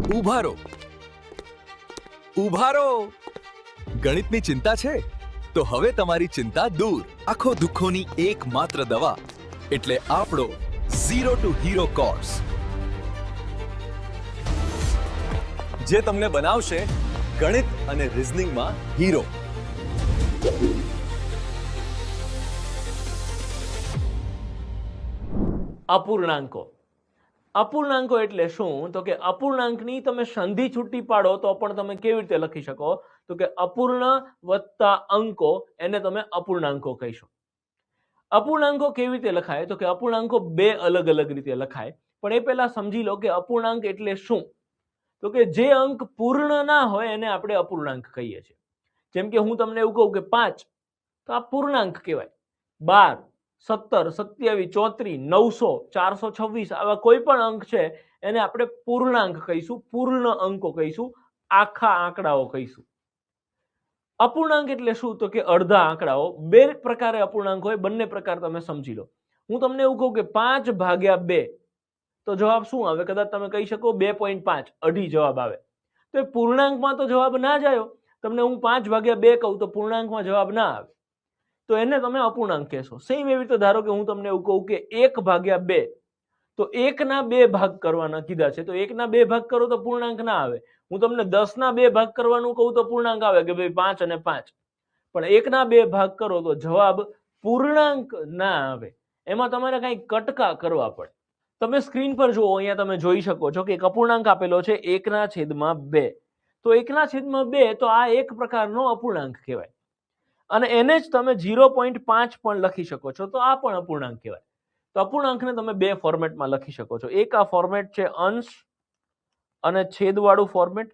ઉભા રહો, ઉભા રહો. ગણિતની ચિંતા છે તો હવે તમારી ચિંતા દૂર. આખો દુઃખોની એકમાત્ર દવા એટલે આપણો ઝીરો ટુ હીરો કોર્સ, જે તમને બનાવશે ગણિત અને રીઝનિંગમાં હીરો. અપૂર્ણાંકો. અપૂર્ણાંકો એટલે શું? તો કે અપૂર્ણાંકની તમે સંધિ છૂટી પાડો તો પણ તમે કેવી રીતે લખી શકો? તો કે અપૂર્ણ વત્તા અંકો, એને તમે અપૂર્ણાંકો કહીશો. અપૂર્ણાંકો કેવી રીતે લખાય? તો કે અપૂર્ણાંકો બે અલગ અલગ રીતે લખાય, પણ એ પહેલા સમજી લો કે અપૂર્ણાંક એટલે શું. તો કે જે અંક પૂર્ણ ના હોય એને આપણે અપૂર્ણાંક કહીએ છીએ. જેમ કે હું તમને એવું કહું કે 5, તો આ પૂર્ણાંક કહેવાય. 12, 17, 27, 34, 900, 426 આવા કોઈ પણ અંક છે એને આપણે પૂર્ણાંક કહીશું, પૂર્ણ અંકો કહીશું, આખા આંકડાઓ કહીશું. અપૂર્ણાંક એટલે શું? તો કે અડધા આંકડાઓ. બે પ્રકારે અપૂર્ણાંક હોય, બંને પ્રકાર તમે સમજી લો. હું તમને એવું કહું કે 5/2, તો જવાબ શું આવે? કદાચ તમે કહી શકો 2.5, અઢી જવાબ આવે. તો એ પૂર્ણાંકમાં તો જવાબ ના જ આવ્યો. તમને હું 5/2 કહું તો પૂર્ણાંકમાં જવાબ ના આવે, તો એને તમે અપૂર્ણાંક કહેશો. સેમ એવી રીતે ધારો કે હું તમને એવું કહું કે 1/2, તો 1ના 2 ભાગ કરવાના કીધા છે, તો 1ના 2 ભાગ કરો તો પૂર્ણાંક ના આવે. હું તમને 10ના 2 ભાગ કરવાનું કહું તો પૂર્ણાંક આવે કે ભાઈ 5 અને 5, પણ 1ના 2 ભાગ કરો તો જવાબ પૂર્ણાંક ના આવે. એમાં તમારે કઈ કટકા કરવા પડે. તમે સ્ક્રીન પર જુઓ, અહીંયા તમે જોઈ શકો છો કે એક અપૂર્ણાંક આપેલો છે 1/2. તો 1/2 તો આ એક પ્રકારનો અપૂર્ણાંક કહેવાય, અને એને જ તમે 0.5 પણ લખી શકો છો, તો આ પણ અપૂર્ણાંક કહેવાય. તો અપૂર્ણાંકને તમે બે ફોર્મેટમાં લખી શકો છો. એક આ ફોર્મેટ છે અંશ અને છેદવાળું ફોર્મેટ,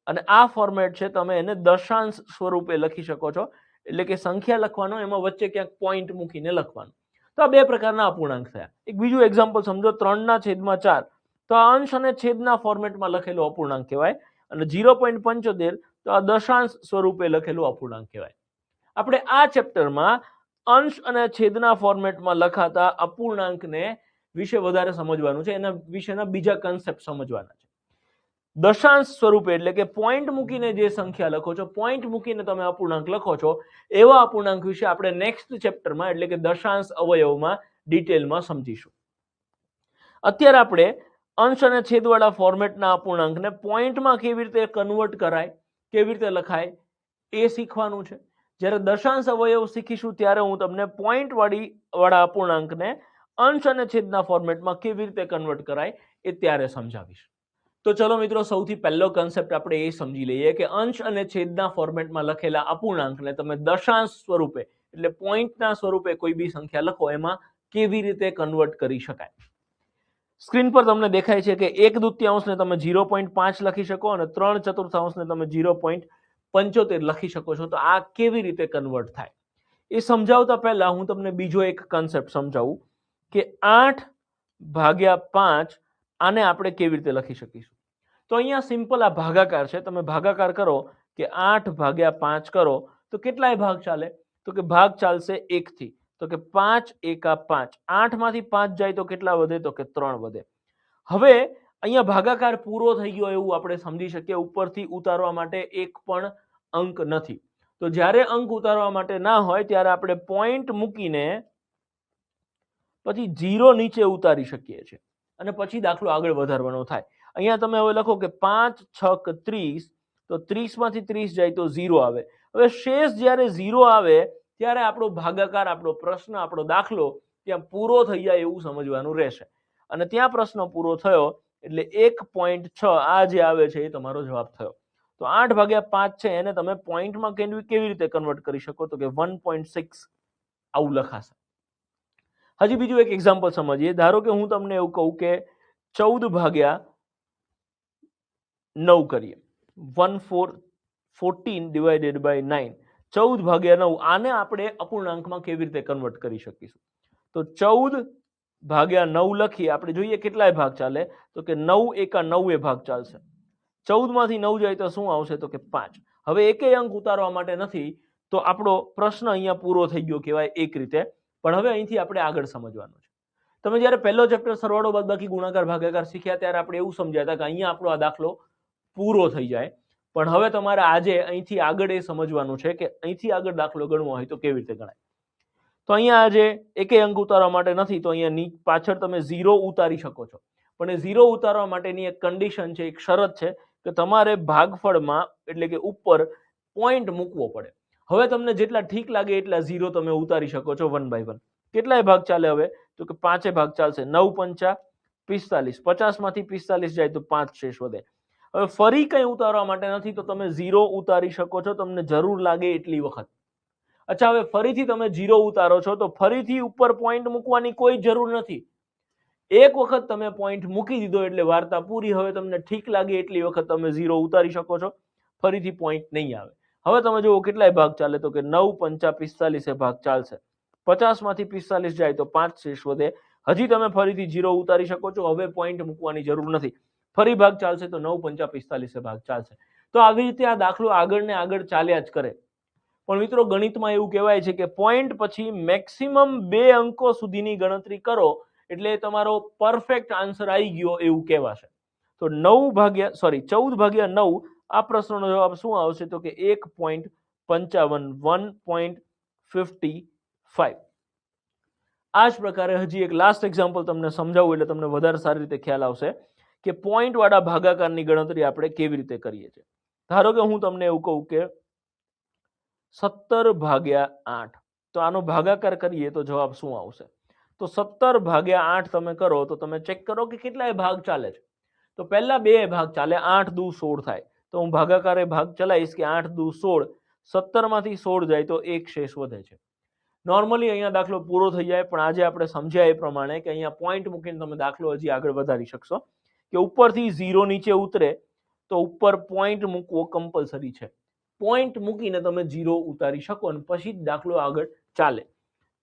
અને આ ફોર્મેટ છે તમે એને દશાંશ સ્વરૂપે લખી શકો છો, એટલે કે સંખ્યા લખવાનો, એમાં વચ્ચે ક્યાંક પોઈન્ટ મૂકીને લખવાનું. તો આ બે પ્રકારના અપૂર્ણાંક થયા. એક બીજું એક્ઝામ્પલ સમજો, 3/4. તો આ અંશ અને છેદના ફોર્મેટમાં લખેલો અપૂર્ણાંક કહેવાય, અને 0.75 તો આ દશાંશ સ્વરૂપે લખેલું અપૂર્ણાંક કહેવાય. આપણે આ ચેપ્ટરમાં અંશ અને છેદના ફોર્મેટમાં લખાતા અપૂર્ણાંકને વિશે વધારે સમજવાનું છે, એના વિશેના બીજા કન્સેપ્ટ સમજવાના છે. દશાંશ સ્વરૂપે એટલે કે પોઈન્ટ મૂકીને જે સંખ્યા લખો છો, પોઈન્ટ મૂકીને તમે અપૂર્ણાંક લખો છો, એવા અપૂર્ણાંક વિશે આપણે નેક્સ્ટ ચેપ્ટરમાં એટલે કે દશાંશ અવયવમાં ડિટેલમાં સમજીશું. અત્યારે આપણે અંશ અને છેદવાળા ફોર્મેટના અપૂર્ણાંકને પોઈન્ટમાં કેવી રીતે કન્વર્ટ કરાય, કેવી રીતે લખાય, એ શીખવાનું છે. જ્યારે દશાંશ અવયવ શીખીશું ત્યારે હું તમને પોઈન્ટ વાળા અપૂર્ણાંકને અંશ અને છેદના ફોર્મેટમાં કેવી રીતે કન્વર્ટ કરાય એ ત્યારે સમજાવીશ. તો ચલો મિત્રો, સૌથી પહેલો કન્સેપ્ટ આપણે એ સમજી લઈએ કે અંશ અને છેદના ફોર્મેટમાં લખેલા અપૂર્ણાંકને તમે દશાંશ સ્વરૂપે એટલે પોઈન્ટના સ્વરૂપે કોઈ બી સંખ્યા લખો એમાં કેવી રીતે કન્વર્ટ કરી શકાય. સ્ક્રીન પર તમને દેખાય છે કે 1/2 તમે 0.5 લખી શકો અને 3/4 તમે 0.75 લખી શકો છો. તો આ કેવી રીતે કન્વર્ટ થાય એ સમજાવતા પહેલા હું તમને બીજો એક કન્સેપ્ટ સમજાવું કે 8/5 આને આપણે કેવી રીતે લખી શકીશું. તો અહીંયા સિમ્પલ આ ભાગાકાર છે, તમે ભાગાકાર કરો કે 8/5 કરો તો કેટલાય ભાગ ચાલે? તો કે ભાગ ચાલશે 1 થી, તો કે 5 એકા 5, 8 માંથી 5 જાય તો કેટલા વધે? તો કે 3 વધે. હવે અહીંયા ભાગાકાર પૂરો થઈ ગયો એવું આપણે સમજી શકીએ. ઉપરથી ઉતારવા માટે એક પણ અંક નથી. તો જ્યારે અંક ઉતારવા માટે ના હોય ત્યારે આપણે પોઈન્ટ મૂકીને પછી 0 નીચે ઉતારી શકીએ છીએ, અને પછી દાખલો આગળ વધારવાનો થાય. અહીંયા તમે હવે લખો કે 5 6 30, તો 30 માંથી 30 જાય તો 0 આવે. હવે શેષ જ્યારે 0 આવે ત્યારે આપણો ભાગાકાર, આપણો પ્રશ્ન, આપણો દાખલો ત્યાં પૂરો થઈ જાય એવું સમજવાનું રહેશે. અને ત્યાં પ્રશ્ન પૂરો થયો એટલે 1.6 આ જે આવે છે એ તમારો જવાબ થયો. તો 8/5 છે એને તમે પોઈન્ટમાં કેવી રીતે કન્વર્ટ કરી શકો? તો કે 1.6 આવું લખાશે. હજી બીજું એક એક્ઝામ્પલ સમજીએ. ધારો કે હું તમને એવું કહું કે 14/9 કરીએ, 14 ડિવાઇડેડ બાય 9, 14/9. આને આપણે અપૂર્ણાંકમાં કેવી રીતે કન્વર્ટ કરી શકીશું? તો 14/9 લખીએ, આપણે જોઈએ કેટલાય ભાગ ચાલે, તો કે 9 એકા 9 ભાગ ચાલશે. 14 માંથી 9 જાય તો શું આવશે? તો કે 5. હવે એકેય અંક ઉતારવા માટે નથી, તો આપણો પ્રશ્ન અહીંયા પૂરો થઈ ગયો કહેવાય એક રીતે. પણ હવે અહીંથી આપણે આગળ સમજવાનું છે. તમે જ્યારે પહેલો ચેપ્ટર સરવાળો બાદબાકી ગુણાકાર ભાગાકાર શીખ્યા ત્યારે આપણે એવું સમજ્યા હતા કે અહીંયા આપણો આ દાખલો પૂરો થઈ જાય, પણ હવે તમારે આજે અહીંથી આગળ એ સમજવાનું છે કે અહીંથી આગળ દાખલો ગણવો હોય તો કેવી રીતે ગણાય. તો અહીંયા આજે એકે અંક ઉતારવા માટે નથી, તો અહીંયા પાછળ તમે 0 ઉતારી શકો છો, પણ એ 0 ઉતારવા માટેની એક કન્ડિશન છે, એક શરત છે કે તમારે ભાગફળમાં એટલે કે ઉપર પોઈન્ટ મૂકવો પડે. હવે તમને જેટલા ઠીક લાગે એટલા 0 તમે ઉતારી શકો છો 1 by 1. કેટલાય ભાગ ચાલે હવે? તો કે 5 ભાગ ચાલશે. 9 પંચા 45, 50 માંથી 45 જાય તો 5 શેષ વધે. હવે ફરી કંઈ ઉતારવા માટે નથી, તો તમે 0 ઉતારી શકો છો તમને જરૂર લાગે એટલી વખત. અચ્છા, હવે ફરીથી તમે 0 ઉતારો છો તો ફરીથી ઉપર પોઈન્ટ મૂકવાની કોઈ જરૂર નથી. એક વખત તમે પોઈન્ટ મૂકી દીધો એટલે વાર્તા પૂરી. હવે તમને ઠીક લાગે એટલી વખત તમે 0 ઉતારી શકો છો, ફરીથી પોઈન્ટ નહીં આવે. હવે તમે જુઓ કેટલાય ભાગ ચાલે, તો કે 9 પંચા 45 ભાગ ચાલશે. 50 માંથી 45 જાય તો 5 શેષ વધે. હજી તમે ફરીથી 0 ઉતારી શકો છો, હવે પોઈન્ટ મૂકવાની જરૂર નથી. ફરી ભાગ ચાલશે તો 9 પંચા 45 ભાગ ચાલશે. તો આવી રીતે આ દાખલો આગળ ને આગળ ચાલ્યા જ કરે. પણ મિત્રો, ગણિતમાં એવું કહેવાય છે કે પોઈન્ટ પછી મેક્સિમમ 2 અંકો સુધીની ગણતરી કરો એટલે તમારો પરફેક્ટ આન્સર આવી ગયો એવું કહેવાશે. તો 14 ભાગ્યા 9 આ પ્રશ્નનો જવાબ શું આવશે? તો કે 1.55, 1.55. આ જ પ્રકારે હજી એક લાસ્ટ એક્ઝામ્પલ તમને સમજાવું એટલે તમને વધારે સારી રીતે ખ્યાલ આવશે કે પોઈન્ટ વાળા ભાગાકારની ગણતરી આપણે કેવી રીતે કરીએ છીએ. ધારો કે હું તમને એવું કહું કે 17 ભાગ્યા 8, તો આનો ભાગાકાર કરીએ તો જવાબ શું આવશે? તો 17 ભાગ્યા 8 તમે કરો તો તમે ચેક કરો કે કેટલાય ભાગ ચાલે છે. તો પહેલા 2 ભાગ ચાલે, 8 દુ 16 થાય. તો હું ભાગાકારે ભાગ ચલાવીશ કે 8 દુ 16, 17 માંથી 16 જાય તો 1 શેષ વધે છે. નોર્મલી અહીંયા દાખલો પૂરો થઈ જાય, પણ આજે આપણે સમજ્યા એ પ્રમાણે કે અહીંયા પોઈન્ટ મૂકીને તમે દાખલો હજી આગળ વધારી શકશો કે ઉપરથી 0 નીચે ઉતરે તો ઉપર પોઈન્ટ મૂકવો કમ્પલસરી છે. પોઈન્ટ મૂકીને તમે 0 ઉતારી શકો અને પછી જ દાખલો આગળ ચાલે.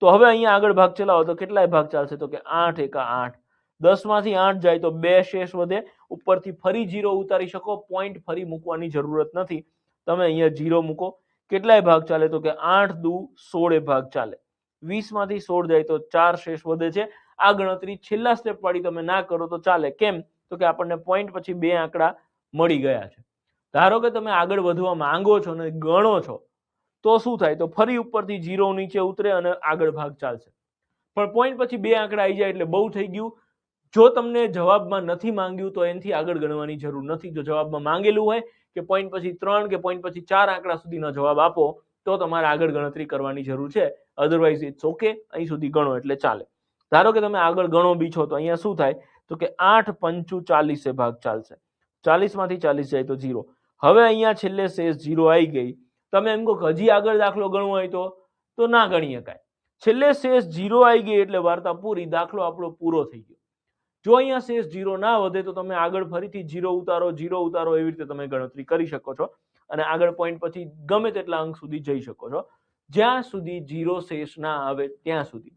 તો હવે અહીંયા આગળ ભાગ ચલાવો તો કેટલાય ભાગ ચાલશે? તો કે 8 એકા 8, 10 માંથી 8 જાય તો 2 શેષ વધે. ઉપરથી ફરી 0 ઉતારી શકો, પોઈન્ટ ફરી મૂકવાની જરૂરત નથી, તમે અહીંયા 0 મૂકો. કેટલાય ભાગ ચાલે? તો કે 8 દુ 16 ભાગ ચાલે. 20 માંથી 16 જાય તો 4 શેષ વધે છે. આ ગણતરી છેલ્લા સ્ટેપ વાળી તમે ના કરો તો ચાલે. કેમ? તો કે આપણને પોઈન્ટ પછી 2 આંકડા મળી ગયા છે. ધારો કે તમે આગળ વધવા માંગો છો ને ગણો છો તો શું થાય? તો ફરી ઉપરથી 0 નીચે ઉતરે અને આગળ ભાગ ચાલશે. પણ પોઈન્ટ પછી 2 આંકડા આવી જાય એટલે બહુ થઈ ગયું. જો તમને જવાબમાં નથી માંગ્યું તો એનાથી આગળ ગણવાની જરૂર નથી. જો જવાબમાં માંગેલું હોય કે પોઈન્ટ પછી 3 કે પોઈન્ટ પછી 4 આંકડા સુધીનો જવાબ આપો તો તમારે આગળ ગણતરી કરવાની જરૂર છે. અધરવાઇઝ ઇટ્સ ઓકે, અહીં સુધી ગણો એટલે ચાલે. ધારો કે તમે આગળ ગણો બી છો તો અહીંયા શું થાય? તો કે 8 પંચું 40 ભાગ ચાલશે. 40 માંથી 40 જાય તો 0. હવે અહીંયા છેલ્લે શેષ 0 આવી ગઈ. તમે એમ કહો કે હજી આગળ દાખલો ગણવો હોય તો ના ગણી શકાય. છેલ્લે શેષ 0 આવી ગઈ એટલે વાર્તા પૂરી, દાખલો આપણો પૂરો થઈ ગયો. જો અહીંયા શેષ 0 ના વધે તો તમે આગળ ફરીથી 0 ઉતારો એવી રીતે તમે ગણતરી કરી શકો છો અને આગળ પોઈન્ટ પછી ગમે તેટલા અંક સુધી જઈ શકો છો, જ્યાં સુધી 0 શેષ ના આવે ત્યાં સુધી.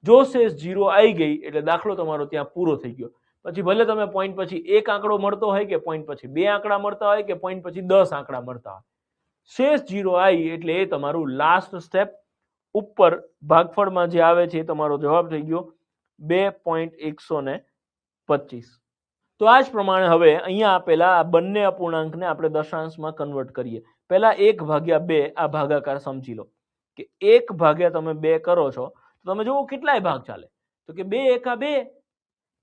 જો શેષ 0 આવી ગઈ એટલે દાખલો તમારો ત્યાં પૂરો થઈ ગયો. પછી ભલે તમે પોઈન્ટ પછી 1 આંકડો મળતો હોય કે પોઈન્ટ પછી 2 આંકડા મળતા હોય કે પોઈન્ટ પછી 10 આંકડા મળતા હોય, શેષ 0 આવી એટલે એ તમારું લાસ્ટ સ્ટેપ. ઉપર ભાગફળમાં જે આવે છે એ તમારો જવાબ થઈ ગયો 2.125. તો આ જ પ્રમાણે હવે અહીંયા આપેલા આ બંને અપૂર્ણાંકને આપણે દશાંશમાં કન્વર્ટ કરીએ. પહેલા 1 ભાગ્યા 2 આ ભાગાકાર સમજી લો કે 1 ભાગ્યા તમે 2 કરો છો તો તમે જુઓ કેટલાય ભાગ ચાલે. તો કે 2 એકા 2,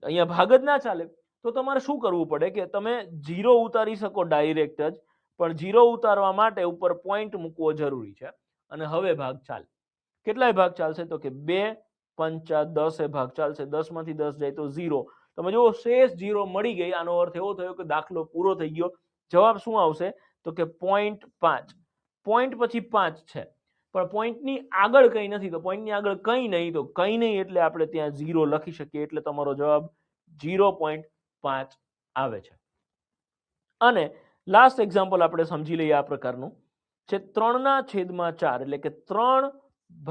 અહીંયા ભાગ જ ના ચાલે. તો તમારે શું કરવું પડે કે તમે 0 ઉતારી શકો ડાયરેક્ટ જ, પણ 0 ઉતારવા માટે ઉપર પોઈન્ટ મૂકવો જરૂરી છે. અને હવે ભાગ ચાલે. કેટલાય ભાગ ચાલશે? તો કે 2 પંચા 10 ભાગ ચાલશે. 10 માંથી 10 જાય તો 0. તમે જુઓ શેષ 0 મળી ગઈ. આનો અર્થ એવો થયો કે દાખલો પૂરો થઈ ગયો. જવાબ શું આવશે? તો કે 0.5. પોઈન્ટ પછી 5 છે પણ પોઈન્ટની આગળ કંઈ નથી, તો પોઈન્ટની આગળ કંઈ નહીં તો કંઈ નહીં એટલે આપણે ત્યાં 0 લખી શકીએ. એટલે તમારો જવાબ 0.5 આવે છે. અને લાસ્ટ એક્ઝામ્પલ આપણે સમજી લઈએ આ પ્રકારનું છે 3/4 એટલે કે 3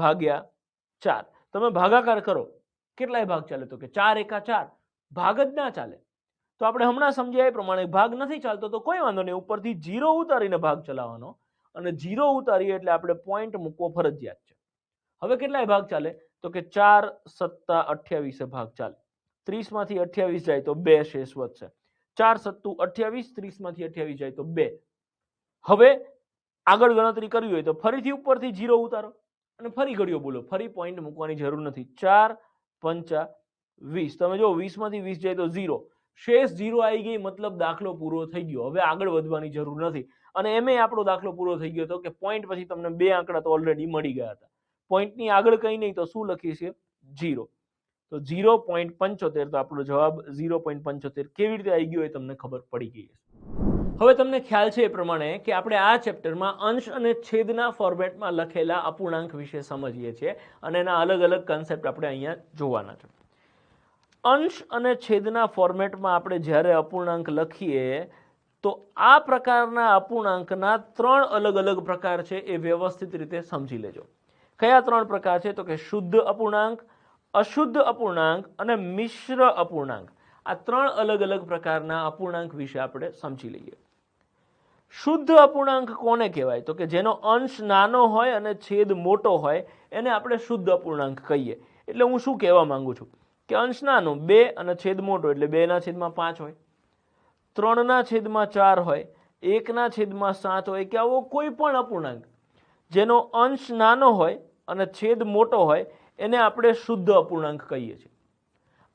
ભાગ્યા 4. તમે ભાગાકાર કરો, કેટલાય ભાગ ચાલે? તો કે 4 એકા 4, ભાગ જ ના ચાલે. તો આપણે હમણાં સમજ્યા એ પ્રમાણે ભાગ નથી ચાલતો તો કોઈ વાંધો નહીં, ઉપરથી 0 ઉતારીને ભાગ ચલાવવાનો અને 0 ઉતારીએ એટલે આપણે પોઈન્ટ મૂકવો ફરજિયાત છે. હવે કેટલાય ભાગ ચાલે? તો કે 4 સત્તા 28 ભાગ ચાલે. 30 માંથી 28 જાય તો 2 શેષ વધશે. 4 સત્તુ 28, 30 માંથી 28 જાય તો 2. હવે આગળ ગણતરી કરવી હોય તો ફરીથી ઉપરથી 0 ઉતારો અને ફરી ઘડિયો બોલો, ફરી પોઈન્ટ મૂકવાની જરૂર નથી. 4 પંચા 20. તમે જો 20 માંથી 20 જાય તો 0, શેષ 0 આવી ગઈ, મતલબ દાખલો પૂરો થઈ ગયો. હવે આગળ વધવાની જરૂર નથી. અને એમે આપણો દાખલો પૂરો થઈ ગયો હતો કે પોઈન્ટ પછી તમને 2 આંકડા તો ઓલરેડી મળી ગયા હતા. પોઈન્ટની આગળ કંઈ નહીં તો શું લખીએ છીએ? 0. તો 0.75 તો આપણો જવાબ 0.75 કેવી રીતે આવી ગયો એ તમને ખબર પડી ગઈ છે. હવે તમને ખ્યાલ છે એ પ્રમાણે કે આપણે આ ચેપ્ટરમાં અંશ અને છેદના ફોર્મેટમાં લખેલા અપૂર્ણાંક વિશે સમજીએ છીએ અને એના અલગ અલગ કન્સેપ્ટ આપણે અહીંયા જોવાના છે. અંશ અને છેદના ફોર્મેટમાં આપણે જ્યારે અપૂર્ણાંક લખીએ તો આ પ્રકારના અપૂર્ણાંકના 3 અલગ અલગ પ્રકાર છે, એ વ્યવસ્થિત રીતે સમજી લેજો. કયા 3 પ્રકાર છે? તો કે શુદ્ધ અપૂર્ણાંક, અશુદ્ધ અપૂર્ણાંક અને મિશ્ર અપૂર્ણાંક. આ 3 અલગ અલગ પ્રકારના અપૂર્ણાંક વિશે આપણે સમજી લઈએ. શુદ્ધ અપૂર્ણાંક કોને કહેવાય? તો કે જેનો અંશ નાનો હોય અને છેદ મોટો હોય એને આપણે શુદ્ધ અપૂર્ણાંક કહીએ. એટલે હું શું કહેવા માંગુ છું કે અંશ નાનો 2 અને છેદ મોટો એટલે 2/5 હોય, 3/4 હોય, 1/7 હોય કે આવો કોઈ પણ અપૂર્ણાંક જેનો અંશ નાનો હોય અને છેદ મોટો હોય એને આપણે શુદ્ધ અપૂર્ણાંક કહીએ છીએ.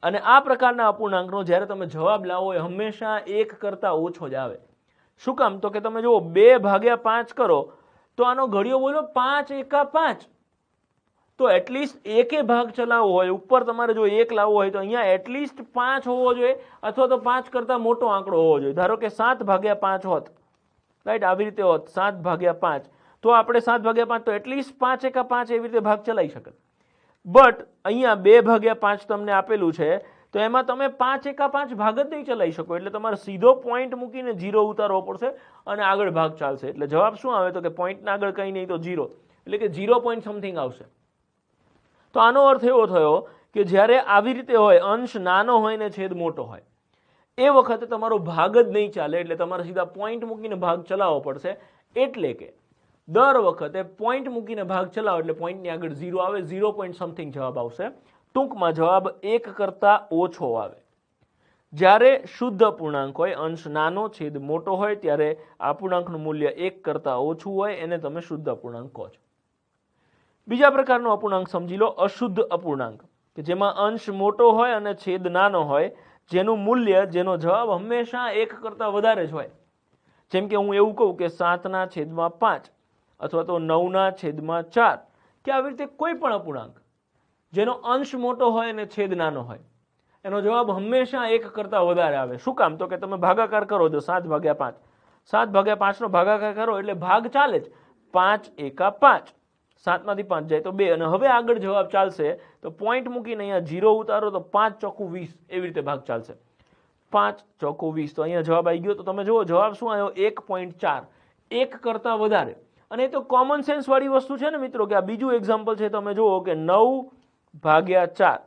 અને આ પ્રકારના અપૂર્ણાંકનો જ્યારે તમે જવાબ લાવો એ હંમેશા 1 કરતાં ઓછો જ આવે. શું કામ? તો કે તમે જુઓ 2/5 કરો તો આનો ઘડિયો બોલો 5 એકા 5. તો એટલીસ્ટ એકે ભાગ ચલાવવો હોય, ઉપર તમારે જો 1 લાવવો હોય તો અહીંયા એટલીસ્ટ 5 હોવો જોઈએ, અથવા તો 5 કરતાં મોટો આંકડો હોવો જોઈએ. ધારો કે 7/5 હોત, રાઈટ, આવી રીતે હોત 7/5, તો આપણે 7/5 તો એટલીસ્ટ 5 એકા 5 એવી રીતે ભાગ ચલાવી શકત. બટ અહીંયા 2/5 તમને આપેલું છે તો એમાં તમે 5 એકા 5 ભાગ જ નહીં ચલાવી શકો. એટલે તમારે સીધો પોઈન્ટ મૂકીને 0 ઉતારવો પડશે અને આગળ ભાગ ચાલશે. એટલે જવાબ શું આવે? તો કે પોઈન્ટના આગળ કંઈ નહીં તો 0, એટલે કે 0 પોઈન્ટ સમથિંગ આવશે. તો આનો અર્થ એવો થયો કે જ્યારે આવી રીતે હોય, અંશ નાનો હોય ને છેદ મોટો હોય, એ વખતે તમારો ભાગ જ નહીં ચાલે. એટલે તમારે સીધા પોઈન્ટ મૂકીને ભાગ ચલાવવો પડશે. એટલે કે દર વખતે પોઈન્ટ મૂકીને ભાગ ચલાવો એટલે પોઈન્ટની આગળ 0 આવે, 0 પોઈન્ટ સમથિંગ જવાબ આવશે. ટૂંકમાં જવાબ 1 કરતાં ઓછો આવે. જ્યારે શુદ્ધ અપૂર્ણાંક હોય, અંશ નાનો છેદ મોટો હોય, ત્યારે અપૂર્ણાંકનું મૂલ્ય 1 કરતાં ઓછું હોય, એને તમે શુદ્ધ અપૂર્ણાંક કહો છો. બીજા પ્રકારનો અપૂર્ણાંક સમજી લો, અશુદ્ધ અપૂર્ણાંક, કે જેમાં અંશ મોટો હોય અને છેદ નાનો હોય, જેનું મૂલ્ય, જેનો જવાબ હંમેશા 1 કરતાં વધારે જ હોય. જેમ કે હું એવું કહું કે 7/5 અથવા તો 9/4 કે આવી રીતે કોઈ પણ અપૂર્ણાંક જેનો અંશ મોટો હોય અને છેદ નાનો હોય, એનો જવાબ હંમેશા 1 કરતાં વધારે આવે. શું કામ? તો કે તમે ભાગાકાર કરો તો 7/5, 7/5 નો ભાગાકાર કરો એટલે ભાગ ચાલે જ. 5 એકા 5, 7 માંથી 5 જાય તો 2. અને હવે આગળ જવાબ ચાલશે તો પોઈન્ટ મૂકીને અહીંયા 0 ઉતારો તો 5 ચોકુ 20 એવી રીતે ભાગ ચાલશે. 5 ચોકુ 20 તો અહીંયા જવાબ આવી ગયો. તો તમે જુઓ જવાબ શું આવ્યો? 1.4, 1 કરતાં વધારે. અને એ તો કોમન સેન્સ વાળી વસ્તુ છે ને મિત્રો, કે આ બીજું એક્ઝામ્પલ છે. તમે જુઓ કે 9/4.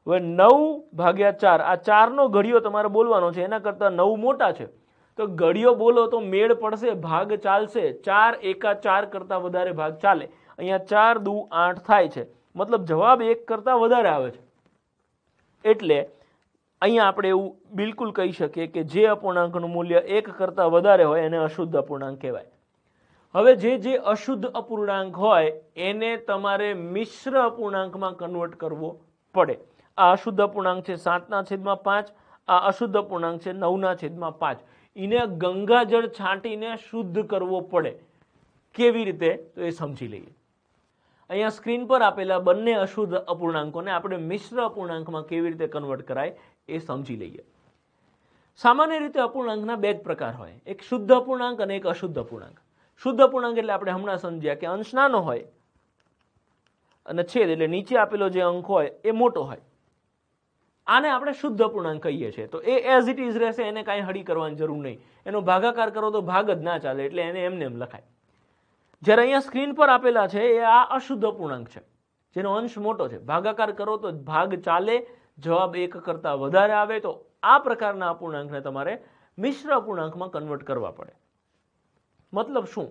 હવે 9/4, આ 4 નો ઘડિયો તમારે બોલવાનો છે, એના કરતાં 9 મોટા છે તો ઘડિયો બોલો તો મેળ પડશે, ભાગ ચાલશે. 4 એકા 4 કરતાં વધારે ભાગ ચાલે. અહીંયા 4 દુ 8 થાય છે, મતલબ જવાબ 1 કરતાં વધારે આવે છે. એટલે અહીંયા આપણે એવું બિલકુલ કહી શકીએ કે જે અપૂર્ણાંકનું મૂલ્ય 1 કરતાં વધારે હોય એને અશુદ્ધ અપૂર્ણાંક કહેવાય. હવે જે અશુદ્ધ અપૂર્ણાંક હોય એને તમારે મિશ્ર અપૂર્ણાંકમાં કન્વર્ટ કરવો પડે. આ અશુદ્ધ અપૂર્ણાંક છે 7/5, આ અશુદ્ધ અપૂર્ણાંક છે 9/5. એને ગંગાજળ છાંટીને શુદ્ધ કરવો પડે. કેવી રીતે? તો એ સમજી લઈએ. અહીંયા સ્ક્રીન પર આપેલા બંને અશુદ્ધ અપૂર્ણાંકોને આપણે મિશ્ર અપૂર્ણાંકમાં કેવી રીતે કન્વર્ટ કરાય એ સમજી લઈએ. સામાન્ય રીતે અપૂર્ણાંકના 2 જ પ્રકાર હોય, એક શુદ્ધ અપૂર્ણાંક અને એક અશુદ્ધ અપૂર્ણાંક. શુદ્ધ અપૂર્ણાંક એટલે આપણે હમણાં સમજ્યા કે અંશ નાનો હોય અને છેદ એટલે નીચે આપેલો જે અંક હોય એ મોટો હોય. આને આપણે શુદ્ધ અપૂર્ણાંક કહીએ છીએ. તો એ એઝ ઇટ ઇઝ રહેશે, એને કાંઈ હળી કરવાની જરૂર નહીં. એનો ભાગાકાર કરો તો ભાગ જ ના ચાલે, એટલે એને એમને એમ લખાય. જ્યારે અહીંયા સ્ક્રીન પર આપેલા છે એ આ અશુદ્ધ અપૂર્ણાંક છે જેનો અંશ મોટો છે. ભાગાકાર કરો તો ભાગ ચાલે, જવાબ 1 કરતાં વધારે આવે. તો આ પ્રકારના અપૂર્ણાંકને તમારે મિશ્ર અપૂર્ણાંકમાં કન્વર્ટ કરવા પડે. મતલબ શું?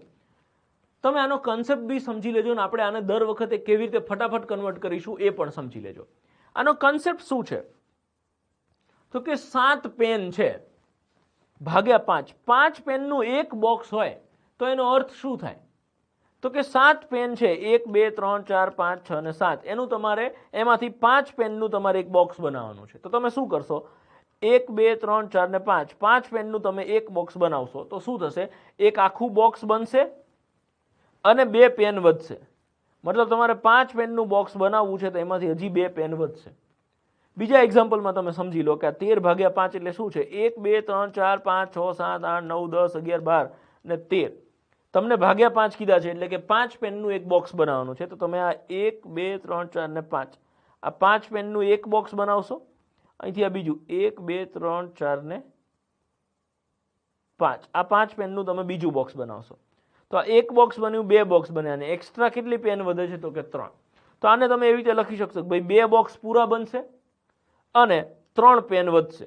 તમે આનો કન્સેપ્ટ બી સમજી લેજો ને આપણે આને દર વખતે કેવી રીતે ફટાફટ કન્વર્ટ કરીશું એ પણ સમજી લેજો. આનો કન્સેપ્ટ શું છે તો કે 7 પેન છે ભાગ્યા 5. 5 પેનનું એક બોક્સ હોય તો એનો અર્થ શું થાય તો કે 7 પેન છે, 1 2 3 4 5 6 અને 7, એનું તમારે એમાંથી 5 પેનનું તમારે એક બોક્સ બનાવવાનું છે. તો તમે શું કરશો, 1 2 3 4 ને 5, 5 પેનનું તમે એક બોક્સ બનાવશો તો શું થશે, એક આખું બોક્સ બનશે અને 2 પેન વધશે. મતલબ તમારે 5 પેનનું બોક્સ બનાવવું છે તો એમાંથી હજી 2 પેન વધશે. બીજા એક્ઝામ્પલમાં તમે સમજી લો કે આ 13 ભાગ્યા 5 એટલે શું છે, 1 2 3 4 5 6 7 8 9 10 11 12 ને 13. તમને ભાગ્યા 5 કીધા છે એટલે કે 5 પેનનું એક બોક્સ બનાવવાનું છે. તો તમે આ 1 2 3 4 ને 5, આ 5 પેનનું એક બોક્સ બનાવશો. અહીંથી આ બીજું 1 2 3 4 ને 5, આ 5 પેનનું તમે બીજું બોક્સ બનાવશો. તો આ એક બોક્સ બન્યું, 2 બોક્સ બન્યા અને એક્સ્ટ્રા કેટલી પેન વધે છે તો કે 3. તો આને તમે એવી રીતે લખી શકશો કે ભાઈ 2 બોક્સ પૂરા બનશે અને 3 પેન વધશે.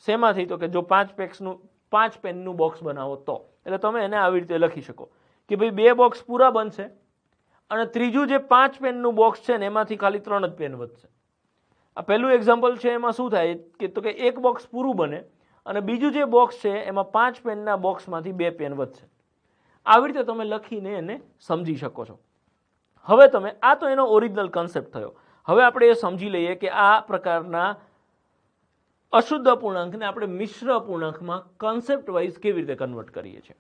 શેમાંથી તો કે જો 5 પેનનું બોક્સ બનાવો તો. એટલે તમે એને આવી રીતે લખી શકો કે ભાઈ 2 બોક્સ પૂરા બનશે અને ત્રીજું જે 5 પેનનું બોક્સ છે ને એમાંથી ખાલી 3 જ પેન વધશે. આ પહેલું એક્ઝામ્પલ છે એમાં શું થાય કે તો કે એક બોક્સ પૂરું બને અને બીજું જે બોક્સ છે એમાં 5 પેનના બોક્સમાંથી 2 પેન વધશે. આવી રીતે તમે લખીને એને સમજી શકો છો. હવે તમે આ તો એનો ઓરિજિનલ કન્સેપ્ટ થયો. હવે આપણે એ સમજી લઈએ કે આ પ્રકારના અશુદ્ધ અપૂર્ણાંકને આપણે મિશ્ર અપૂર્ણાંકમાં કન્સેપ્ટ વાઇઝ કેવી રીતે કન્વર્ટ કરીએ છીએ.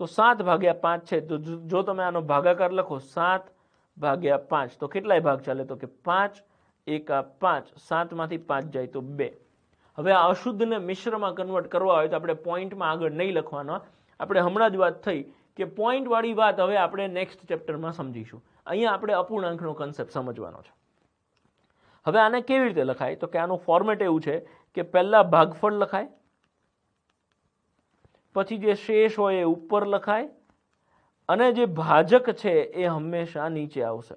તો 7 ભાગ્યા 5 છે, તો જો તમે આનો ભાગાકાર લખો 7 ભાગ્યા 5 તો કેટલાય ભાગ ચાલે તો કે 5 1 5, 7 માંથી 5 જાય તો 2. હવે આ અશુદ્ધને મિશ્રમાં કન્વર્ટ કરવા હોય તો આપણે પોઈન્ટમાં આગળ નહીં લખવાના. આપણે હમણાં જ વાત થઈ કે પોઈન્ટ વાળી વાત હવે આપણે નેક્સ્ટ ચેપ્ટરમાં સમજીશું. અહીંયા આપણે અપૂર્ણાંકનો કન્સેપ્ટ સમજવાનો છે. હવે આને કેવી રીતે લખાય તો કે આનું ફોર્મેટ એવું છે કે પહેલા ભાગફળ લખાય, પછી જે શેષ હોય એ ઉપર લખાય અને જે ભાજક છે એ હંમેશા નીચે આવશે.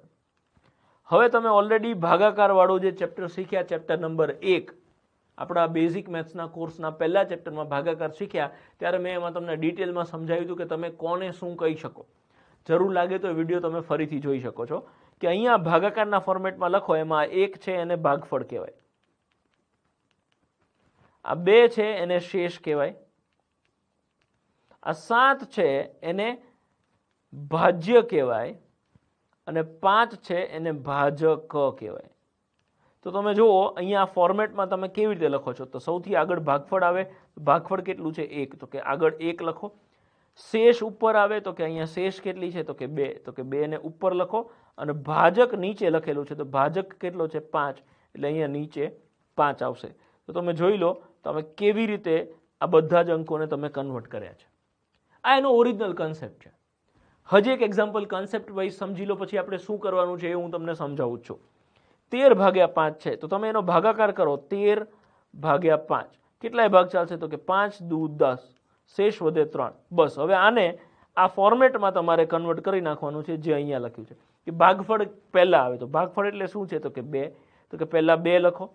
હવે તમે ઓલરેડી ભાગાકાર વાળું જે ચેપ્ટર શીખ્યા, ચેપ્ટર નંબર 1 આપણા બેઝિક મેથ્સના કોર્સના પહેલા ચેપ્ટરમાં ભાગાકાર શીખ્યા, ત્યારે મેં એમાં તમને ડિટેલમાં સમજાવ્યું હતું કે તમે કોને શું કહી શકો. જરૂર લાગે તો વિડીયો તમે ફરીથી જોઈ શકો છો કે અહીંયા ભાગાકારના ફોર્મેટમાં લખો, એમાં 1 છે એને ભાગફળ કહેવાય, આ 2 છે એને શેષ કહેવાય, આ 7 છે એને ભાજ્ય કહેવાય અને 5 છે એને ભાજક કહેવાય. તો તમે જુઓ અહીંયા ફોર્મેટમાં તમે કેવી રીતે લખો છો. તો સૌથી આગળ ભાગફળ આવે, ભાગફળ કેટલું છે 1, તો કે આગળ 1 લખો. શેષ ઉપર આવે તો કે અહીંયા શેષ કેટલી છે તો કે 2, તો કે 2 ને ઉપર લખો અને ભાજક નીચે લખેલું છે તો ભાજક કેટલો છે 5, એટલે અહીંયા નીચે 5 આવશે. તો તમે જોઈ લો તમે કેવી રીતે આ બધા જ અંકોને તમે કન્વર્ટ કર્યા છે. આ એનો ઓરિજિનલ કન્સેપ્ટ છે. હજી એક એક્ઝામ્પલ કન્સેપ્ટ વાઇઝ સમજી લો, પછી આપણે શું કરવાનું છે એ હું તમને સમજાવું છું. 13 ભાગ્યા 5 છે તો તમે એનો ભાગાકાર કરો, 13 ભાગ્યા 5 કેટલાય ભાગ ચાલશે તો કે 5 દુ 10, શેષ વધે 3. બસ હવે આને આ ફોર્મેટમાં તમારે કન્વર્ટ કરી નાખવાનું છે જે અહીંયા લખ્યું છે કે ભાગફળ પહેલા આવે. તો ભાગફળ એટલે શું છે તો કે 2, તો કે પહેલા 2 લખો.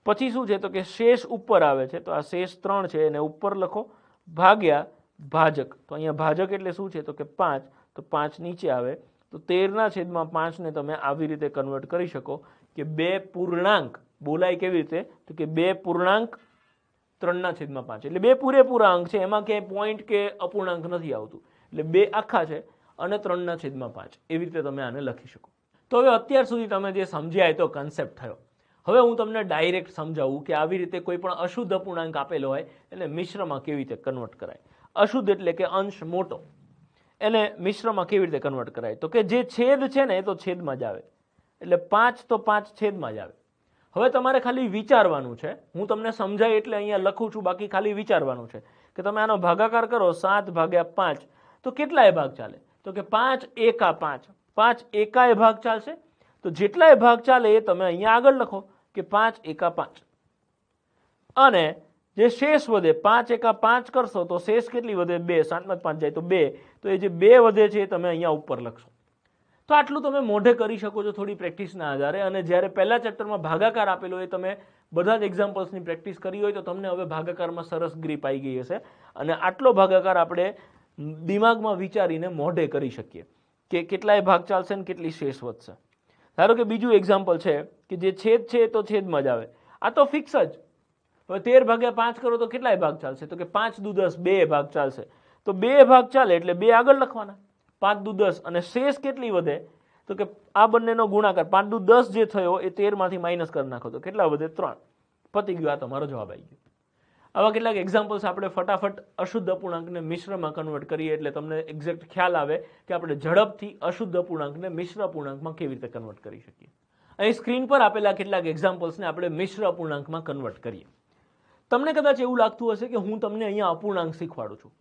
પછી શું છે તો કે શેષ ઉપર આવે છે તો આ શેષ 3 છે એને ઉપર લખો, ભાગ્યા ભાજક. તો અહીંયા ભાજક એટલે શું છે તો કે 5, તો 5 નીચે આવે. તો 13/5 ને તમે આવી રીતે કન્વર્ટ કરી શકો કે 2 પૂર્ણાંક બોલાય કેવી રીતે તો કે 2 પૂર્ણાંક 3/5, એટલે 2 પૂરેપૂરા અંક છે, એમાં ક્યાંય પોઈન્ટ કે અપૂર્ણાંક નથી આવતું, એટલે 2 આખા છે અને 3/5 એવી રીતે તમે આને લખી શકો. તો હવે અત્યાર સુધી તમે જે સમજ્યા એ તો કન્સેપ્ટ થયો. હવે હું તમને ડાયરેક્ટ સમજાવું કે આવી રીતે કોઈ પણ અશુદ્ધ અપૂર્ણાંક આપેલો હોય એને મિશ્રમાં કેવી રીતે કન્વર્ટ કરાય. અશુદ્ધ એટલે કે અંશ મોટો, એને મિશ્રમાં કેવી રીતે કન્વર્ટ કરાય તો કે જે છેદ છે ને એ તો છેદમાં જ આવે, એટલે 5 તો 5 છેદમાં જ આવે. હવે તમારે ખાલી વિચારવાનું છે, હું તમને સમજાય એટલે અહીંયા લખું છું, બાકી ખાલી વિચારવાનું છે કે તમે આનો ભાગાકાર કરો 7 ભાગ્યા 5 તો કેટલાય ભાગ ચાલે તો કે 5 1 5, 5 એકાય ભાગ ચાલશે. તો જેટલાય ભાગ ચાલે એ તમે અહીંયા આગળ લખો કે 5 1 5 અને જે શેષ વધે 5 1 5 કરશો તો શેષ કેટલી વધે 2, 7/5 જાય તો 2, તો એ જે 2 વધે છે એ તમે અહીંયા ઉપર લખશો. તો આટલું તમે મોઢે કરી શકો છો થોડી પ્રેક્ટિસના આધારે. અને જ્યારે પહેલા ચેપ્ટરમાં ભાગાકાર આપેલો એ તમે બધા જ એક્ઝામ્પલ્સની પ્રેક્ટિસ કરી હોય તો તમને હવે ભાગાકારમાં સરસ ગ્રીપ આવી ગઈ હશે. અને આટલો ભાગાકાર આપણે દિમાગમાં વિચારીને મોઢે કરી શકીએ કે કેટલાય ભાગ ચાલશે ને કેટલી શેષ વધશે. ધારો કે બીજું એક્ઝામ્પલ છે કે જે છેદ છે એ તો છેદમાં જ આવે, આ તો ફિક્સ જ. હવે 13 ભાગ્યા 5 કરો તો કેટલાય ભાગ ચાલશે? તો કે 5 દુ 10, 2 ભાગ ચાલશે. તો 2 ભાગ ચાલે એટલે 2 આગળ લખવાના, 5 દુ 10, અને શેષ કેટલી વધે? તો કે આ બંનેનો ગુણાકાર 5 દુ 10 જે થયો એ 13 માંથી માઇનસ કરી નાખો તો કેટલા વધે? 3. પતી ગયું, આ તમારો જવાબ આવી ગયો. આવા કેટલાક એક્ઝામ્પલ્સ આપણે ફટાફટ અશુદ્ધ અપૂર્ણાંકને મિશ્રમાં કન્વર્ટ કરીએ એટલે તમને એક્ઝેક્ટ ખ્યાલ આવે કે આપણે ઝડપથી અશુદ્ધ અપૂર્ણાંકને મિશ્ર અપૂર્ણાંકમાં કેવી રીતે કન્વર્ટ કરી શકીએ. અહીં સ્ક્રીન પર આપેલા કેટલાક એક્ઝામ્પલ્સને આપણે મિશ્ર અપૂર્ણાંકમાં કન્વર્ટ કરીએ. તમને કદાચ એવું લાગતું હશે કે હું તમને અહીંયા અપૂર્ણાંક શીખવાડું છું,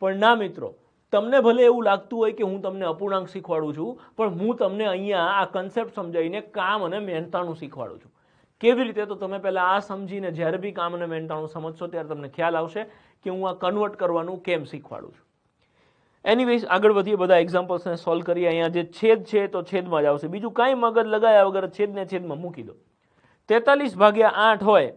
પણ ના મિત્રો, તમને ભલે એવું લાગતું હોય કે હું તમને અપૂર્ણાંક શીખવાડું છું, પણ હું તમને અહીંયા આ કન્સેપ્ટ સમજાવીને કામ અને મહેનતાણું શીખવાડું છું. કેવી રીતે? તો તમે પહેલા આ સમજીને જ્યારે બી કામ અને મહેનતાણું સમજશો ત્યારે તમને ખ્યાલ આવશે કે હું આ કન્વર્ટ કરવાનું કેમ શીખવાડું છું. એનીવેઝ, આગળ વધીએ, બધા એક્ઝામ્પલ્સને સોલ્વ કરીએ. અહીંયા જે છેદ છે તો છેદમાં જ આવશે, બીજું કાંઈ મગજ લગાવ્યા વગર છેદને છેદમાં મૂકી દો. 43 ભાગ્યા 8 હોય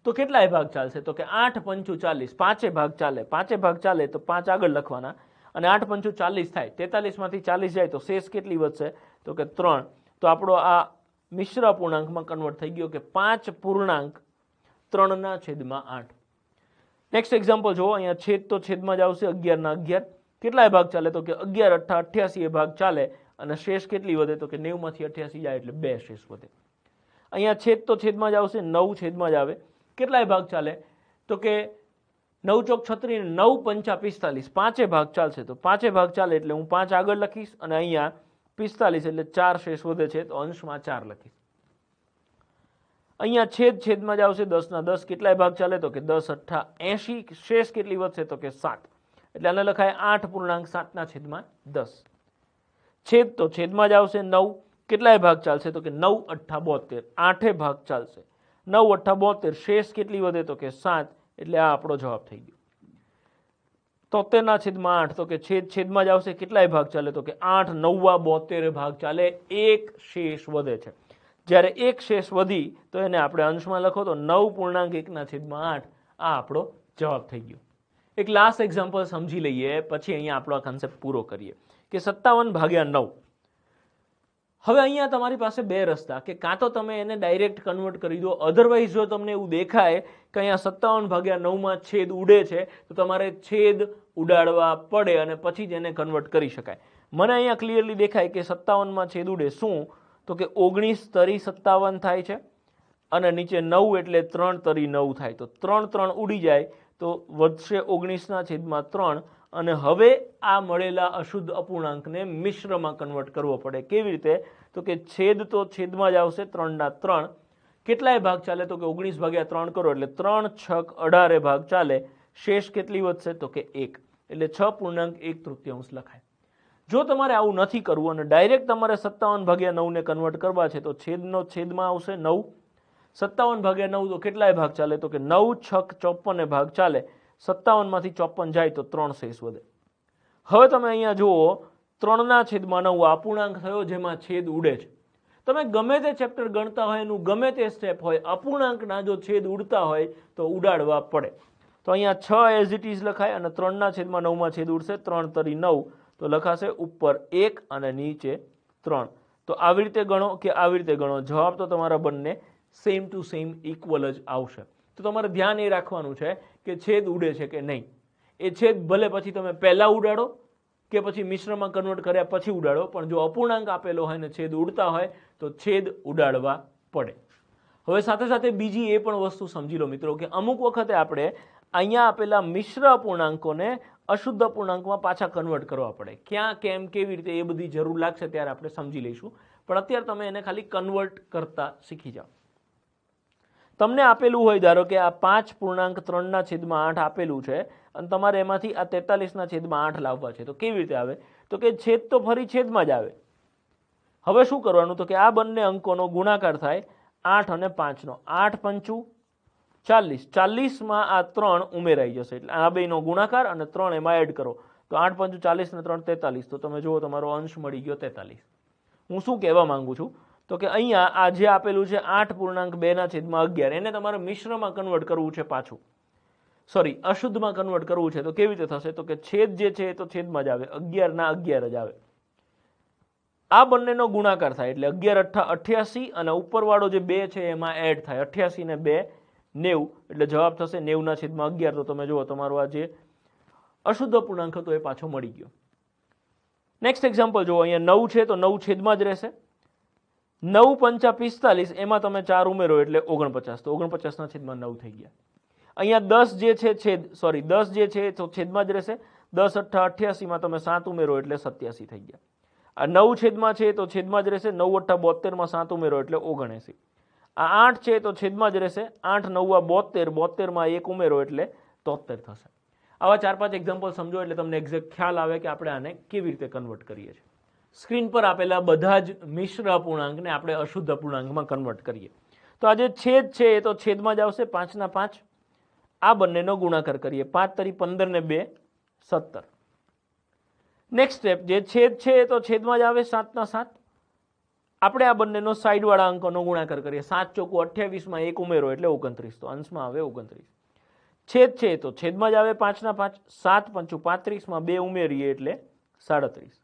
તો કેટલાય ભાગ ચાલશે? તો કે 8 પંચુ 40, 5 ભાગ ચાલે. 5 ભાગ ચાલે તો 5 આગળ લખવાના, અને 8 પંચુ 40 થાય. 43 માંથી 40 જાય તો શેષ કેટલી વધશે? તો કે 3. તો આપણો આ મિશ્ર અપૂર્ણાંકમાં કન્વર્ટ થઈ ગયો કે 5 પૂર્ણાંક 3/8. નેક્સ્ટ એક્ઝામ્પલ જુઓ, અહીંયા છેદ તો છેદમાં જ આવશે, 11/11. કેટલાય ભાગ ચાલે? તો કે 11 8 88 એ ભાગ ચાલે, અને શેષ કેટલી વધે? તો કે 90 માંથી 88 જાય એટલે 2 શેષ વધે. અહીંયા છેદ તો છેદમાં જ આવશે, 9 છેદમાં જ આવે. કેટલાય ભાગ ચાલે? તો કે 9 ચોક 36, 9 પંચા 45, 5 ભાગ ચાલશે. તો 5 ભાગ ચાલે એટલે હું 5 આગળ લખીશ, અને અહીંયા 45 એટલે 4 શેષ વધે છે તો અંશમાં 4 લખીશ. અહીંયા છેદ છેદમાં જ આવશે, 10/10. કેટલાય ભાગ ચાલે? તો કે 10 8 80. શેષ કેટલી વધશે? તો કે 7. એટલે આને લખાય 8 પૂર્ણાંક 7/10. છેદ તો છેદમાં જ આવશે, 9. કેટલાય ભાગ ચાલશે? તો કે 9 8 72. 8 ભાગ ચાલશે, 9 8 72. શેષ કેટલી વધે? તો કે 7. એટલે આ આપણો જવાબ થઈ ગયો. 73/8. તો કે છેદ છેદમાં જ આવશે, કેટલાય ભાગ ચાલે? તો કે 8 9 72 ભાગ ચાલે, 1 શેષ વધે છે. જ્યારે 1 શેષ વધી તો એને આપણે અંશમાં લખો તો 9.1/8. આ આપણો જવાબ થઈ ગયો. એક લાસ્ટ એક્ઝામ્પલ સમજી લઈએ, પછી અહીંયા આપણો આ કન્સેપ્ટ પૂરો કરીએ કે 57/9. હવે અહીંયા તમારી પાસે બે રસ્તા, કે કાં તો તમે એને ડાયરેક્ટ કન્વર્ટ કરી દો, અધરવાઇઝ જો તમને એવું દેખાય કે અહીંયા 57/9 છેદ ઉડે છે તો તમારે છેદ ઉડાડવા પડે અને પછી જ એને કન્વર્ટ કરી શકાય. મને અહીંયા ક્લિયરલી દેખાય કે 57 છેદ ઉડે. શું? તો કે 19 તરી 57 થાય છે, અને નીચે 9 એટલે 3 તરી 9 થાય. તો 3 3 ઉડી જાય તો વધશે 19/3. અને હવે આ મળેલા અશુદ્ધ અપૂર્ણાંકને મિશ્રમાં કન્વર્ટ કરવો પડે. કેવી રીતે? તો કે છેદ તો છેદમાં જ આવશે, 3/3. કેટલાય ભાગ ચાલે? તો કે 19/3 કરો એટલે 3 6 18 ભાગ ચાલે. શેષ કેટલી વધશે? તો કે 1. એટલે 6.1/3 લખાય. જો તમારે આવું નથી કરવું અને ડાયરેક્ટ તમારે 57/9 ને કન્વર્ટ કરવા છે તો છેદનો છેદમાં આવશે 9. 57/9 તો કેટલાય ભાગ ચાલે? તો કે 9 6 54 ભાગ ચાલે. 57 માંથી 54 જાય તો 3 શેષ વધે. હવે તમે અહીંયા જુઓ, 3/9 અપૂર્ણાંક થયો જેમાં છેદ ઉડે છે. તમે ગમે તે ચેપ્ટર ગણતા હોય, એનું ગમે તે સ્ટેપ હોય, અપૂર્ણાંકના જો છેદ ઉડતા હોય તો ઉડાડવા પડે. તો અહીંયા 6 એઝ ઇટ ઇઝ લખાય, અને 3/9 છેદ ઉડશે, 3 તરી 9 તો લખાશે ઉપર 1 અને નીચે 3. તો આવી રીતે ગણો કે આવી રીતે ગણો, જવાબ તો તમારા બંને સેમ ટુ સેમ ઇક્વલ જ આવશે. તો તમારે ધ્યાન એ રાખવાનું છે કે છેદ ઉડે છે કે નહીં. એ છેદ ભલે પછી તમે પહેલા ઉડાડો કે પછી મિશ્રમાં કન્વર્ટ કર્યા પછી ઉડાડો, પણ જો અપૂર્ણાંક આપેલો હોય ને છેદ ઉડતા હોય તો છેદ ઉડાડવા પડે. હવે સાથે સાથે બીજી એ પણ વસ્તુ સમજી લો મિત્રો કે અમુક વખતે આપણે અહીંયા આપેલા મિશ્ર અપૂર્ણાંકોને અશુદ્ધ અપૂર્ણાંકમાં પાછા કન્વર્ટ કરવા પડે. ક્યાં, કેમ, કેવી રીતે, એ બધી જરૂર લાગશે ત્યારે આપણે સમજી લઈશું. પણ અત્યારે તમે એને ખાલી કન્વર્ટ કરતા શીખી જાઓ. તમને આપેલું હોય, ધારો કે આ 5.3/8 આપેલું છે અને તમારે એમાંથી આ 43/8 લાવવા છે. તો કેવી રીતે આવે? તો કે છેદ તો ફરી છેદમાં જ આવે. હવે શું કરવાનું? તો કે આ બંને અંકોનો ગુણાકાર થાય 8 અને 5 નો. 8 પંચું 40, 40માં આ 3 ઉમેરાઈ જશે એટલે આ બેનો ગુણાકાર અને 3 એમાં એડ કરો તો 8 પંચું 40 ને 3 43. તો તમે જુઓ તમારો અંશ મળી ગયો 43. હું શું કહેવા માંગુ છું તો કે અહીંયા આ જે આપેલું છે 8.2/11, એને તમારે મિશ્રમાં કન્વર્ટ કરવું છે પાછું. સોરી અશુદ્ધમાં કન્વર્ટ કરવું છે તો કેવી રીતે થશે? તો કે છેદ જે છે એ તો છેદમાં જ આવે, 11 ના 11 જ આવે. આ બંનેનો ગુણાકાર થાય એટલે 11 અઠ્ઠા 88 અને ઉપરવાળો જે 2 છે એમાં એડ થાય, 88 ને 2 90, એટલે જવાબ થશે 90 ના છેદમાં 11. તો તમે જુઓ તમારો આ જે અશુદ્ધ અપૂર્ણાંક હતો એ પાછો મળી ગયો. નેક્સ્ટ એક્ઝામ્પલ જુઓ, અહીંયા 9 છે તો 9 છેદમાં જ રહેશે. 9 પંચા 45, એમાં તમે 4 ઉમેરો એટલે 49, તો 49 ના છેદમાં 9 થઈ ગયા. અહીંયા 10 જે છે 10 જે છે તો છેદમાં જ રહેશે. 10 અઠ્ઠા 88 માં તમે 7 ઉમેરો એટલે 87 થઈ ગયા. આ 9 છેદમાં છે તો છેદમાં જ રહેશે. 9 અઠ્ઠા 72 માં 7 ઉમેરો એટલે 79. આ 8 છે તો છેદમાં જ રહેશે. 8 9 72, 72 માં 1 ઉમેરો એટલે 73 થશે. આવા 4-5 એક્ઝામ્પલ સમજો એટલે તમને એક્ઝેક્ટ ખ્યાલ આવે કે આપણે આને કેવી રીતે કન્વર્ટ કરીએ છીએ. સ્ક્રીન પર આપેલા બધા જ મિશ્ર અપૂર્ણાંકને આપણે અશુદ્ધ અપૂર્ણાંકમાં કન્વર્ટ કરીએ. તો આ જે છેદ છે એ તો છેદમાં જ આવશે, 5 ના 5. આ બંનેનો ગુણાકાર કરીએ, 5 તરી 15 ને 2 17. નેક્સ્ટ સ્ટેપ, જે છેદ છે એ તો છેદમાં જ આવે, 7 ના 7. આપણે આ બંનેનો સાઈડવાળા અંકોનો ગુણાકાર કરીએ, 7 ચોકુ 28 માં 1 ઉમેરો એટલે 29, તો અંશમાં આવે 29. છેદ છે તો છેદમાં જ આવે, 5 ના 5. 7 પંચું 35 માં 2 ઉમેરીએ એટલે 37.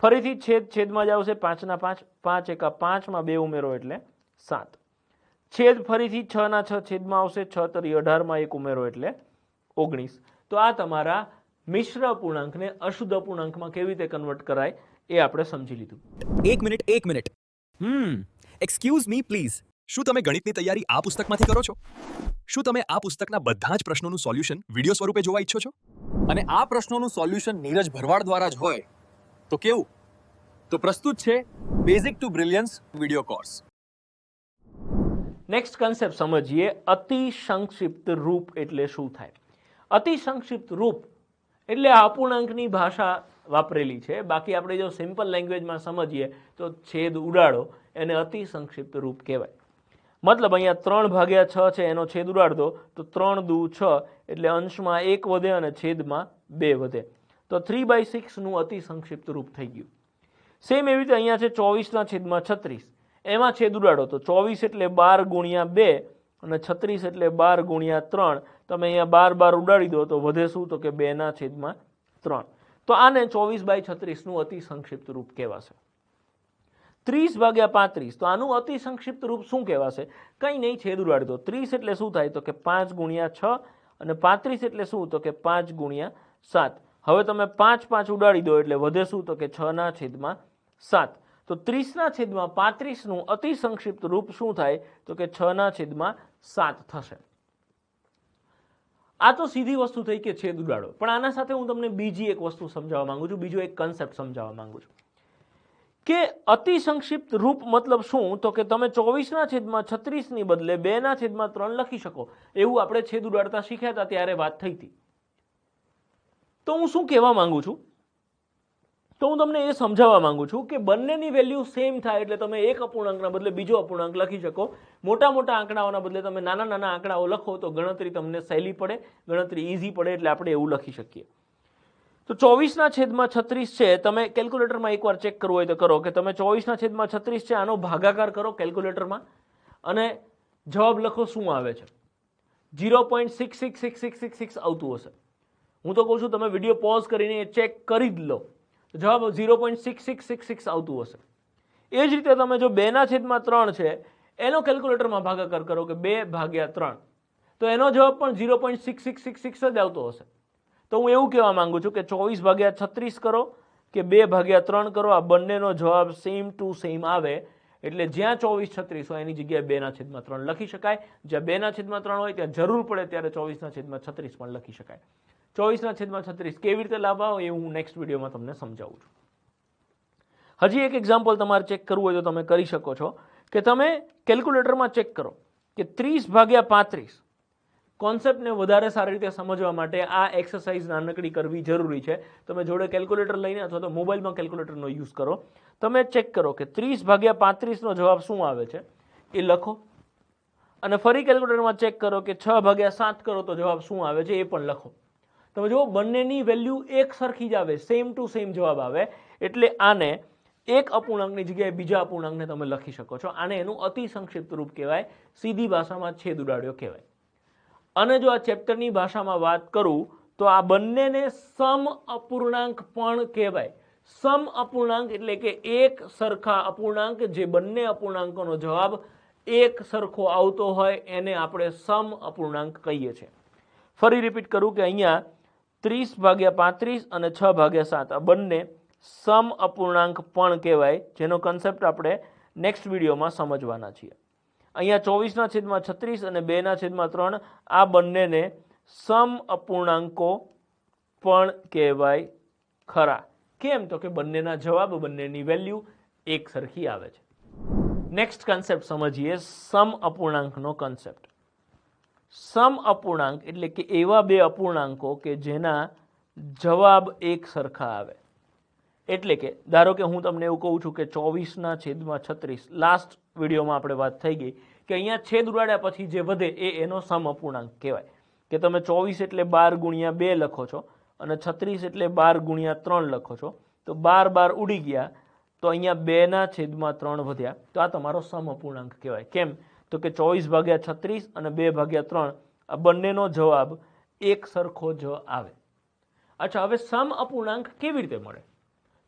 ફરીથી છેદમાં જ આવશે, 5 ના 5. 5 એકા 5 માં 2 ઉમેરો એટલે 7. છેદ ફરીથી 6 ના 6 છેદમાં આવશે, 6 તરી 18 માં 1 ઉમેરો એટલે 19. તો આ તમારા મિશ્ર અપૂર્ણાંકને અશુદ્ધ અપૂર્ણાંકમાં કેવી રીતે કન્વર્ટ કરાય એ આપણે સમજી લીધું. એક મિનિટ. Excuse me please. શું તમે ગણિતની તૈયારી આ પુસ્તકમાંથી કરો છો? શું તમે આ પુસ્તકના બધા જ પ્રશ્નોનું સોલ્યુશન વિડીયો સ્વરૂપે જોવા ઈચ્છો છો? અને આ પ્રશ્નોનું સોલ્યુશન નીરજ ભરવાડ દ્વારા જ હોય તો કેવું? તો પ્રસ્તુત છે basic to brilliance video course. Next concept સમજીએ, અતિ સંક્ષિપ્ત રૂપ એટલે શું થાય? અતિ સંક્ષિપ્ત રૂપ એટલે આ અપૂર્ણાંકની ભાષા વાપરેલી છે. બાકી આપણે જો સિમ્પલ લેંગ્વેજમાં સમજીએ તો છેદ ઉડાડો એને અતિ સંક્ષિપ્ત રૂપ કહેવાય. મતલબ અહીંયા 3/6 છે એનો છેદ ઉડાડ દો તો 3 દુ 6 એટલે અંશમાં 1 વધે અને છેદમાં 2 વધે, તો 3/6 નું અતિ સંક્ષિપ્ત રૂપ થઈ ગયું. સેમ એવી રીતે અહીંયા છે 24 ના છેદમાં 36, એમાં છેદ ઉડાડો તો 24 એટલે 12 ગુણ્યા 2 અને 36 એટલે 12 ગુણ્યા 3. તમે અહીંયા 12 ઉડાડી દો તો વધે શું? તો કે 2 ના છેદમાં 3. તો આને 24/36 નું અતિ સંક્ષિપ્ત રૂપ કહેવાશે. 30/35, તો આનું અતિ સંક્ષિપ્ત રૂપ શું કહેવાશે? કંઈ નહીં, છેદ ઉડાડી દો. 30 એટલે શું થાય? તો કે 5 ગુણ્યા 6 અને 35 એટલે શું? તો કે 5 ગુણ્યા 7. હવે તમે 5 ઉડાડી દો એટલે વધે શું? તો કે 6 ના છેદમાં 7. તો 30 ના છેદમાં 35 નું અતિ સંક્ષિપ્ત રૂપ શું થાય? તો કે 6 ના છેદમાં 7 થશે. આ તો સીધી વસ્તુ થઈ કે છેદ ઉડાડો, પણ આના સાથે હું તમને બીજી એક વસ્તુ સમજાવવા માંગુ છું, બીજો એક કન્સેપ્ટ સમજાવવા માંગુ છું કે અતિ સંક્ષિપ્ત રૂપ મતલબ શું? તો કે તમે 24 ના છેદમાં 36 ની બદલે 2 ના છેદમાં 3 લખી શકો. એવું આપણે છેદ ઉડાડતા શીખ્યા હતા ત્યારે વાત થઈ હતી. તો હું શું કહેવા માંગુ છું? તો હું તમને એ સમજાવવા માંગુ છું કે બંનેની વેલ્યુ સેમ થાય એટલે તમે એક અપૂર્ણાંકના બદલે બીજો અપૂર્ણાંક લખી શકો. મોટા મોટા આંકડાઓના બદલે તમે નાના નાના આંકડાઓ લખો તો ગણતરી તમને સહેલી પડે, ગણતરી ઇઝી પડે, એટલે આપણે એવું લખી શકીએ. તો 24 ના છેદમાં 36 છે, તમે કેલ્ક્યુલેટરમાં એકવાર ચેક કરવું હોય તો કરો કે તમે 24 ના છેદમાં 36 છે આનો ભાગાકાર કરો કેલ્ક્યુલેટરમાં અને જવાબ લખો શું આવે છે? 0.666666 આવતું હશે. હું તો કહું છું તમે વિડીયો પોઝ કરીને ચેક કરી જ લો, જવાબ 0.6666 આવતું હશે. એ જ રીતે તમે જો 2 ના છેદમાં 3 છે એનો કેલ્ક્યુલેટરમાં ભાગાકાર કરો કે 2/3, તો એનો જવાબ પણ 0.6666 જ આવતો હશે. તો હું એવું કહેવા માંગુ છું કે 24/36 કરો કે 2/3 કરો, આ બંનેનો જવાબ સેમ ટુ સેમ આવે. એટલે જ્યાં 24 36 હોય એની જગ્યાએ 2 ના છેદમાં 3 લખી શકાય. જ્યાં 2 ના છેદમાં 3 હોય ત્યાં જરૂર પડે ત્યારે 24 ના છેદમાં 36 પણ લખી શકાય. 24 ના છેદમાં 36 કેવી રીતે લાવવા એ હું નેક્સ્ટ વિડીયોમાં તમને સમજાવું છું. હજી એક એક્ઝામ્પલ તમારે ચેક કરવું હોય તો તમે કરી શકો છો કે તમે કેલ્ક્યુલેટરમાં ચેક કરો કે 30/35 કોન્સેપ્ટને વધારે સારી રીતે સમજવા માટે આ એક્સરસાઇઝ નાનકડી કરવી જરૂરી છે. તમે જોડે કેલ્ક્યુલેટર લઈને અથવા તો મોબાઈલમાં કેલ્ક્યુલેટરનો યુઝ કરો. તમે ચેક કરો કે 30/35 નો જવાબ શું આવે છે એ લખો અને ફરી કેલ્ક્યુલેટરમાં ચેક કરો કે 6/7 કરો તો જવાબ શું આવે છે એ પણ લખો. તમે જુઓ બંનેની વેલ્યુ એક સરખી જ આવે, સેમ ટુ સેમ જવાબ આવે. એટલે આને એક અપૂર્ણાંકની જગ્યાએ બીજા અપૂર્ણાંકને તમે લખી શકો છો. આને એનું અતિ સંક્ષિપ્ત રૂપ કહેવાય, સીધી ભાષામાં છેદ ઉડાડ્યો કહેવાય. અને જો આ ચેપ્ટરની ભાષામાં વાત કરું તો આ બંનેને સમ અપૂર્ણાંક પણ કહેવાય. સમ અપૂર્ણાંક એટલે કે એક સરખા અપૂર્ણાંક, જે બંને અપૂર્ણાંકોનો જવાબ એક સરખો આવતો હોય એને આપણે સમ અપૂર્ણાંક કહીએ છીએ. ફરી રિપીટ કરું કે અહીંયા 30/35 અને 6/7 આ બંને સમ અપૂર્ણાંક પણ કહેવાય, જેનો કન્સેપ્ટ આપણે નેક્સ્ટ વિડીયોમાં સમજવાના છીએ. અહીંયા 24/36 અને 2/3 આ બંનેને સમ અપૂર્ણાંકો પણ કહેવાય ખરા. કેમ? તો કે બંનેના જવાબ, બંનેની વેલ્યુ એક સરખી આવે છે. નેક્સ્ટ કન્સેપ્ટ સમજીએ, સમ અપૂર્ણાંકનો કન્સેપ્ટ. સમ અપૂર્ણાંક એટલે કે એવા બે અપૂર્ણાંકો કે જેના જવાબ એક સરખા આવે. એટલે કે ધારો કે હું તમને એવું કહું છું કે 24/36, લાસ્ટ વિડીયોમાં આપણે વાત થઈ ગઈ કે અહીંયા છેદ ઉડાડ્યા પછી જે વધે એનો સમ અપૂર્ણાંક કહેવાય. કે તમે 24 એટલે 12 × 2 લખો છો અને 36 એટલે 12 × 3 લખો છો, તો 12 ઉડી ગયા તો અહીંયા 2/3 વધ્યા, તો આ તમારો સમ અપૂર્ણાંક કહેવાય. કેમ? તો કે 24/36 અને 2/3 આ બંનેનો જવાબ એક સરખો જ આવે. અચ્છા, હવે સમ અપૂર્ણાંક કેવી રીતે મળે?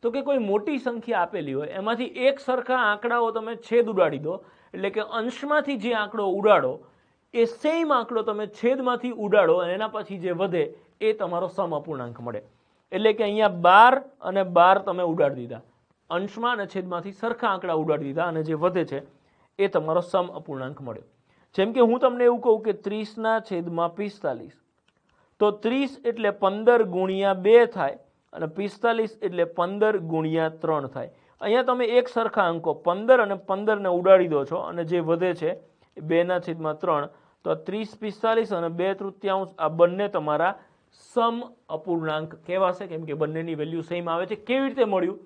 તો કે કોઈ મોટી સંખ્યા આપેલી હોય, એમાંથી એક સરખા આંકડાઓ તમે છેદ ઉડાડી દો, એટલે કે અંશમાંથી જે આંકડો ઉડાડો એ સેમ આંકડો તમે છેદમાંથી ઉડાડો અને એના પછી જે વધે એ તમારો સમ અપૂર્ણાંક મળે. એટલે કે અહીંયા 12 અને 12 તમે ઉડાડી દીધા, અંશમાં અને છેદમાંથી સરખા આંકડા ઉડાડી દીધા અને જે વધે છે એ તમારો સમ અપૂર્ણાંક મળ્યો. જેમ કે હું તમને એવું કહું કે 30/45, તો 30 એટલે 15 × 2 થાય અને 45 એટલે 15 × 3 થાય. અહીંયા તમે એક સરખા અંકો 15 અને 15 ને ઉડાડી દો છો અને જે વધે છે એ 2/3, તો 30/45 અને 2/3 આ બંને તમારા સમ અપૂર્ણાંક કહેવાશે, કેમ કે બંનેની વેલ્યુ સેમ આવે છે. કેવી રીતે મળ્યું?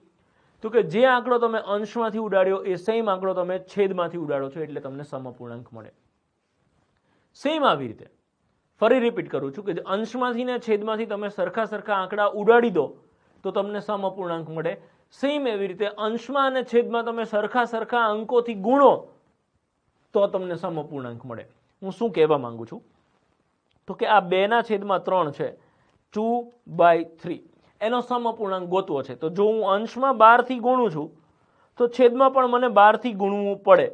તો કે જે આંકડો તમે અંશમાંથી ઉડાડ્યો એ સેમ આંકડો તમે છેદમાંથી ઉડાડો છો, એટલે તમને સમ અપૂર્ણાંક મળે. સેમ આવી રીતે ફરી રિપીટ કરું છું કે અંશમાંથી ને છેદમાંથી તમે સરખા આંકડા ઉડાડી દો તો તમને સમ અપૂર્ણાંક મળે. સેમ એવી રીતે અંશમાં અને છેદમાં તમે સરખા અંકોથી ગુણો તો તમને સમ અપૂર્ણાંક મળે. હું શું કહેવા માંગુ છું? તો કે આ 2/3 છે, 2/3, એનો સમ અપૂર્ણાંક ગોતવો છે. તો જો હું અંશમાં 12 થી ગુણું છું તો છેદમાં પણ મને 12 થી ગુણવું પડે.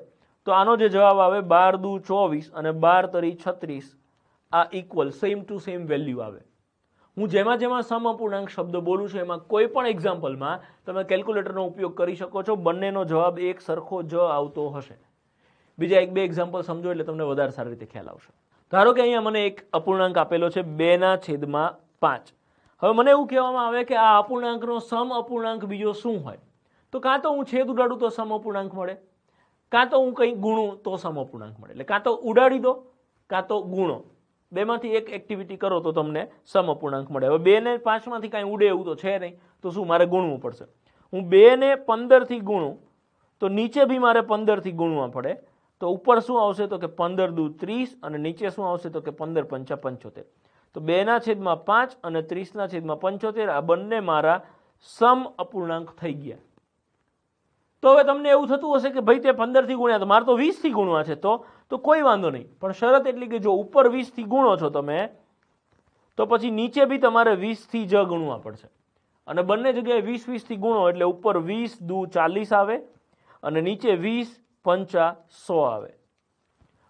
તો આનો જે જવાબ આવે 12 × 2 = 24 અને 12 × 3 = 36, આ equal same to same value આવે. હું જેમાં સમ અપૂર્ણાંક શબ્દ બોલું છું એમાં કોઈ પણ એક્ઝામ્પલમાં તમે કેલ્ક્યુલેટરનો ઉપયોગ કરી શકો છો, બંનેનો જવાબ એક સરખો જ આવતો હશે. બીજા 1-2 એક્ઝામ્પલ સમજો એટલે તમને વધારે સારી રીતે ખ્યાલ આવશે. ધારો કે અહીંયા મને એક અપૂર્ણાંક આપેલો છે 2/5. હવે મને એવું કહેવામાં આવે કે આ અપૂર્ણાંકનો સમ અપૂર્ણાંક બીજો શું હોય? તો કાં તો હું છેદ ઉડાડું તો સમ અપૂર્ણાંક મળે, કાં તો હું કંઈ ગુણું તો સમ અપૂર્ણાંક મળે. એટલે કાં તો ઉડાડી દો કાં તો ગુણો, બેમાંથી એક એક્ટિવિટી કરો તો તમને સમ અપૂર્ણાંક મળે. હવે 2 ને 5 માંથી કાંઈ ઉડે એવું તો છે નહીં, તો શું મારે ગુણવું પડશે. હું 2 ને 15 થી ગુણું તો નીચે બી મારે 15 થી ગુણવા પડે. તો ઉપર શું આવશે? તો કે 15 × 2 = 30 અને નીચે શું આવશે? તો કે 15 × 5 = 75. તો 2/5 અને 30/75 આ બંને મારા સમ અપૂર્ણાંક થઈ ગયા. તો હવે તમને એવું થતું હશે કે ભાઈ તે 15 થી ગુણ્યા, તો મારે તો 20 થી ગુણવા છે, તો કોઈ વાંધો નહીં. પણ શરત એટલી કે જો ઉપર 20 થી ગુણો છો તમે તો પછી નીચે બી તમારે 20 થી જ ગુણવા પડશે. અને બંને જગ્યાએ 20 થી ગુણો એટલે ઉપર 20 × 2 = 40 આવે અને નીચે 20 × 5 = 100 આવે.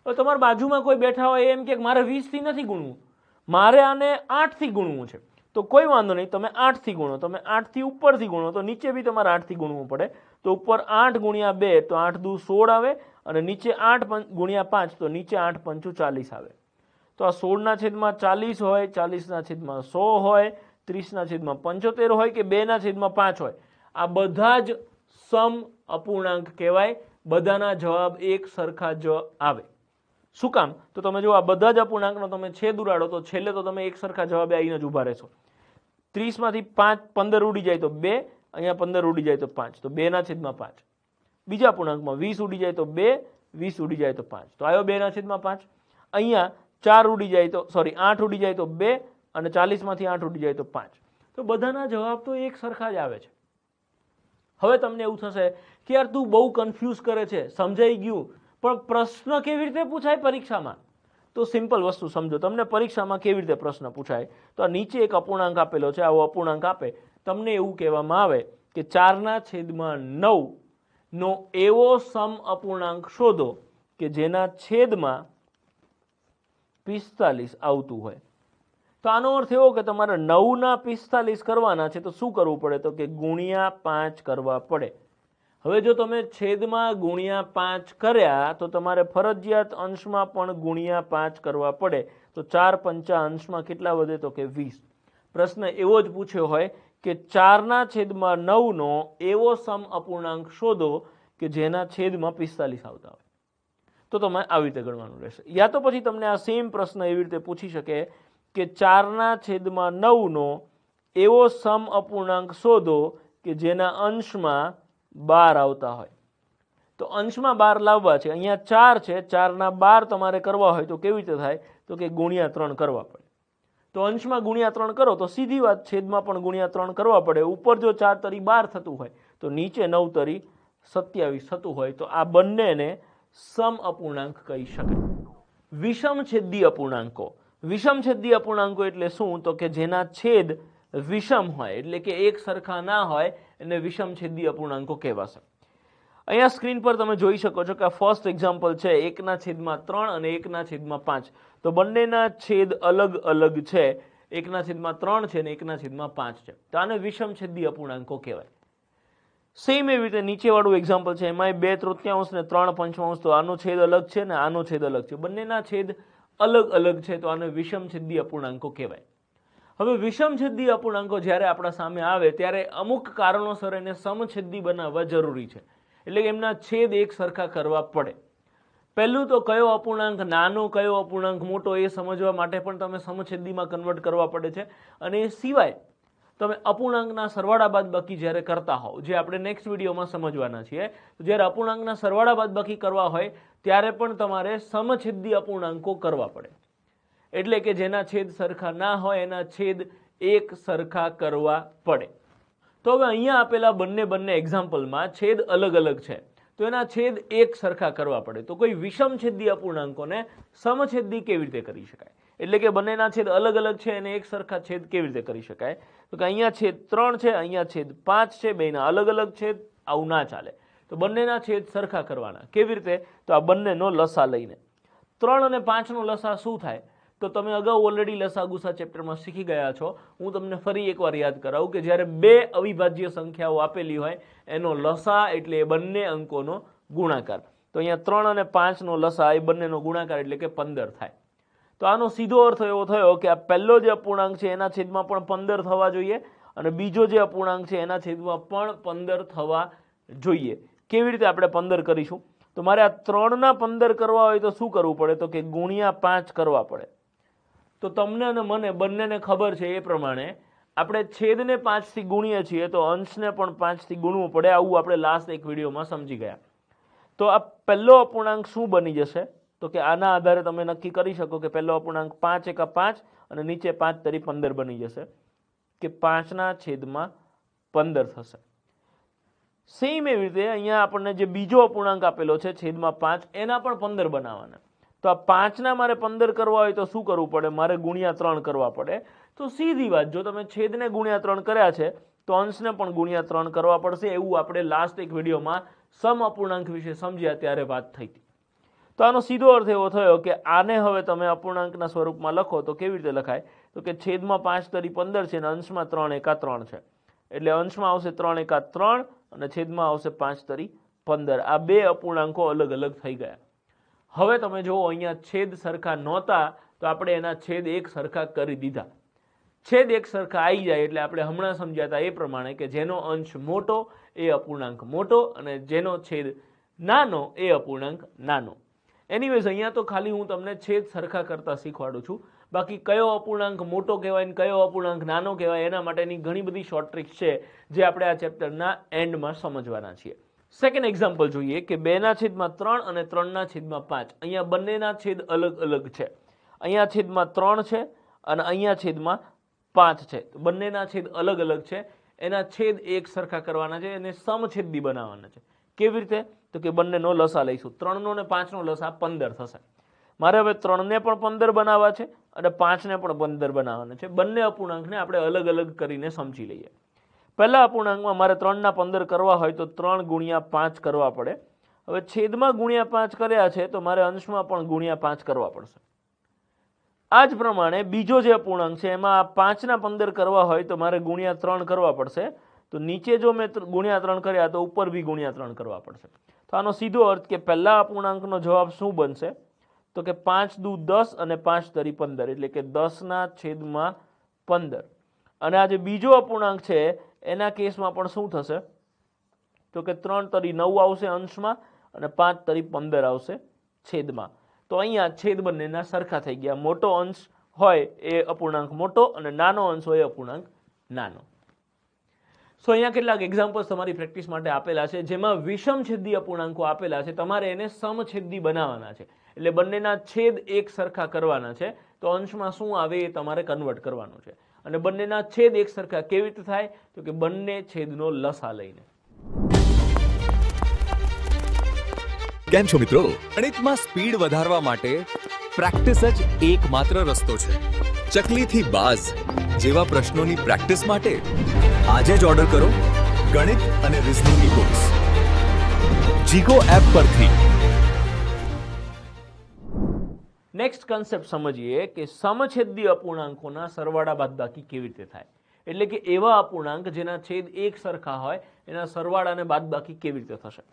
હવે તમારા બાજુમાં કોઈ બેઠા હોય એમ કે મારે 20 થી નથી ગુણવું, મારે આને 8 થી ગુણવું છે, તો કોઈ વાંધો નહીં, તમે 8 થી ગુણો. તમે 8 થી ઉપરથી ગુણો તો નીચે બી તમારે 8 થી ગુણવું પડે. તો ઉપર 8 × 2 તો 8 × 2 = 16 આવે અને નીચે 8 × 5 તો નીચે 8 × 5 = 40 આવે. તો આ 16/40 હોય, 40/100 હોય, 30/75 હોય કે 2/5 હોય, આ બધા જ સમ અપૂર્ણાંક કહેવાય. બધાના જવાબ એક સરખા જ આવે. શું કામ? તો તમે જો આ બધા જ અપૂર્ણાંકનો તમે છેદ ઉડાડો તો છેલ્લે તો તમે એક સરખા જવાબે આવીને જ ઊભા રહેશો. 30 માંથી 15 ઉડી જાય તો 2, અહીંયા 15 ઉડી જાય તો 5, તો 2/5. બીજા અપૂર્ણાંકમાં 20 ઉડી જાય તો 2, 20 ઉડી જાય તો 5, તો આવ્યો 2/5. અહીંયા 4 ઉડી જાય તો 8 ઉડી જાય તો 2 અને 40 માંથી 8 ઉડી જાય તો 5. તો બધાના જવાબ તો એક સરખા જ આવે છે. હવે તમને એવું થશે કે યાર તું બહુ કન્ફ્યુઝ કરે છે, સમજાઈ ગયું, પણ પ્રશ્ન કેવી રીતે પૂછાય પરીક્ષામાં? તો સિમ્પલ વસ્તુ સમજો, તમને પરીક્ષામાં કેવી રીતે પ્રશ્ન પૂછાય. તો આ નીચે એક અપૂર્ણાંક આપેલો છે, આવો અપૂર્ણાંક આપે, તમને એવું કહેવામાં આવે કે 4/9 નો એવો સમ અપૂર્ણાંક શોધો કે જેના છેદમાં 45 આવતું હોય. તો આનો અર્થ એવો કે તમારે 9/45 કરવાના છે, તો શું કરવું પડે? તો કે ગુણ્યા 5 કરવા પડે. હવે જો તમે છેદમાં ગુણ્યા 5 કર્યા તો તમારે ફરજિયાત અંશમાં પણ ગુણ્યા 5 કરવા પડે. તો 4 અંશમાં કેટલા વધે? તો કે 20. પ્રશ્ન એવો જ પૂછ્યો હોય કે 4/9 નો એવો સમ અપૂર્ણાંક શોધો કે જેના છેદમાં 45 આવતા હોય. તો તમારે આવી રીતે ગણવાનું રહેશે. યા તો પછી તમને આ સેમ પ્રશ્ન એવી રીતે પૂછી શકે કે 4/9 નો એવો સમ અપૂર્ણાંક શોધો કે જેના અંશમાં 12 આવતા હોય. તો અંશમાં 12 લાવવા છે, અહીંયા 4 છે, 4/12 તમારે કરવા હોય તો કેવી રીતે થાય? તો કે ગુણ્યા 3 કરવા પડે. તો અંશમાં ગુણ્યા 3 કરો તો સીધી વાત છેદમાં પણ ગુણ્યા 3 કરવા પડે. ઉપર જો 4 તરી 12 થતું હોય તો નીચે 9 તરી 27 થતું હોય, તો આ બંનેને સમ અપૂર્ણાંક કહી શકાય. વિષમછેદી અપૂર્ણાંકો. વિષમછેદી અપૂર્ણાંકો એટલે શું? તો કે જેના છેદ વિષમ હોય, એટલે કે એક સરખા ના હોય, એને વિષમછેદી અપૂર્ણાંકો કહેવાશે. અહીંયા સ્ક્રીન પર તમે જોઈ શકો છો કે આ ફર્સ્ટ એક્ઝામ્પલ છે, 1/3 અને 1/5. તો બંનેના છેદ અલગ અલગ છે, 1/3 છે અને 1/5 છે. તો આને વિષમછેદી અપૂર્ણાંકો કહેવાય. સેમ એવી રીતે નીચેવાળું એક્ઝામ્પલ છે, એમાં 2/3 ને 3/5. તો આનો છેદ અલગ છે ને આનો છેદ અલગ છે, બંનેના છેદ અલગ અલગ છે, તો આને વિષમછેદી અપૂર્ણાંકો કહેવાય. હવે વિષમછેદી અપૂર્ણાંકો જ્યારે આપણા સામે આવે ત્યારે અમુક કારણોસર એને સમછેદી બનાવવા જરૂરી છે, એટલે કે એમના છેદ એક સરખા કરવા પડે. પહેલું તો કયો અપૂર્ણાંક નાનો કયો અપૂર્ણાંક મોટો એ સમજવા માટે પણ તમે સમછેદીમાં કન્વર્ટ કરવા પડે છે. અને એ સિવાય તમે અપૂર્ણાંકના સરવાળા બાદબાકી જ્યારે કરતા હોવ, જે આપણે નેક્સ્ટ વિડીયોમાં સમજવાના છીએ, તો જ્યારે અપૂર્ણાંકના સરવાળા બાદબાકી કરવા હોય ત્યારે પણ તમારે સમછેદી અપૂર્ણાંકો કરવા પડે. એટલે કે જેના છેદ સરખા ના હોય એના છેદ એક સરખા કરવા પડે. તો હવે અહીંયા આપેલા બંને એક્ઝામ્પલમાં છેદ અલગ અલગ છે, તો એના છેદ એક સરખા કરવા પડે. તો કોઈ વિષમછેદી અપૂર્ણાંકોને સમછેદી કેવી રીતે કરી શકાય? એટલે કે બંનેના છેદ અલગ અલગ છે અને એક સરખા છેદ કેવી રીતે કરી શકાય? તો કે અહીંયા છેદ 3 છે, અહીંયા છેદ 5 છે, બેના અલગ અલગ છેદ, આવું ના ચાલે. તો બંનેના છેદ સરખા કરવાના. કેવી રીતે? તો આ બંનેનો લસા લઈને. 3 અને 5 નો લસા શું થાય? તો તમે અગાઉ ઓલરેડી લસા ગુસા ચેપ્ટરમાં શીખી ગયા છો. હું તમને ફરી એકવાર યાદ કરાવું કે જ્યારે બે અવિભાજ્ય સંખ્યાઓ આપેલી હોય એનો લસા એટલે એ બંને અંકોનો ગુણાકાર. તો અહીંયા 3 અને 5 નો લસા એ બંનેનો ગુણાકાર એટલે કે 15 થાય. તો આનો સીધો અર્થ એવો થયો કે આ પહેલો જે અપૂર્ણાંક છે એના છેદમાં પણ 15 થવા જોઈએ અને બીજો જે અપૂર્ણાંક છે એના છેદમાં પણ 15 થવા જોઈએ. કેવી રીતે આપણે 15 કરીશું? તો મારે આ 3ના 15 કરવા હોય તો શું કરવું પડે? તો કે ગુણ્યા 5 કરવા પડે. તો તમને અને મને બંનેને ખબર છે એ પ્રમાણે આપણે છેદને 5 થી ગુણીએ છીએ તો અંશને પણ 5 થી ગુણવું પડે. આવું આપણે લાસ્ટ એક વિડીયોમાં સમજી ગયા. તો આ પહેલો અપૂર્ણાંક શું બની જશે? તો કે આના આધારે તમે નક્કી કરી શકો કે પહેલો અપૂર્ણાંક 5 એકા 5 અને નીચે 5 તરી 15 બની જશે, કે 5/15 થશે. સેમ એવી રીતે અહીંયા આપણને જે બીજો અપૂર્ણાંક આપેલો છે છેદમાં 5, એના પણ 15 બનાવવાના. તો આ 5ના મારે 15 કરવા હોય તો શું કરવું પડે? મારે ગુણ્યા 3 કરવા પડે. તો સીધી વાત, જો તમે છેદને ગુણ્યા 3 કર્યા છે તો અંશને પણ ગુણ્યા 3 કરવા પડશે. એવું આપણે લાસ્ટ એક વિડીયોમાં સમ અપૂર્ણાંક વિશે સમજ્યા ત્યારે વાત થઈ હતી. તો આનો સીધો અર્થ એવો થયો કે આને હવે તમે અપૂર્ણાંકના સ્વરૂપમાં લખો તો કેવી રીતે લખાય? તો કે છેદમાં 5 તરી 15 છે અને અંશમાં 3 એકા 3 છે, એટલે અંશમાં આવશે 3 એકા 3 અને છેદમાં આવશે 5 તરી 15. આ બે અપૂર્ણાંકો અલગ અલગ થઈ ગયા. હવે તમે જુઓ અહીંયા છેદ સરખા નહોતા તો આપણે એના છેદ એક સરખા કરી દીધા. છેદ એક સરખા આવી જાય એટલે આપણે હમણાં સમજ્યા હતા એ પ્રમાણે કે જેનો અંશ મોટો એ અપૂર્ણાંક મોટો અને જેનો છેદ નાનો એ અપૂર્ણાંક નાનો. એનીવેઝ અહીંયા તો ખાલી હું તમને છેદ સરખા કરતા શીખવાડું છું. બાકી કયો અપૂર્ણાંક મોટો કહેવાય ને કયો અપૂર્ણાંક નાનો કહેવાય એના માટેની ઘણી બધી શોર્ટ ટ્રિક્સ છે જે આપણે આ ચેપ્ટરના એન્ડમાં સમજવાના છીએ. સેકન્ડ એક્ઝામ્પલ જોઈએ કે 2/3 અને 3/5. અહીંયા બંનેના છેદ અલગ અલગ છે. અહીંયા છેદમાં 3 છે અને અહીંયા છેદમાં 5 છે. બંનેના છેદ અલગ અલગ છે, એના છેદ એક સરખા કરવાના છે અને સમછેદી બનાવવાના છે. કેવી રીતે? તો કે બંનેનો લસા લઈશું. 3નો અને 5નો લસા 15 થશે. મારે હવે 3 ને પણ 15 બનાવવા છે અને 5 ને પણ 15 બનાવવાના છે. બંને અપૂર્ણાંકને આપણે અલગ અલગ કરીને સમજી લઈએ. પહેલા અપૂર્ણાંકમાં મારે 3 ના 15 કરવા હોય તો 3 ગુણ્યા 5 કરવા પડે. હવે છેદમાં ગુણ્યા 5 કર્યા છે તો મારે અંશમાં પણ ગુણ્યા 5 કરવા પડશે. આ જ પ્રમાણે બીજો જે અપૂર્ણાંક છે એમાં 5 ના 15 કરવા હોય તો મારે ગુણ્યા 3 કરવા પડશે. તો નીચે જો મેં ગુણ્યા 3 કર્યા તો ઉપર બી ગુણ્યા 3 કરવા પડશે. તો આનો સીધો અર્થ કે પહેલા અપૂર્ણાંકનો જવાબ શું બનશે તો કે 5 દુ 10 અને 5 તરી 15 એટલે કે 10 ના છેદમાં 15. અને આ જે બીજો અપૂર્ણાંક છે એના કેસમાં પણ શું થશે તો કે 3 તરી 9 આવશે અંશમાં અને 5 તરી 15 આવશે છેદમાં. તો અહીંયા છેદ બંનેના સરખા થઈ ગયા. મોટો અંશ હોય એ અપૂર્ણાંક મોટો અને નાનો અંશ હોય એ અપૂર્ણાંક નાનો. સો અહીંયા કેટલાક એક્ઝામ્પલ્સ તમારી પ્રેક્ટિસ માટે આપેલા છે જેમાં વિષમછેદી અપૂર્ણાંકો આપેલા છે. તમારે એને સમછેદી બનાવવાના છે એટલે બંનેના છેદ એક સરખા કરવાના છે. તો અંશમાં શું આવે એ તમારે કન્વર્ટ કરવાનું છે. અને બંનેના છેદ એક સરખા કેવી રીતે થાય તો કે બંને છેદનો લસા લઈને. કેમ છો મિત્રો? ગણિતમાં સ્પીડ વધારવા માટે પ્રેક્ટિસ જ એકમાત્ર રસ્તો છે. ચકલીથી બાઝ જેવા પ્રશ્નોની પ્રેક્ટિસ માટે આજે જ ઓર્ડર કરો ગણિત અને રીઝનિંગની બુક્સ જીકો એપ પરથી. નેક્સ્ટ કન્સેપ્ટ સમજીએ કે સમછેદી અપૂર્ણાંકોના સરવાળા બાદબાકી કેવી રીતે થાય. એટલે કે એવા અપૂર્ણાંક જેના છેદ એક સરખા હોય એના સરવાળા અને બાદબાકી કેવી રીતે થશે.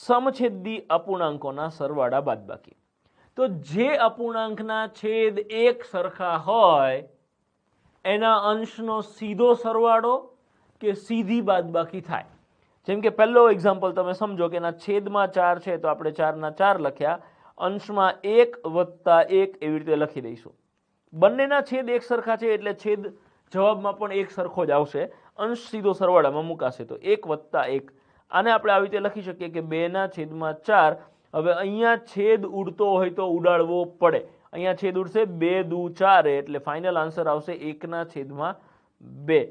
સમછેદી અપૂર્ણાંકોના સરવાળા બાદબાકી. તો જે અપૂર્ણાંકના છેદ એક સરખા હોય એના અંશનો સીધો સરવાળો કે સીધી બાદબાકી થાય. જેમ કે પહેલો એક્ઝામ્પલ તમે સમજો કે એના છેદમાં 4 છે તો આપણે 4 ના 4 લખ્યા. અંશમાં 1 વત્તા 1 એવી રીતે લખી દઈશું. બંનેના છેદ એક સરખા છે એટલે છેદ જવાબમાં પણ એક સરખો જ આવશે. અંશ સીધો સરવાળામાં મુકાશે તો 1 વત્તા 1. આને આપણે આવી રીતે લખી શકીએ કે 2 ના છેદમાં 4. હવે અહીંયા છેદ ઉડતો હોય તો ઉડાડવો પડે. અહીંયા છેદ ઉડશે 2 દુ 4 એટલે ફાઇનલ આન્સર આવશે 1 ના છેદમાં 2.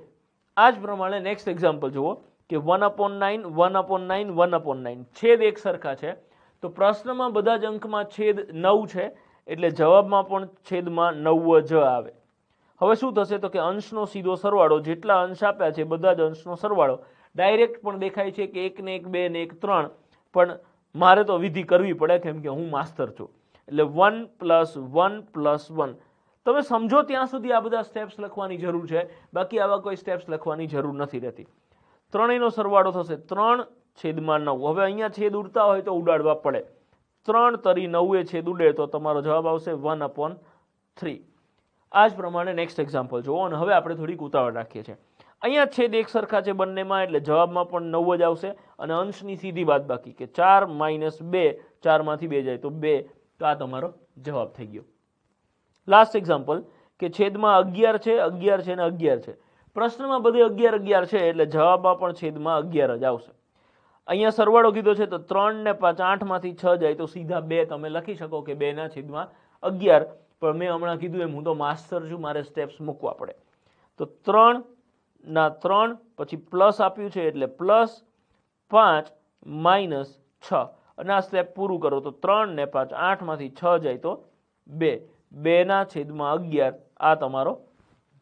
આ જ પ્રમાણે નેક્સ્ટ એક્ઝામ્પલ જુઓ કે 1/9 1/9 1/9 છેદ એક સરખા છે. તો પ્રશ્નમાં બધા જ અંકમાં છેદ 9 છે એટલે જવાબમાં પણ છેદમાં 9 જ આવે. હવે શું થશે તો કે અંશનો સીધો સરવાળો જેટલા અંશ આપ્યા છે બધા જ અંશનો સરવાળો ડાયરેક્ટ પણ દેખાય છે કે 1 ને 1 2 ને 1 3 પણ મારે તો વિધિ કરવી પડે કેમ કે હું માસ્ટર છું એટલે 1 + 1 + 1. તમે સમજો ત્યાં સુધી આ બધા સ્ટેપ્સ લખવાની જરૂર છે. બાકી આવા કોઈ સ્ટેપ્સ લખવાની જરૂર નથી રહેતી. ત્રણેયનો સરવાળો થશે 3 છેદમાં 9. હવે અહીંયા છેદ ઉડતા હોય તો ઉડાડવા પડે. 3 તરી 9 છેદ ઉડે તો તમારો જવાબ આવશે 1/3. આ જ પ્રમાણે નેક્સ્ટ એક્ઝામ્પલ જુઓ અને હવે આપણે થોડીક ઉતાવળ રાખીએ છીએ. અહીંયા છેદ એક સરખા છે બંનેમાં એટલે જવાબમાં પણ 9 જ આવશે અને અંશની સીધી બાદબાકી કે 4 - 2 4 માંથી 2 જાય તો 2. તો આ તમારો જવાબ થઈ ગયો. લાસ્ટ એક્ઝામ્પલ કે છેદમાં 11 છે 11 છે અને 11 છે. પ્રશ્નમાં બધે 11 11 છે એટલે જવાબમાં પણ છેદમાં 11 જ આવશે. અહીંયા સરવાળો કીધો છે તો 3 ને 5 8 માંથી 6 જાય તો સીધા 2 તમે લખી શકો કે 2 ના છેદમાં 11. પણ મેં હમણાં કીધું એમ હું તો માસ્ટર છું મારે સ્ટેપ્સ મૂકવા પડે. તો 3 ના 3 પછી પ્લસ આપ્યું છે એટલે +5 - 6 અને આ સ્ટેપ પૂરું કરો તો 3 ને 5 8 માંથી 6 જાય તો 2. 2 ના છેદમાં 11 આ તમારો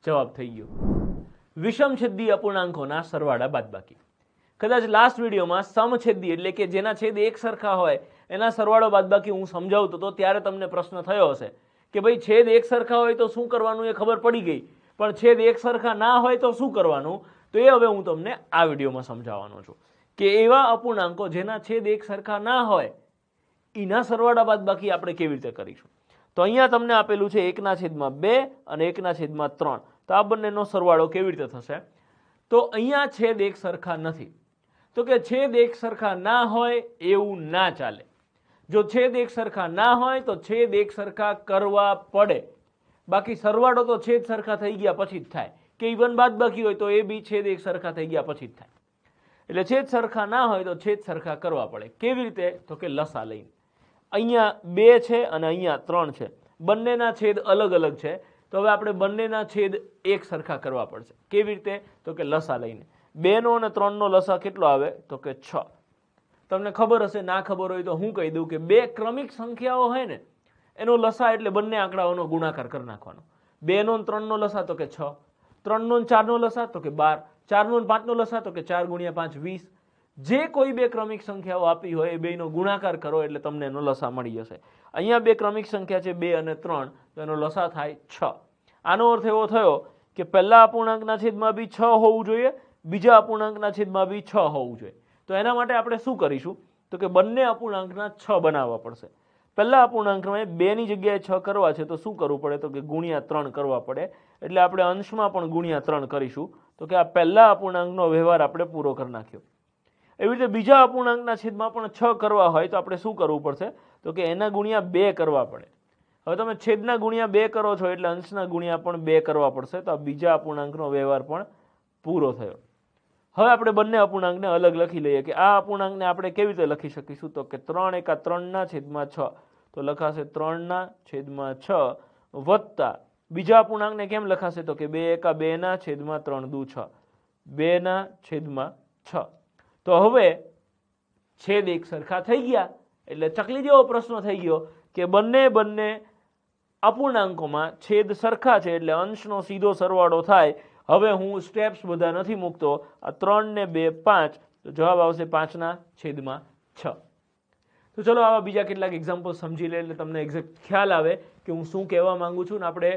જવાબ થઈ ગયો. વિષમછેદી અપૂર્ણાંકોના સરવાળા બાદબાકી. કદાચ લાસ્ટ વિડીયોમાં સમછેદી એટલે કે જેના છેદ એક સરખા હોય એના સરવાળો બાદબાકી હું સમજાવતો તો ત્યારે તમને પ્રશ્ન થયો હશે કે ભાઈ છેદ એક સરખા હોય તો શું કરવાનું એ ખબર પડી ગઈ પણ છેદ એક સરખા ના હોય તો શું કરવાનું. તો એ હવે હું તમને આ વિડીયોમાં સમજાવવાનો છું કે એવા અપૂર્ણાંકો જેના છેદ એક સરખા ના હોય એના સરવાળા બાદબાકી આપણે કેવી રીતે કરીશું. તો અહીંયા તમને આપેલું છે 1 ના છેદમાં 2 અને 1 ના છેદમાં 3. તો આ બંનેનો સરવાળો કેવી રીતે થશે. તો અહીંયા છેદ એક સરખા નથી તો કે છેદ એક સરખા ના હોય એવું ના ચાલે. જો છેદ એક સરખા ના હોય તો છેદ એક સરખા કરવા પડે. બાકી સરવાળો તો છેદ સરખા થઈ ગયા પછી જ થાય કે ઇવન બાદબાકી હોય તો એ બી છેદ એક સરખા થઈ ગયા પછી જ થાય. એટલે છેદ સરખા ના હોય તો છેદ સરખા કરવા પડે. કેવી રીતે તો કે લસા લઈને. અહીંયા 2 છે અને અહીંયા 3 છે. બંનેના છેદ અલગ અલગ છે તો હવે આપણે બંનેના છેદ એક સરખા કરવા પડશે. કેવી રીતે તો કે લસા લઈને. 2 નો અને 3 નો લસા કેટલો આવે તો કે 6. તમને ખબર હશે ના ખબર હોય તો હું કહી દઉં કે બે ક્રમિક સંખ્યાઓ હોય ને એનો લસા એટલે બંને આંકડાઓનો ગુણાકાર કરી નાખવાનો. 2 નો 3 નો લસા તો કે 6, 3 નો 4 નો લસા તો કે 12, 4 નો 5 નો લસા તો કે 4 × 5 20. જે કોઈ બે ક્રમિક સંખ્યાઓ આપી હોય એ બેનો ગુણાકાર કરો એટલે તમને એનો લસા મળી જશે. અહીંયા બે ક્રમિક સંખ્યા છે 2 અને 3, તો એનો લસા થાય 6. આનો અર્થ એવો થયો કે પહેલા અપૂર્ણાંકના છેદમાં બી 6 હોવું જોઈએ, બીજા અપૂર્ણાંકના છેદમાં બી 6 હોવું જોઈએ. તો એના માટે આપણે શું કરીશું તો કે બંને અપૂર્ણાંકના 6 બનાવવા પડશે. પહેલા અપૂર્ણાંકમાં 2 ની જગ્યાએ 6 કરવા છે તો શું કરવું પડે તો કે ગુણ્યા 3 કરવા પડે. એટલે આપણે અંશમાં પણ ગુણ્યા 3 કરીશું. તો કે આ પહેલા અપૂર્ણાંકનો વ્યવહાર આપણે પૂરો કરી નાખ્યો. એવી રીતે બીજા અપૂર્ણાંકના છેદમાં પણ 6 કરવા હોય તો આપણે શું કરવું પડશે તો કે એના ગુણ્યા 2 કરવા પડે. હવે તમે છેદના ગુણ્યા 2 કરો છો એટલે અંશના ગુણ્યા પણ 2 કરવા પડશે. તો આ બીજા અપૂર્ણાંકનો વ્યવહાર પણ પૂરો થયો. હવે આપણે બંને અપૂર્ણાંકને અલગ લખી લઈએ કે આ અપૂર્ણાંકને આપણે કેવી રીતે લખી શકીશું તો કે 3 × 3 ના છેદમાં 6 તો લખાશે 3 ના છેદમાં 6 વત્તા બીજા અપૂર્ણાંકને કેમ લખાશે તો કે 2 × 2 ના છેદમાં 3 × 6 2 ના છેદમાં 6. તો હવે છેદ એક સરખા થઈ ગયા એટલે ચકલી જેવો પ્રશ્ન થઈ ગયો કે બંને અપૂર્ણાંકોમાં છેદ સરખા છે એટલે અંશનો સીધો સરવાળો થાય. હવે હું સ્ટેપ્સ બધા નથી મૂકતો. આ 3 ને 2 5 તો જવાબ આવશે 5 ના છેદમાં 6. તો ચલો આવા બીજા કેટલાક એક્ઝામ્પલ સમજી લે એટલે તમને એક્ઝેક્ટ ખ્યાલ આવે કે હું શું કહેવા માંગુ છું ને આપણે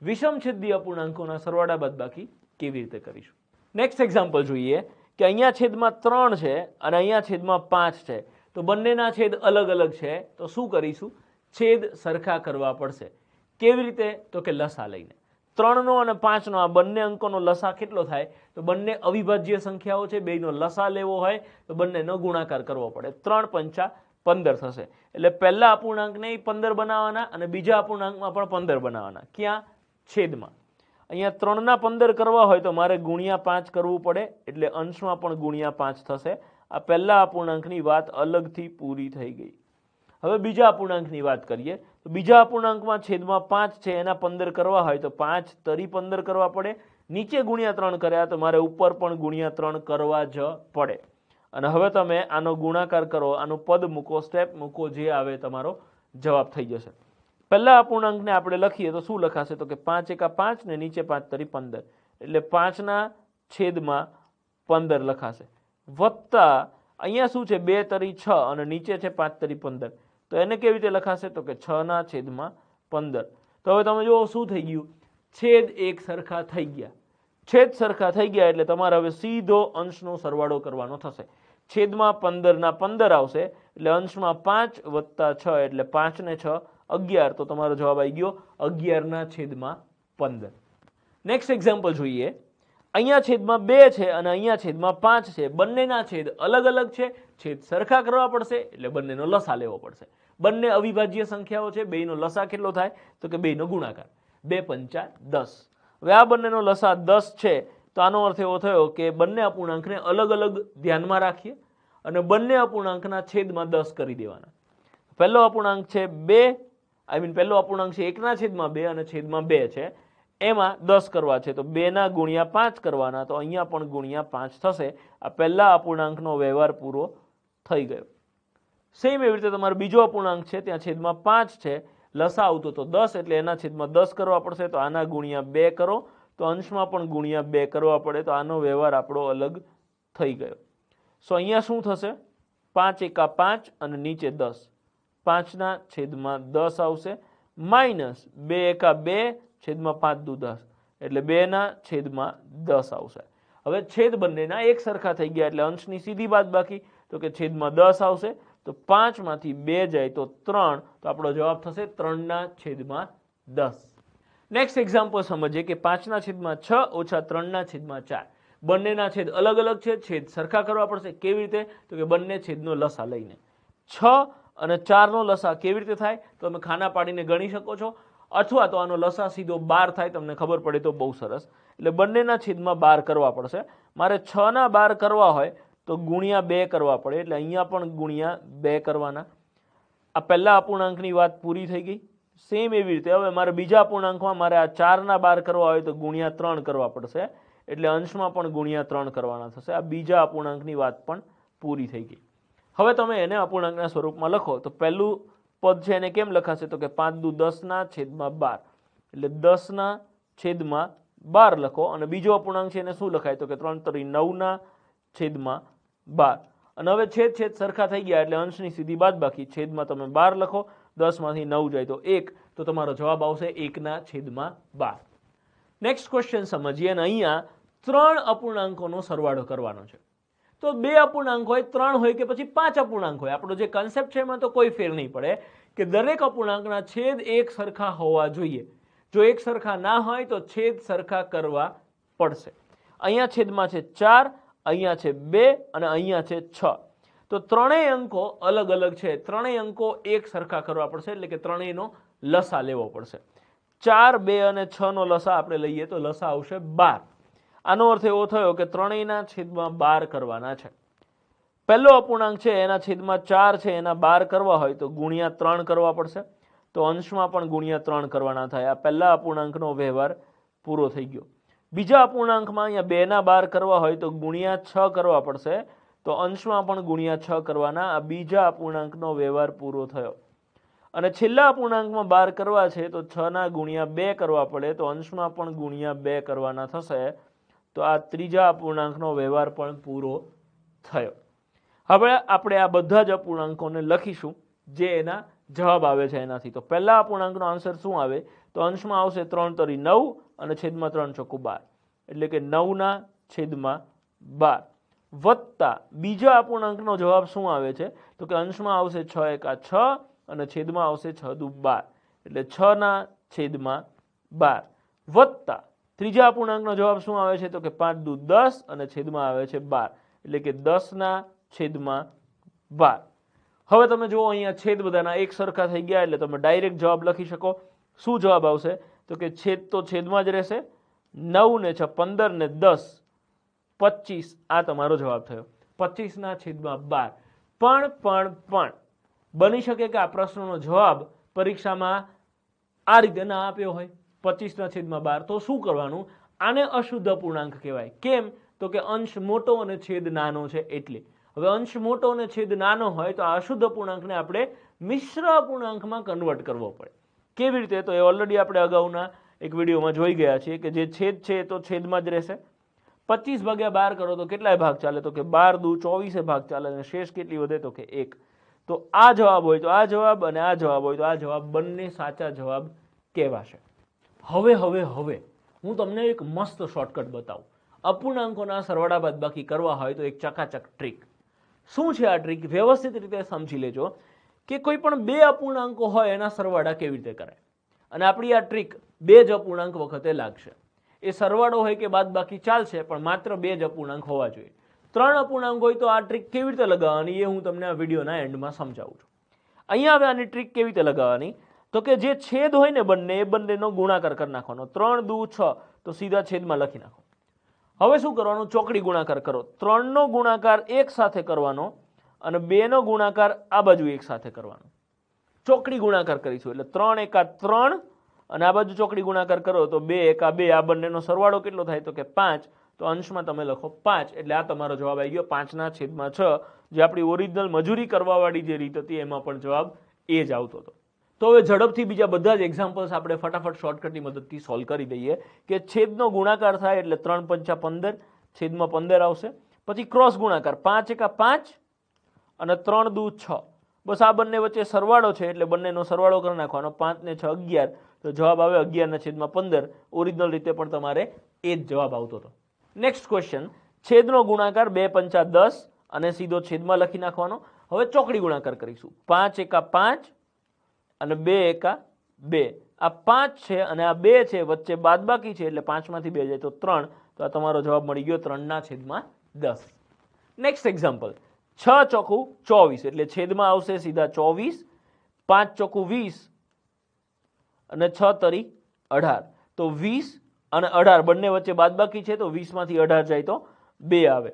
વિષમછેદી અપૂર્ણાંકોના સરવાળા બાદબાકી કેવી રીતે કરીશું. નેક્સ્ટ એક્ઝામ્પલ જોઈએ કે અહીંયા છેદમાં 3 છે અને અહીંયા છેદમાં 5 છે. તો બંનેના છેદ અલગ અલગ છે તો શું કરીશું છેદ સરખા કરવા પડશે. કેવી રીતે તો કે લસા લઈને 3 નો અને 5 નો આ બંને અંકોનો લસા કેટલો થાય તો બંને અવિભાજ્ય સંખ્યાઓ છે, બેયનો લસા લેવો હોય તો બંનેનો ગુણાકાર કરવો પડે. 3 × 5 = 15 થશે. એટલે પહેલા અપૂર્ણાંકને 15 બનાવવાના અને બીજા અપૂર્ણાંકમાં પણ 15 બનાવવાના. ક્યાં છેદમાં. અહીંયા 3 ના 15 કરવા હોય તો મારે ગુણ્યા 5 કરવું પડે એટલે અંશમાં પણ ગુણ્યા 5 થશે. આ પહેલા અપૂર્ણાંકની વાત અલગથી પૂરી થઈ ગઈ. હવે બીજા અપૂર્ણાંકની વાત કરીએ તો બીજા અપૂર્ણાંકમાં છેદમાં 5 છે એના 15 કરવા હોય તો 5 તરી 15 કરવા પડે. નીચે ગુણ્યા 3 કર્યા તો મારે ઉપર પણ ગુણ્યા 3 કરવા જ પડે. અને હવે તમે આનો ગુણાકાર કરો, આનું પદ મૂકો, સ્ટેપ મૂકો, જે આવે તમારો જવાબ થઈ જશે. પહેલા અપૂર્ણાંકને આપણે લખીએ તો શું લખાશે તો કે 5 × 5 ને નીચે 5 તરી 15 એટલે 5 ના છેદમાં 15 લખાશે. વત્તા અહીંયા શું છે 2 તરી 6 અને નીચે છે 5 તરી 15 તો એને કેવી રીતે લખાશે તો કે 6 ના છેદમાં 15. તો હવે તમે જુઓ શું થઈ ગયું છેદ એક સરખા થઈ ગયા. છેદ સરખા થઈ ગયા એટલે તમારે હવે સીધો અંશનો સરવાળો કરવાનો થશે. છેદમાં 15 ના 15 આવશે એટલે અંશમાં 5 વત્તા 6 એટલે 5 ને 6 11. તો તમારો જવાબ આવી ગયો 11 ના છેદમાં 15. નેક્સ્ટ એક્ઝામ્પલ જોઈએ. અહીંયા છેદમાં 2 છે અને અહીંયા છેદમાં 5 છે. બંનેના છેદ અલગ અલગ છે. છેદ સરખા કરવા પડશે એટલે બંનેનો લસા લેવો પડશે. બંને અવિભાજ્ય સંખ્યાઓ છે, બેયનો લસા કેટલો થાય તો કે બેયનો ગુણાકાર. 2 × 5 = 10. હવે આ બંનેનો લસા 10 છે તો આનો અર્થ એવો થયો કે બંને અપૂર્ણાંકને અલગ અલગ ધ્યાનમાં રાખીએ અને બંને અપૂર્ણાંકના છેદમાં 10 કરી દેવાના. પહેલો અપૂર્ણાંક છે 2 પહેલો અપૂર્ણાંક છે 1 ના છેદમાં 2 અને છેદમાં 2 છે એમાં 10 કરવા છે તો 2 ના ગુણ્યા 5 કરવાના તો અહીંયા પણ ગુણ્યા 5 થશે. આ પહેલા અપૂર્ણાંકનો વ્યવહાર પૂરો થઈ ગયો. સેમ એવી રીતે તમારો બીજો અપૂર્ણાંક છે ત્યાં છેદમાં 5 છે, લસા આવતો તો 10 એટલે એના છેદમાં 10 કરવા પડશે તો આના ગુણ્યા 2 કરો તો અંશમાં પણ ગુણ્યા 2 કરવા પડે તો આનો વ્યવહાર આપણો અલગ થઈ ગયો. સો અહીંયા શું થશે 5 × 5 અને નીચે 10 5 ના છેદમાં 10 આવશે માઇનસ 2 × 2 છેદમાં 5 × 10 એટલે 2 ના છેદમાં 10 આવશે. હવે છેદ બંનેના એક સરખા થઈ ગયા એટલે અંશની સીધી બાદબાકી તો કે છેદમાં 10 આવશે તો 5 માંથી 2 જાય તો 3 તો આપણો જવાબ થશે 3 ના છેદમાં 10. નેક્સ્ટ એક્ઝામ્પલ સમજીએ કે 5 ના છેદમાં 6 ઓછા 3 ના છેદમાં 4. બંનેના છેદ અલગ અલગ છે, છેદ સરખા કરવા પડશે. કેવી રીતે તો કે બંને છેદનો લસા લઈને 6 અને 4 નો લસા કેવી રીતે થાય તો તમે ખાના પાડીને ગણી શકો છો અથવા તો આનો લસા સીધો 12 થાય તમને ખબર પડે તો બહુ સરસ. એટલે બંનેના છેદમાં 12 કરવા પડશે. મારે 6 ના 12 કરવા હોય તો ગુણ્યા 2 કરવા પડે એટલે અહીંયા પણ ગુણ્યા 2 કરવાના. આ પહેલા અપૂર્ણાંકની વાત પૂરી થઈ ગઈ. સેમ એવી રીતે હવે મારે બીજા અપૂર્ણાંકમાં મારે આ 4 ના 12 કરવા હોય તો ગુણ્યા 3 કરવા પડશે એટલે અંશમાં પણ ગુણ્યા 3 કરવાના થશે. આ બીજા અપૂર્ણાંકની વાત પણ પૂરી થઈ ગઈ. હવે તમે એને અપૂર્ણાંકના સ્વરૂપમાં લખો તો પહેલું પદ છે એને કેમ લખાશે તો કે 5 દુ 10/12 એટલે 10/12 લખો અને બીજો અપૂર્ણાંક છે એને શું લખાય તો કે 3 તરી 9/12 અને હવે છેદ છેદ સરખા થઈ ગયા એટલે અંશની સીધી બાદબાકી છેદમાં તમે 12 લખો 10 માંથી 9 જાય તો 1 તો તમારો જવાબ આવશે 1/12. નેક્સ્ટ ક્વેશ્ચન સમજીએ અને અહીંયા 3 અપૂર્ણાંકોનો સરવાળો કરવાનો છે. તો 2 અપૂર્ણાંક હોય 3 હોય કે પછી 5 અપૂર્ણાંક હોય આપણો જે કન્સેપ્ટ છે એમાં તો કોઈ ફેર નહીં પડે કે દરેક અપૂર્ણાંકના છેદ એક સરખા હોવા જોઈએ. જો એક સરખા ના હોય તો છેદ સરખા કરવા પડશે. અહીંયા છેદમાં છે 4, અહીંયા છે 2 અને અહીંયા છે 6. તો ત્રણેય અંકો અલગ અલગ છે. ત્રણેય અંકો એક સરખા કરવા પડશે એટલે કે ત્રણેયનો લસા લેવો પડશે. 4, 2 અને 6 નો લસા આપણે લઈએ તો લસા આવશે 12. આનો અર્થ એવો થયો કે ત્રણેયના છેદમાં 12 કરવાના છે. પહેલો અપૂર્ણાંક છે એના છેદમાં 4 છે એના 12 કરવા હોય તો ગુણ્યા 3 કરવા પડશે. તો અંશમાં પણ ગુણ્યા 3 કરવાના થાય. આ પહેલા અપૂર્ણાંકનો વ્યવહાર પૂરો થઈ ગયો. બીજા અપૂર્ણાંકમાં અહીંયા 2 ના 12 કરવા હોય તો ગુણ્યા 6 કરવા પડશે. તો અંશમાં પણ ગુણ્યા 6 કરવાના. આ બીજા અપૂર્ણાંકનો વ્યવહાર પૂરો થયો. અને છેલ્લા અપૂર્ણાંકમાં 12 કરવા છે તો 6 ના ગુણ્યા 2 કરવા પડે તો અંશમાં પણ ગુણ્યા 2 કરવાના થશે. તો આ ત્રીજા અપૂર્ણાંકનો વ્યવહાર પણ પૂરો થયો. હવે આપણે આ બધા જ અપૂર્ણાંકોને લખીશું જે એના જવાબ આવે છે એનાથી. તો પહેલા અપૂર્ણાંકનો આન્સર શું આવે તો અંશમાં આવશે 3 તરી 9 અને છેદમાં 3 ચોકુ 12 એટલે કે 9/12 વત્તા બીજા અપૂર્ણાંકનો જવાબ શું આવે છે તો કે અંશમાં આવશે 6 એકા 6 અને છેદમાં આવશે 6 દુ 12 એટલે 6/12 વત્તા ત્રીજા અપૂર્ણાંકનો જવાબ શું આવે છે તો કે 5 દુ 10 અને છેદમાં આવે છે 12 એટલે કે 10/12. હવે તમે જુઓ અહીંયા છેદ બધાના એક સરખા થઈ ગયા એટલે તમે ડાયરેક્ટ જવાબ લખી શકો. શું જવાબ આવશે તો કે છેદ તો છેદમાં જ રહેશે. 9 ને 6 15 ને 10 25 આ તમારો જવાબ થયો. 25/12. પણ બની શકે કે આ પ્રશ્નનો જવાબ પરીક્ષામાં આ રીતે ના આપ્યો હોય 25/12. તો શું કરવાનું? આને અશુદ્ધ અપૂર્ણાંક કહેવાય. કેમ તો કે અંશ મોટો અને છેદ નાનો છે એટલે. હવે અંશ મોટો અને છેદ નાનો હોય તો આ અશુદ્ધ અપૂર્ણાંકને આપણે મિશ્ર અપૂર્ણાંકમાં કન્વર્ટ કરવો પડે. કેવી રીતે? તો એ ઓલરેડી આપણે અગાઉના એક વિડીયોમાં જોઈ ગયા છીએ કે જે છેદ છે એ તો છેદમાં જ રહેશે. 25/12 કરો તો કેટલાય ભાગ ચાલે તો કે 12 દુ 24 ભાગ ચાલે અને શેષ કેટલી વધે તો કે 1. તો આ જવાબ હોય તો આ જવાબ અને આ જવાબ હોય તો આ જવાબ બંને સાચા જવાબ કહેવાશે. હવે હું તમને એક મસ્ત શોર્ટકટ બતાવું. અપૂર્ણાંકોના સરવાળા બાદબાકી કરવા હોય તો એક ચકાચક ટ્રીક. શું છે આ ટ્રીક? વ્યવસ્થિત રીતે સમજી લેજો કે કોઈ પણ 2 અપૂર્ણાંકો હોય એના સરવાળા કેવી રીતે કરાય. અને આપણી આ ટ્રીક 2 જ અપૂર્ણાંક વખતે લાગશે. એ સરવાળો હોય કે બાદબાકી ચાલશે પણ માત્ર 2 જ અપૂર્ણાંક હોવા જોઈએ. 3 અપૂર્ણાંક હોય તો આ ટ્રીક કેવી રીતે લગાવવાની એ હું તમને આ વિડીયોના એન્ડમાં સમજાવું છું. અહીંયા હવે આની ટ્રીક કેવી રીતે લગાવવાની તો કે જે છેદ હોય ને બંને એ બંનેનો ગુણાકાર કરી નાખવાનો. 3 દુ 6 તો સીધા છેદમાં લખી નાખો. હવે શું કરવાનું? ચોકડી ગુણાકાર કરો. 3 નો ગુણાકાર એક સાથે કરવાનો અને 2 નો ગુણાકાર આ બાજુ એક સાથે કરવાનો. ચોકડી ગુણાકાર કરીશું એટલે 3 એકા 3 અને આ બાજુ ચોકડી ગુણાકાર કરો તો 2 એકા 2. આ બંનેનો સરવાળો કેટલો થાય તો કે 5. તો અંશમાં તમે લખો 5 એટલે આ તમારો જવાબ આવી ગયો 5/6. જે આપણી ઓરિજિનલ મજૂરી કરવાવાળી જે રીત હતી એમાં પણ જવાબ એ જ આવતો હતો. તો હવે ઝડપથી બીજા બધા જ એક્ઝામ્પલ્સ આપણે ફટાફટ શોર્ટકટની મદદથી સોલ્વ કરી દઈએ કે છેદનો ગુણાકાર થાય એટલે 3 × 5 = 15 છેદમાં 15 આવશે. પછી ક્રોસ ગુણાકાર 5 એકા 5 અને 3 દુ 6. બસ આ બંને વચ્ચે સરવાળો છે એટલે બંનેનો સરવાળો કરી નાખવાનો. 5 ને 6 11 તો જવાબ આવે 11/15. ઓરિજિનલ રીતે પણ તમારે એ જ જવાબ આવતો હતો. Next question. છેદનો ગુણાકાર 2 × 5 = 10 અને સીધો છેદમાં લખી નાખવાનો. હવે ચોકડી ગુણાકાર કરીશું. 5 એકા 5 અને 2 એકા 2. આ 5 છે અને આ 2 છે વચ્ચે બાદબાકી છે એટલે 5 માંથી 2 જાય તો 3. તો આ તમારો જવાબ મળી ગયો 3/10. Next example. 6 ચોકુ 24 એટલે છેદમાં આવશે સીધા 24. 5 ચોકુ 20 અને 6 તરી 18 તો 20 અને 18 બંને વચ્ચે બાદબાકી છે તો 20 માંથી 18 જાય તો 2 આવે.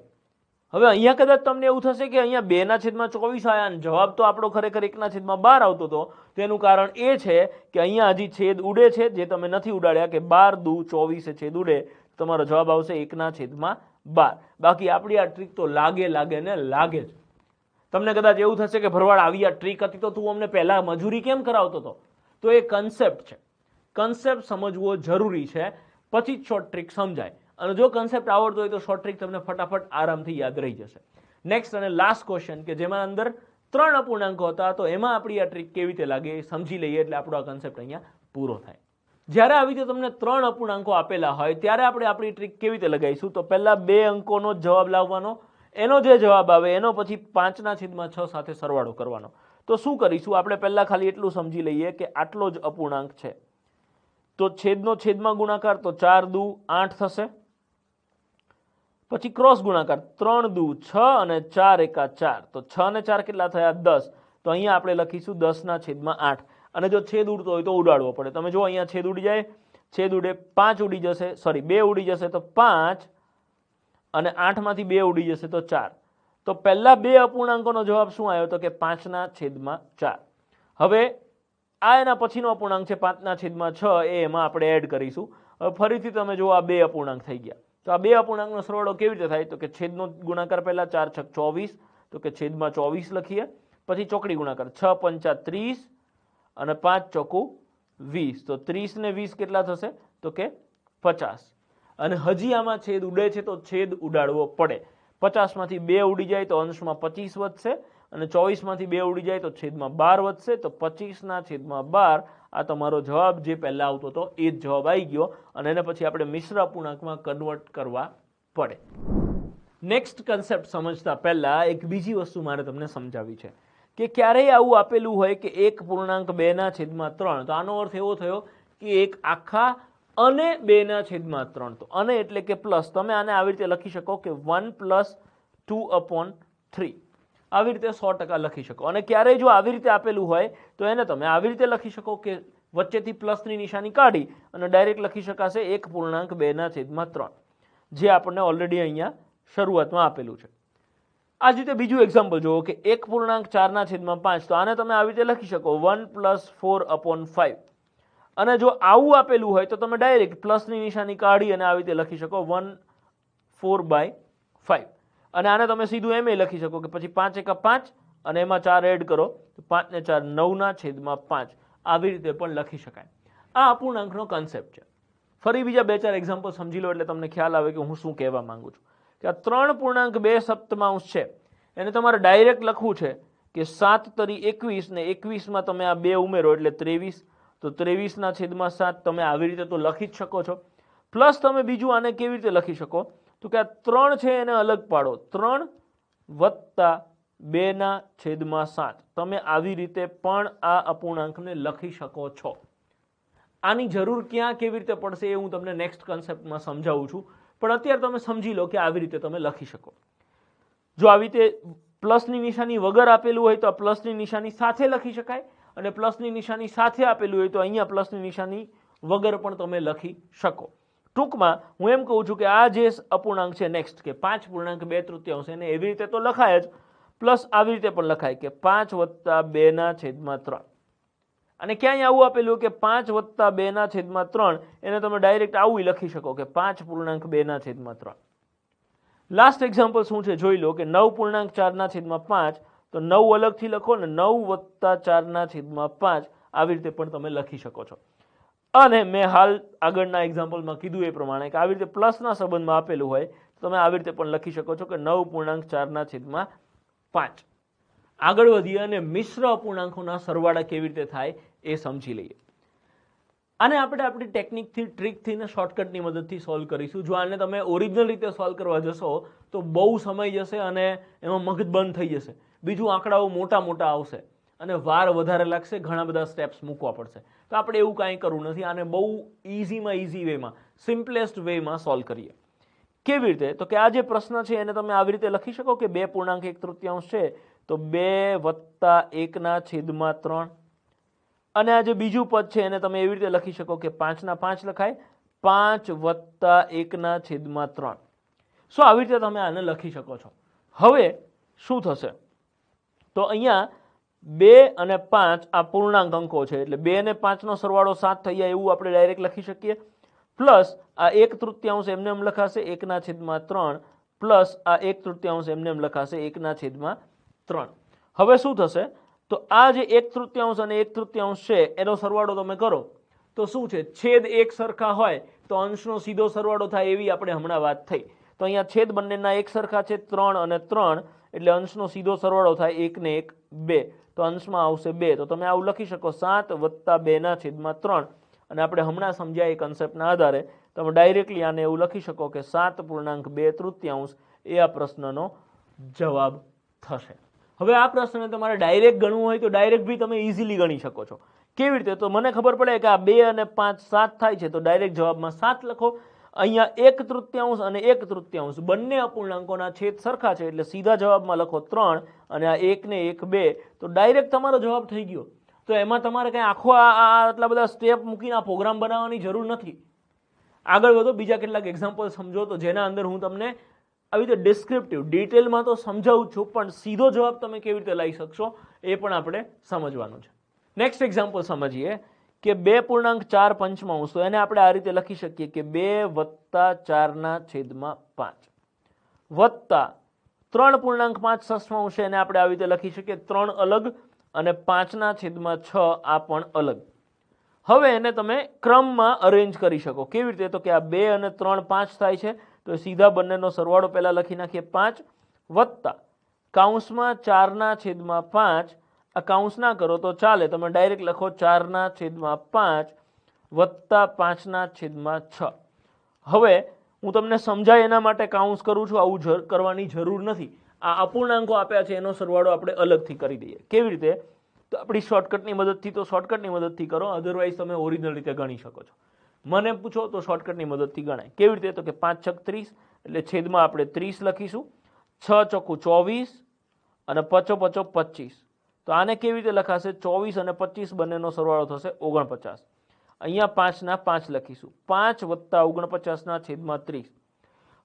હવે અહીંયા કદાચ તમને એવું થશે કે અહીંયા 2/24 આવ્યા અને જવાબ તો આપણો ખરેખર 1/12 આવતો હતો. તેનું કારણ એ છે કે અહીંયા હજી છેદ ઉડે છે જે તમે નથી ઉડાડ્યા કે 12 દુ 24 છેદ ઉડે. તમારો જવાબ આવશે 1/12. બાકી આપણી આ ટ્રીક તો લાગે ને લાગે જ. તમને કદાચ એવું થશે કે ભરવાડ આવી આ ટ્રીક હતી તો તું અમને પહેલા મજૂરી કેમ કરાવતો હતો? તો એ કન્સેપ્ટ છે. કન્સેપ્ટ સમજવો જરૂરી છે, પછી જ શોર્ટ ટ્રીક સમજાય. અને જો કન્સેપ્ટ આવડતો હોય તો શોર્ટ ટ્રીક તમને ફટાફટ આરામથી યાદ રહી જશે. નેક્સ્ટ અને લાસ્ટ ક્વેશ્ચન કે જેમાં અંદર 3 અપૂર્ણાંકો હતા, તો એમાં આપણી આ ટ્રીક કેવી રીતે લાગે એ સમજી લઈએ એટલે આપણો આ કન્સેપ્ટ અહીંયા પૂરો થાય. જ્યારે આવી રીતે તમને 3 અપૂર્ણાંકો આપેલા હોય ત્યારે આપણે આપણી ટ્રીક કેવી રીતે લગાવીશું? તો પહેલા 2 અંકોનો જ જવાબ લાવવાનો, એનો જે જવાબ આવે એનો પછી 5/6 સાથે સરવાળો કરવાનો. તો શું કરીશું? આપણે પહેલા ખાલી એટલું સમજી લઈએ કે આટલો જ અપૂર્ણાંક છે, તો છેદનો છેદમાં ગુણાકાર, તો 4 દુ 8 થશે. પછી ક્રોસ ગુણાકાર, 3 દુ 6 અને 4 એકા 4, તો 6 ને 4 કેટલા થયા? 10. તો અહીંયા આપણે લખીશું 10/8. અને જો છેદ ઉડતો હોય તો ઉડાડવો પડે. તમે જો અહીંયા છેદ ઉડી જાય, છેદ ઉડે 5 ઉડી જશે, સોરી 2 ઉડી જશે તો 5, અને 8 માંથી 2 ઉડી જશે તો 4. તો પહેલા 2 અપૂર્ણાંકોનો જવાબ શું આવ્યો? તો કે 5/4. હવે આ એના પછીનો અપૂર્ણાંક છે 5/6, એ એમાં આપણે એડ કરીશું. હવે ફરીથી તમે જો આ 2 અપૂર્ણાંક થઈ ગયા, તો આ 2 અપૂર્ણાંકનો સરવાળો કેવી રીતે થાય? તો કે છેદનો ગુણાકાર પહેલા 4 × 6 = 24, તો કે છેદમાં 24 લખીએ. પછી ચોકડી ગુણાકાર, 6 × 5 = 30 અને 5 × 4 = 20, તો 30 ને 20 કેટલા થશે? તો કે 50. અને હજી આમાં છેદ ઉડે છે તો છેદ ઉડાડવો પડે. 50 માંથી 2 ઉડી જાય તો અંશમાં 25 વધશે, અને 24 માંથી 2 ઉડી જાય તો છેદમાં 12 વધશે. તો 25/12 આ તમારો જવાબ જે પહેલા આવતો હતો એ જ જવાબ આવી ગયો, અને એને પછી આપણે મિશ્ર અપૂર્ણાંકમાં કન્વર્ટ કરવા પડે. નેક્સ્ટ કન્સેપ્ટ સમજતા પહેલા એક બીજી વસ્તુ મારે તમને સમજાવવી છે કે ક્યારેય આવું આપેલું હોય કે 1.2/3, તો આનો અર્થ એવો થયો કે 1 આખા અને 2/3. તો અને એટલે કે પ્લસ. તમે આને આવી રીતે લખી શકો કે 1 + 2/3, આવી રીતે 100% લખી શકો. અને ક્યારેય જો આવી રીતે આપેલું હોય તો એને તમે આવી રીતે લખી શકો કે વચ્ચેથી પ્લસની નિશાની કાઢી અને ડાયરેક્ટ લખી શકાશે 1.2/3, જે આપણને ઓલરેડી અહીંયા શરૂઆતમાં આપેલું છે. આ જ રીતે બીજું એક્ઝામ્પલ જુઓ કે 1.4/5, તો આને તમે આવી રીતે લખી શકો 1 + 4/5. અને જો આવું આપેલું હોય તો તમે ડાયરેક્ટ પ્લસની નિશાની કાઢી અને આવી રીતે લખી શકો 1/4/5. અને આને તમે સીધું એમ લખી શકો કે પછી 5 એકા 5 અને એમાં 4 એડ કરો તો 5 ને 4 = 9/5. આવી રીતે પણ લખી શકાય. આ અપૂર્ણાંકનો કન્સેપ્ટ છે. ફરી બીજા 2-4 એક્ઝામ્પલ સમજી લો એટલે તમને ખ્યાલ આવે કે હું શું કહેવા માંગુ છું. કે આ 3.2 છે, એને તમારે ડાયરેક્ટ લખવું છે કે 7 તરી 21, ને 21માં તમે આ 2 ઉમેરો એટલે 23, તો 23/7 તમે આવી રીતે તો લખી જ શકો છો. પ્લસ તમે બીજું આને કેવી રીતે લખી શકો? તો કે આ 3 છે એને અલગ પાડો, 3 + 2/7. તમે આવી રીતે પણ આ અપૂર્ણાંકને લખી શકો છો. આની જરૂર ક્યાં કેવી રીતે પડશે એ હું તમને નેક્સ્ટ કન્સેપ્ટમાં સમજાવું છું, પણ અત્યારે તમે સમજી લો કે આવી રીતે તમે લખી શકો. જો આવી રીતે પ્લસની નિશાની વગર આપેલું હોય તો આ પ્લસની નિશાની સાથે લખી શકાય, અને પ્લસની નિશાની સાથે આપેલું હોય તો અહીંયા પ્લસની નિશાની વગર પણ તમે લખી શકો. ટૂંકમાં હું એમ કહું છું કે આ જે અપૂર્ણાંક છે નેક્સ્ટ કે 5.2/3, એને એવી રીતે તો લખાય જ, પ્લસ આવી રીતે પણ લખાય કે 5 + 2/3. અને ક્યાંય આવું આપેલું કે 5 + 2/3, એને તમે ડાયરેક્ટ આવું લખી શકો કે 5.2/3. લાસ્ટ એક્ઝામ્પલ શું છે જોઈ લો કે 9.4/5, તો 9 અલગથી લખો ને 9 + 4/5 આવી રીતે પણ તમે લખી શકો છો. અને મેં હાલ આગળના એક્ઝામ્પલમાં કીધું એ પ્રમાણે કે આવી રીતે પ્લસના સંબંધમાં આપેલું હોય તો તમે આવી રીતે પણ લખી શકો છો કે 9.4/5. આગળ વધીએ અને મિશ્ર અપૂર્ણાંકોના સરવાળા કેવી રીતે થાય એ સમજી લઈએ. આને આપણે આપણી ટેકનિકથી, ટ્રીકથી ને શોર્ટકટની મદદથી સોલ્વ કરીશું. જો આને તમે ઓરિજિનલ રીતે સોલ્વ કરવા જશો તો બહુ સમય જશે અને એમાં મગજ બંધ થઈ જશે. બીજું આંકડાઓ મોટા આવશે અને વાર વધારે લાગશે, ઘણા બધા સ્ટેપ્સ મૂકવા પડશે. તો આપણે એવું કાંઈ કરવું નથી. આને બહુ ઇઝી વેમાં, સિમ્પલેસ્ટ વેમાં સોલ્વ કરીએ. કેવી રીતે? તો કે આ જે પ્રશ્ન છે એને તમે આવી રીતે લખી શકો કે 2.1/3 છે તો 2 + 1/3. અને આ જે બીજું પદ છે એને તમે એવી રીતે લખી શકો કે 5/5 લખાય, 5 + 1/3. સો આવી રીતે તમે આને લખી શકો છો. હવે શું થશે? તો અહીંયા 2 અને 5 આ પૂર્ણાંક અંકો છે એટલે 2 અને 5 નો સરવાળો 7 થઈ જાય એવું આપણે ડાયરેક્ટ લખી શકીએ. પ્લસ આ 1/3 એમને એમ લખાશે 1/3, પ્લસ આ 1/3 એમને એમ લખાશે 1/3. હવે શું થશે તો આ જે 1/3 અને 1/3 છે એનો સરવાળો તમે કરો તો શું છે છેદ એક સરખા હોય તો અંશનો સીધો સરવાળો થાય એવી આપણે હમણાં વાત થઈ. તો અહીંયા છેદ બંનેના એક સરખા છે 3 અને 3 એટલે અંશનો સીધો સરવાળો થાય 1 ને 1 2 તો અંશમાં આવશે 2. તો તમે આવું લખી શકો 7 + 2/3 અને આપણે હમણાં સમજ્યા એ કન્સેપ્ટના આધારે તમે ડાયરેક્ટલી આને એવું લખી શકો કે 7.2/3 એ આ પ્રશ્નનો જવાબ થશે. હવે આ પ્રશ્નને તમારે ડાયરેક્ટ ગણવું હોય તો ડાયરેક્ટ બી તમે ઇઝીલી ગણી શકો છો. કેવી રીતે? તો મને ખબર પડે કે આ 2 અને 5 7 થાય છે તો ડાયરેક્ટ જવાબમાં 7 લખો. અહીંયા 1/3 અને 1/3 બંને અપૂર્ણાંકોના છેદ સરખા છે એટલે સીધા જવાબમાં લખો 3 અને આ 1 ને 1 2 તો ડાયરેક્ટ તમારો જવાબ થઈ ગયો. તો એમાં તમારે કંઈ આખો આટલા બધા સ્ટેપ મૂકીને આ પ્રોગ્રામ બનાવવાની જરૂર નથી. આગળ વધો, બીજા કેટલાક એક્ઝામ્પલ સમજો તો જેના અંદર હું તમને આવી રીતે ડિસ્ક્રિપ્ટિવ ડિટેલમાં તો સમજાવું છું પણ સીધો જવાબ તમે કેવી રીતે લઈ શકશો એ પણ આપણે સમજવાનું છે. નેક્સ્ટ એક્ઝામ્પલ સમજીએ કે 2.4 તો એને આપણે આ રીતે લખી શકીએ કે 2 + 4/5 વત્તા 3.5 એને આપણે આવી રીતે લખી શકીએ 3 અલગ અને 5/6 આ પણ અલગ. હવે એને તમે ક્રમમાં અરેન્જ કરી શકો. કેવી રીતે? તો કે આ 2 અને 3 5 થાય છે તો સીધા બંનેનો સરવાળો પહેલા લખી નાખીએ 5 વત્તા કૌંસમાં 4/5 આ કૌંસ ના કરો તો ચાલે તમે ડાયરેક્ટ લખો 4/5 વત્તા 5/6. હવે હું તમને સમજાય એના માટે કૌંસ કરું છું, આવું કરવાની જરૂર નથી. આ અપૂર્ણાંકો આપ્યા છે એનો સરવાળો આપણે અલગથી કરી દઈએ. કેવી રીતે? તો આપણી શોર્ટકટની મદદથી કરો, અધરવાઇઝ તમે ઓરિજિનલ રીતે ગણી શકો છો. મને પૂછો તો શોર્ટકટની મદદથી ગણાય. કેવી રીતે? તો કે 5 × 6 = 30 એટલે છેદમાં આપણે 30 લખીશું, 6 × 24 અને 5 × 5 = 25. તો આને કેવી રીતે લખાશે? 24 અને 25 બંનેનો સરવાળો થશે 49. અહીંયા 5/5 લખીશું, 5 + 49/30.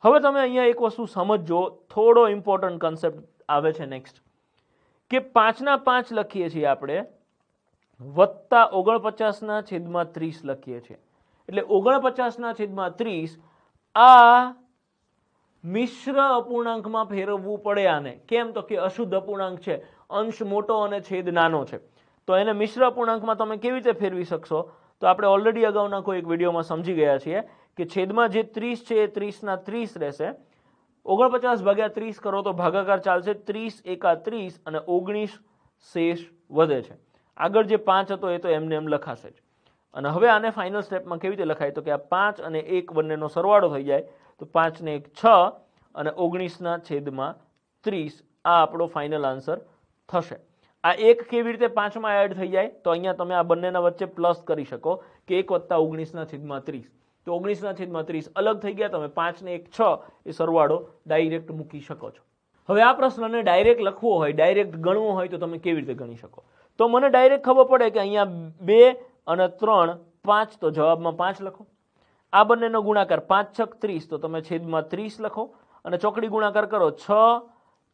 હવે તમે અહીંયા એક વસ્તુ સમજો, થોડો ઇમ્પોર્ટન્ટ કન્સેપ્ટ આવે છે નેક્સ્ટ કે 5/5 લખીએ છીએ આપણે વત્તા 49/30 લખીએ છીએ એટલે 49/30 આ મિશ્ર અપૂર્ણાંકમાં ફેરવવું પડે આને. કેમ? તો કે અશુદ્ધ અપૂર્ણાંક છે, અંશ મોટો અને છેદ નાનો છે તો એને મિશ્ર અપૂર્ણાંકમાં તમે કેવી રીતે ફેરવી શકશો? તો આપણે ઓલરેડી અગાઉના કોઈ એક વિડીયોમાં સમજી ગયા છીએ કે છેદમાં જે 30 છે એ 30/30 રહેશે. 49/30 કરો તો ભાગાકાર ચાલશે, 30 × 1 = 30 અને 19 શેષ વધે છે. આગળ જે 5 હતો એ તો એમને એમ લખાશે જ. અને હવે આને ફાઇનલ સ્ટેપમાં કેવી રીતે લખાય? તો કે આ 5 અને 1 બંનેનો સરવાળો થઈ જાય તો 5 ને 1 6 અને 19/30 આ આપણો ફાઇનલ આન્સર થશે. આ 1 કેવી રીતે 5 માં એડ થઈ જાય? તો અહીંયા તમે આ બંનેના વચ્ચે પ્લસ કરી શકો કે 1 + 19/30 તો 19/30 અલગ થઈ ગયા. તમે 5 ને 1 6 એ સરવાળો ડાયરેક્ટ મૂકી શકો છો. હવે આ પ્રશ્નને ડાયરેક્ટ લખવો હોય, ડાયરેક્ટ ગણવો હોય તો તમે કેવી રીતે ગણી શકો? તો મને ડાયરેક્ટ ખબર પડે કે અહીંયા 2 અને 3 5 તો જવાબમાં 5 લખો. આ બંનેનો ગુણાકાર 5 × 6 = 30 તો તમે છેદમાં 30 લખો અને ચોકડી ગુણાકાર કરો 6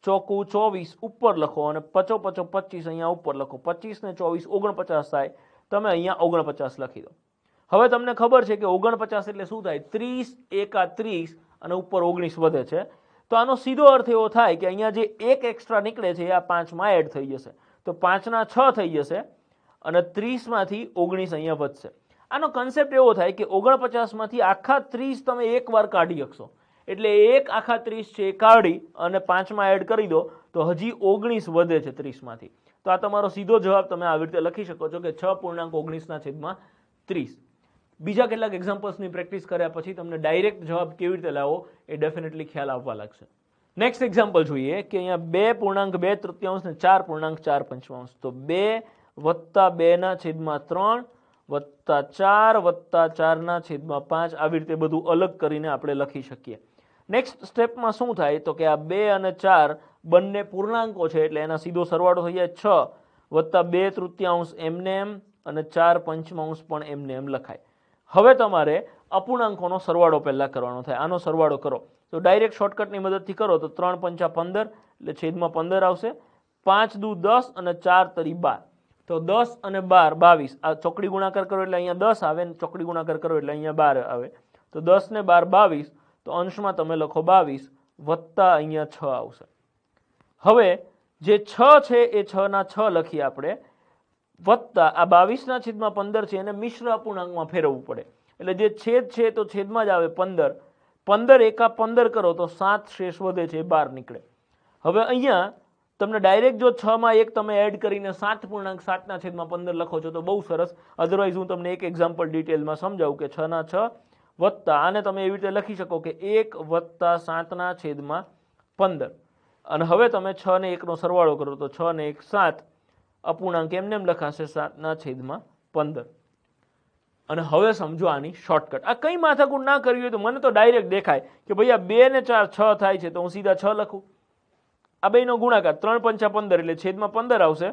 × 4 = 24 ઉપર લખો અને 5 × 5 = 25 અહીંયા ઉપર લખો. 25 ને 24 49 થાય, તમે અહીંયા 49 લખી દો. હવે તમને ખબર છે કે 49 એટલે શું થાય? 30 × 1 = 30 અને ઉપર 19 વધે છે. તો આનો સીધો અર્થ એવો થાય કે અહીંયા જે 1 એક્સ્ટ્રા નીકળે છે એ આ 5 માં એડ થઈ જશે તો 5/6 થઈ જશે અને 30 માંથી 19 અહીંયા વધશે. આનો કન્સેપ્ટ એવો થાય કે 49 માંથી આખા 30 તમે એકવાર કાઢી શકશો એટલે 1 આખા 30 છે એ કાઢી અને 5 માં એડ કરી દો તો હજી 19 વધે છે 30 માંથી. તો આ તમારો સીધો જવાબ તમે આવી રીતે લખી શકો છો કે 6.19/30. બીજા કેટલાક એક્ઝામ્પલ્સની પ્રેક્ટિસ કર્યા પછી તમને ડાયરેક્ટ જવાબ કેવી રીતે લાવો એ ડેફિનેટલી ખ્યાલ આવવા લાગશે. નેક્સ્ટ એક્ઝામ્પલ જોઈએ કે અહીંયા 2.2/3 ને 4.4 તો 2 + 2/3 વત્તા 4 વત્તા 4/5 આવી રીતે બધું અલગ કરીને આપણે લખી શકીએ. નેક્સ્ટ સ્ટેપમાં શું થાય? તો કે આ 2 અને 4 બંને પૂર્ણાંકો છે એટલે એના સીધો સરવાળો થઈ જાય 6 વત્તા 2/3 એમને એમ અને 4/5 પણ એમને એમ લખાય. હવે તમારે અપૂર્ણાંકોનો સરવાળો પહેલા કરવાનો થાય. આનો સરવાળો કરો તો ડાયરેક્ટ શોર્ટકટની મદદથી કરો તો 3 × 5 = 15 એટલે છેદમાં 15 આવશે. 5 દુ 10 અને 4 તરી 12 તો 10 અને 12 22. આ ચોકડી ગુણાકાર કરો એટલે અહીંયા 10 આવે અને ચોકડી ગુણાકાર કરો એટલે અહીંયા 12 આવે તો 10 ને 12 22 તો અંશમાં તમે લખો 22 વત્તા અહીંયા 6 આવશે. હવે જે 6 છે એ 6 ના 6 લખીએ આપણે, વત્તા આ 22/15 છે એને મિશ્ર અપૂર્ણાંકમાં ફેરવવું પડે. એટલે જે છેદ છે તો છેદમાં જ આવે 15. 15 એકા 15 કરો તો 7 શેષ વધે છે, 12 નીકળે. હવે અહીંયા તમને ડાયરેક્ટ જો 6 માં 1 તમે એડ કરીને 7.7/15 લખો છો તો બહુ સરસ. અધરવાઇઝ હું તમને એક એક્ઝામ્પલ ડિટેલમાં સમજાવું કે 6 ના 6 વત્તા આને તમે એવી રીતે લખી શકો કે 1 વત્તા 7/15. અને હવે તમે 6 ને 1 નો સરવાળો કરો તો 6 ને 1 7, અપૂર્ણાંક એમને એમ લખાશે 7/15. અને હવે સમજો આની શોર્ટકટ. આ કઈ માથાકૂટ ના કરવી હોય તો મને તો ડાયરેક્ટ દેખાય કે ભાઈ આ 2 ને 4 6 થાય છે તો હું સીધા 6 લખું. આ બેનો ગુણાકાર 3×5 = 15 એટલે છેદમાં 15 આવશે.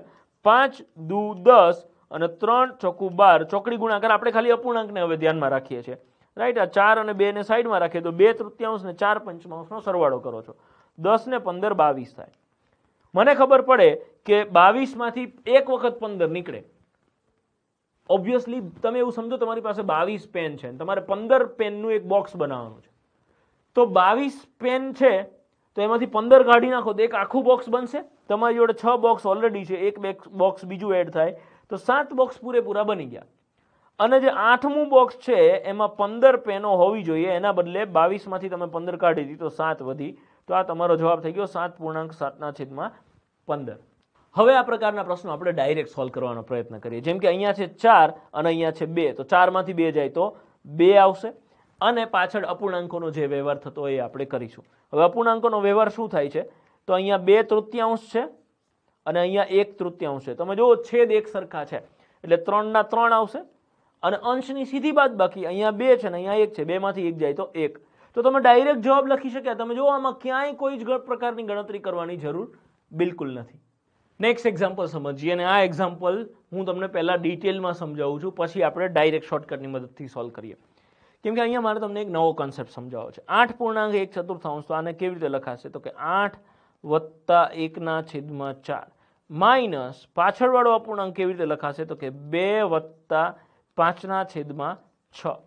5 દુ 10 અને 3 ચોકુ 12. ચોકડી ગુણાકાર આપણે ખાલી અપૂર્ણાંકને હવે ધ્યાનમાં રાખીએ છીએ, રાઈટ. આ 4 અને 2 ને સાઈડમાં રાખીએ તો 2/3 ને 4/5 નો સરવાળો કરો છો, 10 ને 15 22 થાય. મને ખબર પડે કે 22 માંથી એક વખત 15 નીકળે. ઓબ્વિયસલી તમે એવું સમજો તમારી પાસે 22 પેન છે, તમારે 15 પેનનું એક બોક્સ બનાવવાનું છે. તો 22 પેન છે તો એમાંથી 15 કાઢી નાખો તો એક આખું બોક્સ બનશે. તમારી જોડે 6 બોક્સ ઓલરેડી છે, એક બોક્સ બીજું એડ થાય તો 7 બોક્સ પૂરેપૂરા બની ગયા. અને જે 8મું બોક્સ છે એમાં 15 પેનો હોવી જોઈએ, એના બદલે 22 માંથી તમે 15 કાઢી દીધી તો 7 વધી. તો આ તમારો જવાબ થઈ ગયો 7.7/15. હવે આ પ્રકારના પ્રશ્નો આપણે ડાયરેક્ટ સોલ્વ કરવાનો પ્રયત્ન કરીએ. જેમ કે અહીંયા છે 4 અને અહીંયા છે 2, તો 4 માંથી 2 જાય તો 2 આવશે. અને પાછળ અપૂર્ણાંકોનો જે વ્યવહાર થતો એ આપણે કરીશું. હવે અપૂર્ણાંકોનો વ્યવહાર શું થાય છે તો અહીંયા 2/3 છે અને અહીંયા 1/3 છે. તમે જુઓ છેદ એક સરખા છે એટલે 3 ના 3 આવશે. અને અંશની સીધી બાદબાકી અહીંયા 2 છે ને અહીંયા 1 છે, 2 માંથી 1 જાય તો 1. તો તમે ડાયરેક્ટ જવાબ લખી શક્યા. તમે જુઓ આમાં ક્યાંય કોઈ જ પ્રકારની ગણતરી કરવાની જરૂર બિલકુલ નથી. નેક્સ્ટ એક્ઝામ્પલ સમજીએ, અને આ એક્ઝામ્પલ હું તમને પહેલા ડિટેલમાં સમજાવું છું, પછી આપણે ડાયરેક્ટ શોર્ટકટની મદદથી સોલ્વ કરીએ. કેમ કે અહીંયા મારે તમને એક નવો કોન્સેપ્ટ સમજાવવો છે. 8.1/4 તો આને કેવી રીતે લખાશે તો કે 8 વત્તા 1/4 માઇનસ પાછળવાળો અપૂર્ણાંક કેવી રીતે લખાશે તો કે 2 વત્તા 5/6.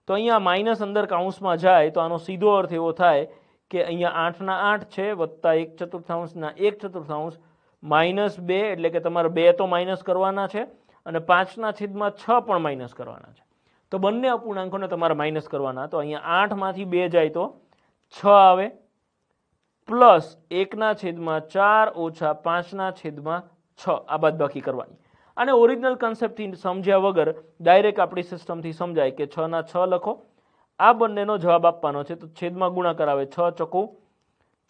તો અહીંયા માઇનસ અંદર કાઉન્સમાં જાય તો આનો સીધો અર્થ એવો થાય કે અહીંયા 8 ના 8 છે વત્તા 1/4 ના 1/4 માઇનસ 2 એટલે કે તમારે 2 તો માઇનસ કરવાના છે અને 5/6 પણ માઇનસ કરવાના છે. તો બંને અપૂર્ણાંકોને તમારે માઇનસ કરવાના. તો અહીંયા 8 માંથી 2 જાય તો 6 આવે, પ્લસ 1/4 ઓછા 5/6 આ બાદબાકી કરવાની. અને ઓરિજિનલ કન્સેપ્ટથી સમજ્યા વગર ડાયરેક્ટ આપણી સિસ્ટમથી સમજાય કે 6 ના 6 લખો, આ બંનેનો જવાબ આપવાનો છે તો છેદમાં ગુણાકાર આવે 6 ચોકુ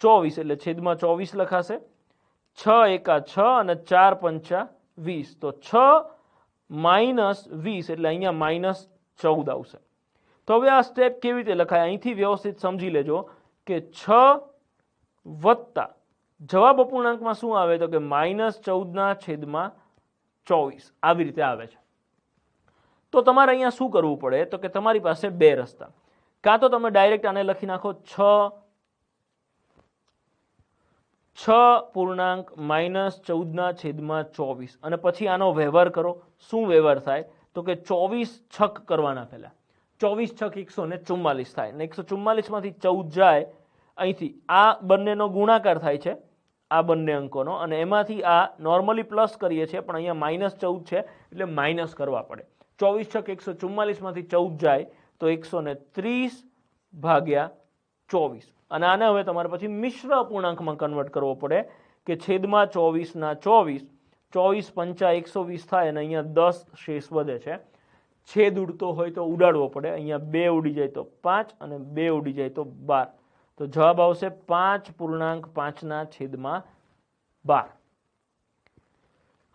24 એટલે છેદમાં 24 લખાશે. 6 એકા 6 અને 4 પંચા 20. તો 6 માઇનસ 20 એટલે અહીંયા માઇનસ 14 આવશે. તો હવે આ સ્ટેપ કેવી રીતે લખાય અહીંથી વ્યવસ્થિત સમજી લેજો કે 6 વત્તા જવાબ અપૂર્ણાંકમાં શું આવે તો કે -14/24 આવી રીતે આવે છે. તો તમારે અહીંયા શું કરવું પડે તો કે તમારી પાસે બે રસ્તા. કાં તો તમે ડાયરેક્ટ આને લખી નાખો 6.-14/24 અને પછી આનો વ્યવહાર કરો. શું વ્યવહાર થાય તો કે 24 છક કરવાના. પહેલા 24 છક 144 થાય અને 144 માંથી 14 જાય અહીંથી. આ બંનેનો ગુણાકાર થાય છે આ બંને અંકોનો, અને એમાંથી આ નોર્મલી પ્લસ કરીએ છીએ પણ અહીંયા -14 છે એટલે માઇનસ કરવા પડે. 24 છક 144 માંથી 14 જાય તો 130/24. અને આને હવે તમારે પછી મિશ્ર અપૂર્ણાંકમાં કન્વર્ટ કરવો પડે કે છેદમાં 24 ના 24, 24 પંચા 120 થાય અને અહીંયા 10 શેષ વધે છે. છેદ ઉડતો હોય તો ઉડાડવો પડે. અહીંયા 2 ઉડી જાય તો 5 અને 2 ઉડી જાય તો 12. તો જવાબ આવશે 5.5/12.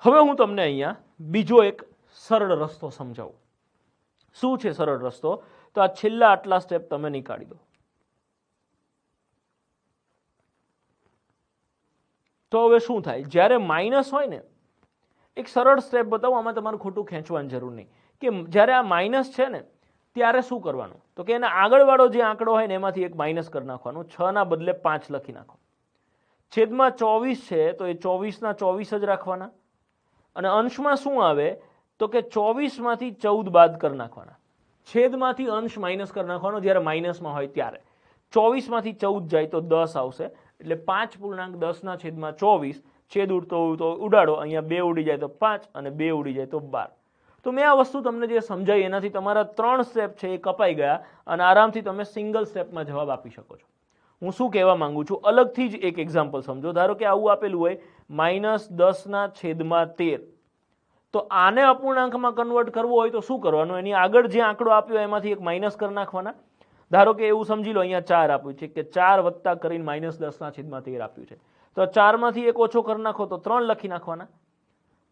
હવે હું તમને અહીંયા બીજો એક સરળ રસ્તો સમજાવું. શું છે સરળ રસ્તો તો આ છેલ્લા આટલા સ્ટેપ તમે નીકાળી દો. તો હવે શું થાય જ્યારે માઇનસ હોય ને, એક સરળ સ્ટેપ બતાવું, આમાં તમારે ખોટું ખેંચવાની જરૂર નહીં. કે જ્યારે આ માઇનસ છે ને ત્યારે શું કરવાનું તો કે એના આગળવાળો જે આંકડો હોય ને એમાંથી એક માઇનસ કરી નાખવાનું. 6 ના બદલે 5 લખી નાખો. છેદમાં 24 છે તો એ 24 ના 24 જ રાખવાના. અને અંશમાં શું આવે તો કે 24 માંથી 14 બાદ કરી નાખવાના. છેદમાંથી અંશ માઇનસ કરી નાખવાનો જ્યારે માઇનસમાં હોય ત્યારે. 24 માંથી 14 જાય તો 10 આવશે એટલે 5.10/24 છેદ ઉડતો હોય તો ઉડાડો, અહીંયા 2 ઉડી જાય તો 5 અને 2 ઉડી જાય તો 12. તો મેં આ વસ્તુ તમને જે સમજાવી એનાથી તમારા 3 સ્ટેપ છે એ કપાઈ ગયા અને આરામથી તમે સિંગલ સ્ટેપમાં જવાબ આપી શકો છો. હું શું કહેવા માંગુ છું, અલગથી જ એક એક્ઝામ્પલ સમજો. ધારો કે આવું આપેલું હોય -10/13, તો આને અપૂર્ણાંકમાં કન્વર્ટ કરવો હોય તો શું કરવાનું? એની આગળ જે આંકડો આપ્યો એમાંથી એક માઇનસ કરી નાખવાના. ધારો કે એવું સમજી લો અહીંયા 4 આપ્યું છે કે 4 વત્તા કરીને -10/13 આપ્યું છે, તો 4 માંથી એક ઓછો કરી નાખો તો 3 લખી નાખવાના.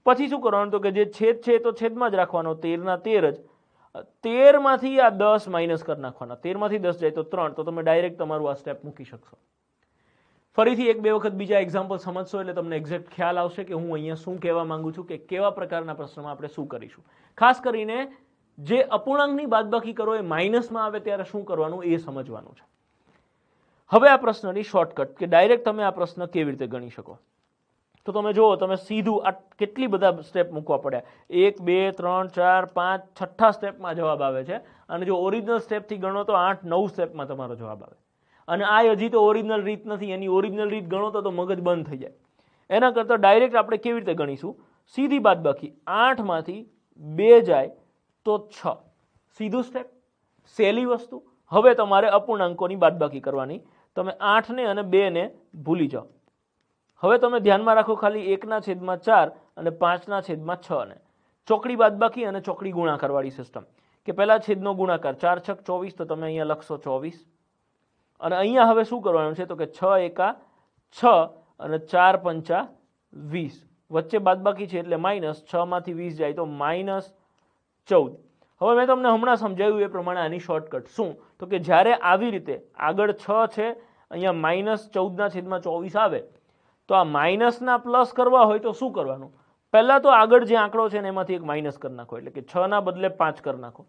પછી શું કરવાનું? તો કે જે છેદ છે એ તો છેદમાં જ રાખવાનો, 13 જ. 13 માંથી આ 10 માઇનસ કરી નાખવાના, 13 માંથી 10 જાય તો 3, તો તમે ડાયરેક્ટ તમારું આ સ્ટેપ મૂકી શકશો. ફરીથી એક બે વખત બીજા એક્ઝામ્પલ સમજશો એટલે તમને એક્ઝેક્ટ ખ્યાલ આવશે કે હું અહીંયા શું કહેવા માંગુ છું, કે કેવા પ્રકારના પ્રશ્નમાં આપણે શું કરીશું. ખાસ કરીને જે અપૂર્ણાંકની બાદબાકી કરો એ માઇનસમાં આવે ત્યારે શું કરવાનું એ સમજવાનું છે. હવે આ પ્રશ્નની શોર્ટકટ, કે ડાયરેક્ટ તમે આ પ્રશ્ન કેવી રીતે ગણી શકો. તો તમે જુઓ, તમે સીધું આ કેટલી બધા સ્ટેપ મૂકવા પડ્યા, 1 2 3 4 5 છઠ્ઠા સ્ટેપમાં જવાબ આવે છે. અને જો ઓરિજિનલ સ્ટેપથી ગણો તો 8 9 સ્ટેપમાં તમારો જવાબ આવે. અને આ હજી તો ઓરિજિનલ રીત નથી, એની ઓરિજિનલ રીત ગણો તો મગજ બંધ થઈ જાય. એના કરતાં ડાયરેક્ટ આપણે કેવી રીતે ગણીશું? સીધી બાદબાકી. 8 માંથી 2 જાય તો 6, સીધું સ્ટેપ, સહેલી વસ્તુ. હવે તમારે અપૂર્ણાંકોની બાદબાકી કરવાની. તમે 8 ને અને 2 ને ભૂલી જાઓ. હવે તમે ધ્યાનમાં રાખો ખાલી 1/4 અને 5/6 ને ચોકડી બાદબાકી અને ચોકડી ગુણાકારવાળી સિસ્ટમ, કે પહેલા છેદનો ગુણાકાર 4 છક 24, તો તમે અહીંયા લખશો 24. અને અહીંયા હવે શું કરવાનું છે? તો કે 6 એકા 6 અને 4 પંચા 20, વચ્ચે બાદબાકી છે એટલે માઇનસ, 6 માંથી 20 જાય તો -14. હવે મેં તમને હમણાં સમજાવ્યું એ પ્રમાણે આની શોર્ટકટ શું? તો કે જ્યારે આવી રીતે આગળ 6 છે, અહીંયા -14/24 આવે, તો આ માઇનસના પ્લસ કરવા હોય તો શું કરવાનું? પહેલા તો આગળ જે આંકડો છે ને એમાંથી એક માઇનસ કરી નાખો, એટલે કે 6 ના બદલે 5 કરી નાખો.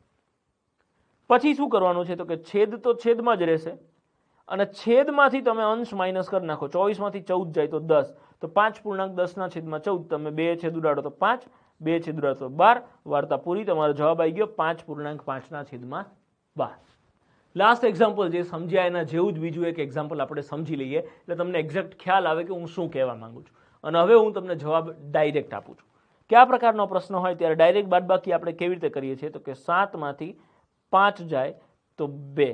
પછી શું કરવાનું છે? તો કે છેદ તો છેદમાં જ રહેશે અને છેદમાંથી તમે અંશ માઇનસ કરી નાખો. 24 માંથી 14 જાય તો 10, તો 5.10/14, તમે 2 છેદ ઉડાડો તો 5, 2 છેદ ઉડાડો તો 12. વાર્તા પૂરી, તમારો જવાબ આવી ગયો 5.5/12. લાસ્ટ એક્ઝામ્પલ જે સમજ્યા એના જેવું જ બીજું એક એક્ઝામ્પલ આપણે સમજી લઈએ એટલે તમને એક્ઝેક્ટ ખ્યાલ આવે કે હું શું કહેવા માંગુ છું. અને હવે હું તમને જવાબ ડાયરેક્ટ આપું છું. કે આ પ્રકારનો પ્રશ્ન હોય ત્યારે ડાયરેક્ટ બાદબાકી આપણે કેવી રીતે કરીએ છીએ? તો કે 7 માંથી 5 જાય તો 2.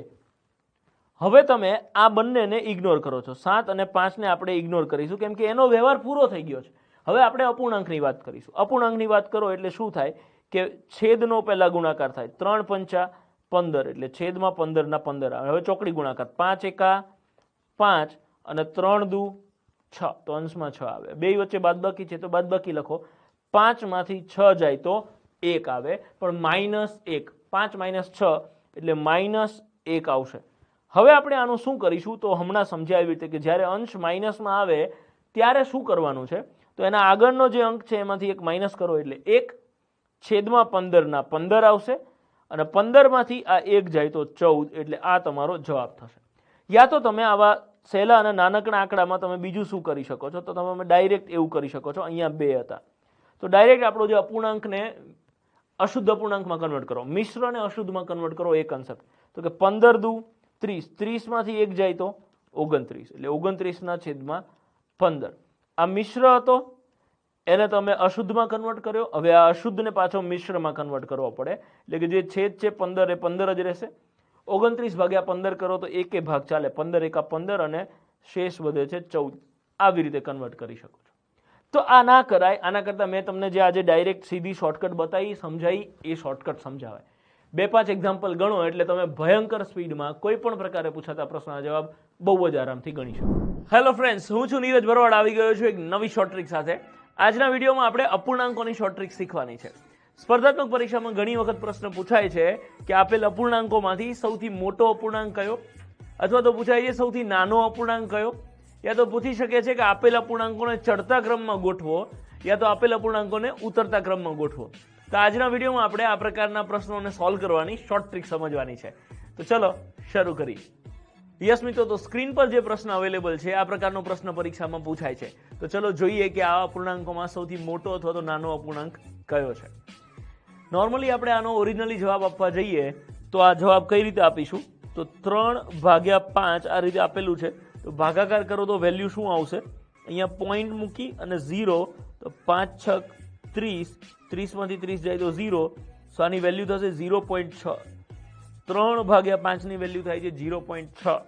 હવે તમે આ બંનેને ઇગ્નોર કરો છો. 7 અને 5 ને આપણે ઇગ્નોર કરીશું કેમ કે એનો વ્યવહાર પૂરો થઈ ગયો છે. હવે આપણે અપૂર્ણાંકની વાત કરીશું. અપૂર્ણાંકની વાત કરો એટલે શું થાય? કે છેદનો પહેલા ગુણાકાર થાય, 3 પંચા 15, એટલે છેદમાં 15/15 આવે. હવે ચોકડી ગુણાકાર, 5 એકા 5 અને 3 દુ 6, તો અંશમાં 6 આવે. બે વચ્ચે બાદબાકી છે તો બાદબાકી લખો. 5 માંથી 6 જાય તો 1 આવે, પણ -1, 5 - 6 એટલે -1 આવશે. હવે આપણે આનું શું કરીશું? તો હમણાં સમજાય એવી રીતે કે જ્યારે અંશ માઇનસમાં આવે ત્યારે શું કરવાનું છે? તો એના આગળનો જે અંક છે એમાંથી એક માઇનસ કરો એટલે 1, છેદમાં 15/15 આવશે અને 15 માંથી આ 1 જાય તો 14, એટલે આ તમારો જવાબ થશે. યા તો તમે આવા સહેલા અને નાનકડા આંકડામાં તમે બીજું શું કરી શકો છો? તો તમે ડાયરેક્ટ એવું કરી શકો છો. અહીંયા 2 હતા તો ડાયરેક્ટ આપણો જે અપૂર્ણાંકને અશુદ્ધ અપૂર્ણાંકમાં કન્વર્ટ કરો, મિશ્રને અશુદ્ધમાં કન્વર્ટ કરો. એ કન્સેપ્ટ તો કે 15 દુ 30, 30 માંથી 1 જાય તો 29, એટલે 29/15. આ મિશ્ર હતો એને તમે અશુદ્ધમાં કન્વર્ટ કર્યો. હવે આ અશુદ્ધને પાછો મિશ્રમાં કન્વર્ટ કરવો પડે, એટલે કે જે છેદ છે 15 એ 15 જ રહેશે. 29/15 કરો તો 1 ભાગ ચાલે, 15 એકા 15 અને શેષ વધે છે 14. આવી રીતે કન્વર્ટ કરી શકો છો. તો આ ના કરાય. આના કરતાં મેં તમને જે આજે ડાયરેક્ટ સીધી શોર્ટકટ બતાવી સમજાવી એ શોર્ટકટ સમજાવાય. 2-5 એક્ઝામ્પલ ગણો એટલે તમે ભયંકર સ્પીડમાં કોઈ પણ પ્રકારે પૂછાતા પ્રશ્નના જવાબ બહુ જ આરામથી ગણી શકો. હેલો ફ્રેન્ડ્સ, હું છું નીરજ ભરવાડ, આવી ગયો છું એક નવી શોર્ટ ટ્રીક સાથે. આજના વિડીયોમાં આપણે અપૂર્ણાંકોની શોર્ટ ટ્રીક શીખવાની છે. સ્પર્ધાત્મક પરીક્ષામાં ઘણી વખત પ્રશ્ન પૂછાય છે કે આપેલ અપૂર્ણાંકોમાંથી સૌથી મોટો અપૂર્ણાંક કયો, અથવા તો પૂછાય છે સૌથી નાનો અપૂર્ણાંક કયો, યા તો પૂછી શકે છે કે આપેલ અપૂર્ણાંકોને ચડતા ક્રમમાં ગોઠવો યા તો આપેલ અપૂર્ણાંકોને ઉતરતા ક્રમમાં ગોઠવો. તો આજના વિડીયોમાં આપણે આ પ્રકારના પ્રશ્નોને સોલ્વ કરવાની શોર્ટ ટ્રીક સમજવાની છે. તો ચલો શરૂ કરીએ. યસ મિત્રો, તો સ્ક્રીન પર જે પ્રશ્ન અવેલેબલ છે આ પ્રકારનો પ્રશ્ન પરીક્ષામાં પૂછાય છે. તો ચલો જોઈએ કે આ અપૂર્ણાંકોમાં સૌથી મોટો અથવા તો નાનો અપૂર્ણાંક કયો છે. નોર્મલી આપણે આનો ઓરિજિનલી જવાબ આપવા જઈએ તો આ જવાબ કઈ રીતે આપીશું? તો 3/5 આ રીતે આપેલું છે, તો ભાગાકાર કરો તો વેલ્યુ શું આવશે? અહીંયા પોઈન્ટ મૂકી અને 0, તો 5 6 30, 30માંથી 30 જાય તો 0, સો આની વેલ્યુ થશે 0.6. 3 ભાગ્યા 5 ની વેલ્યુ થાય છે 0.6.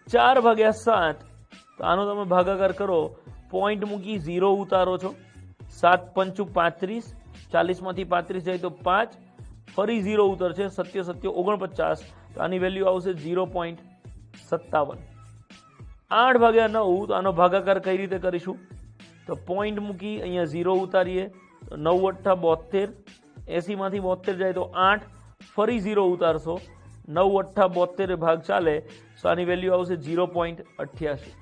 4 ભાગ્યા 7, તો આનો તમે ભાગાકાર કરો, પોઈન્ટ મૂકી 0 ઉતારો છો, 7 પંચું 35, 40માંથી 35 જાય તો 5, ફરી 0 ઉતરશે, 7 7 49, તો આની વેલ્યુ આવશે 0.57. 8 ભાગ્યા 9, તો આનો ભાગાકાર કઈ રીતે કરીશું? તો પોઈન્ટ મૂકી અહીંયા 0 ઉતારીએ, તો 9 8 72, 80માંથી 72 જાય તો 8, ફરી 0 ઉતારશો, 9 8 72 ભાગ ચાલે, તો આની વેલ્યુ આવશે 0.88.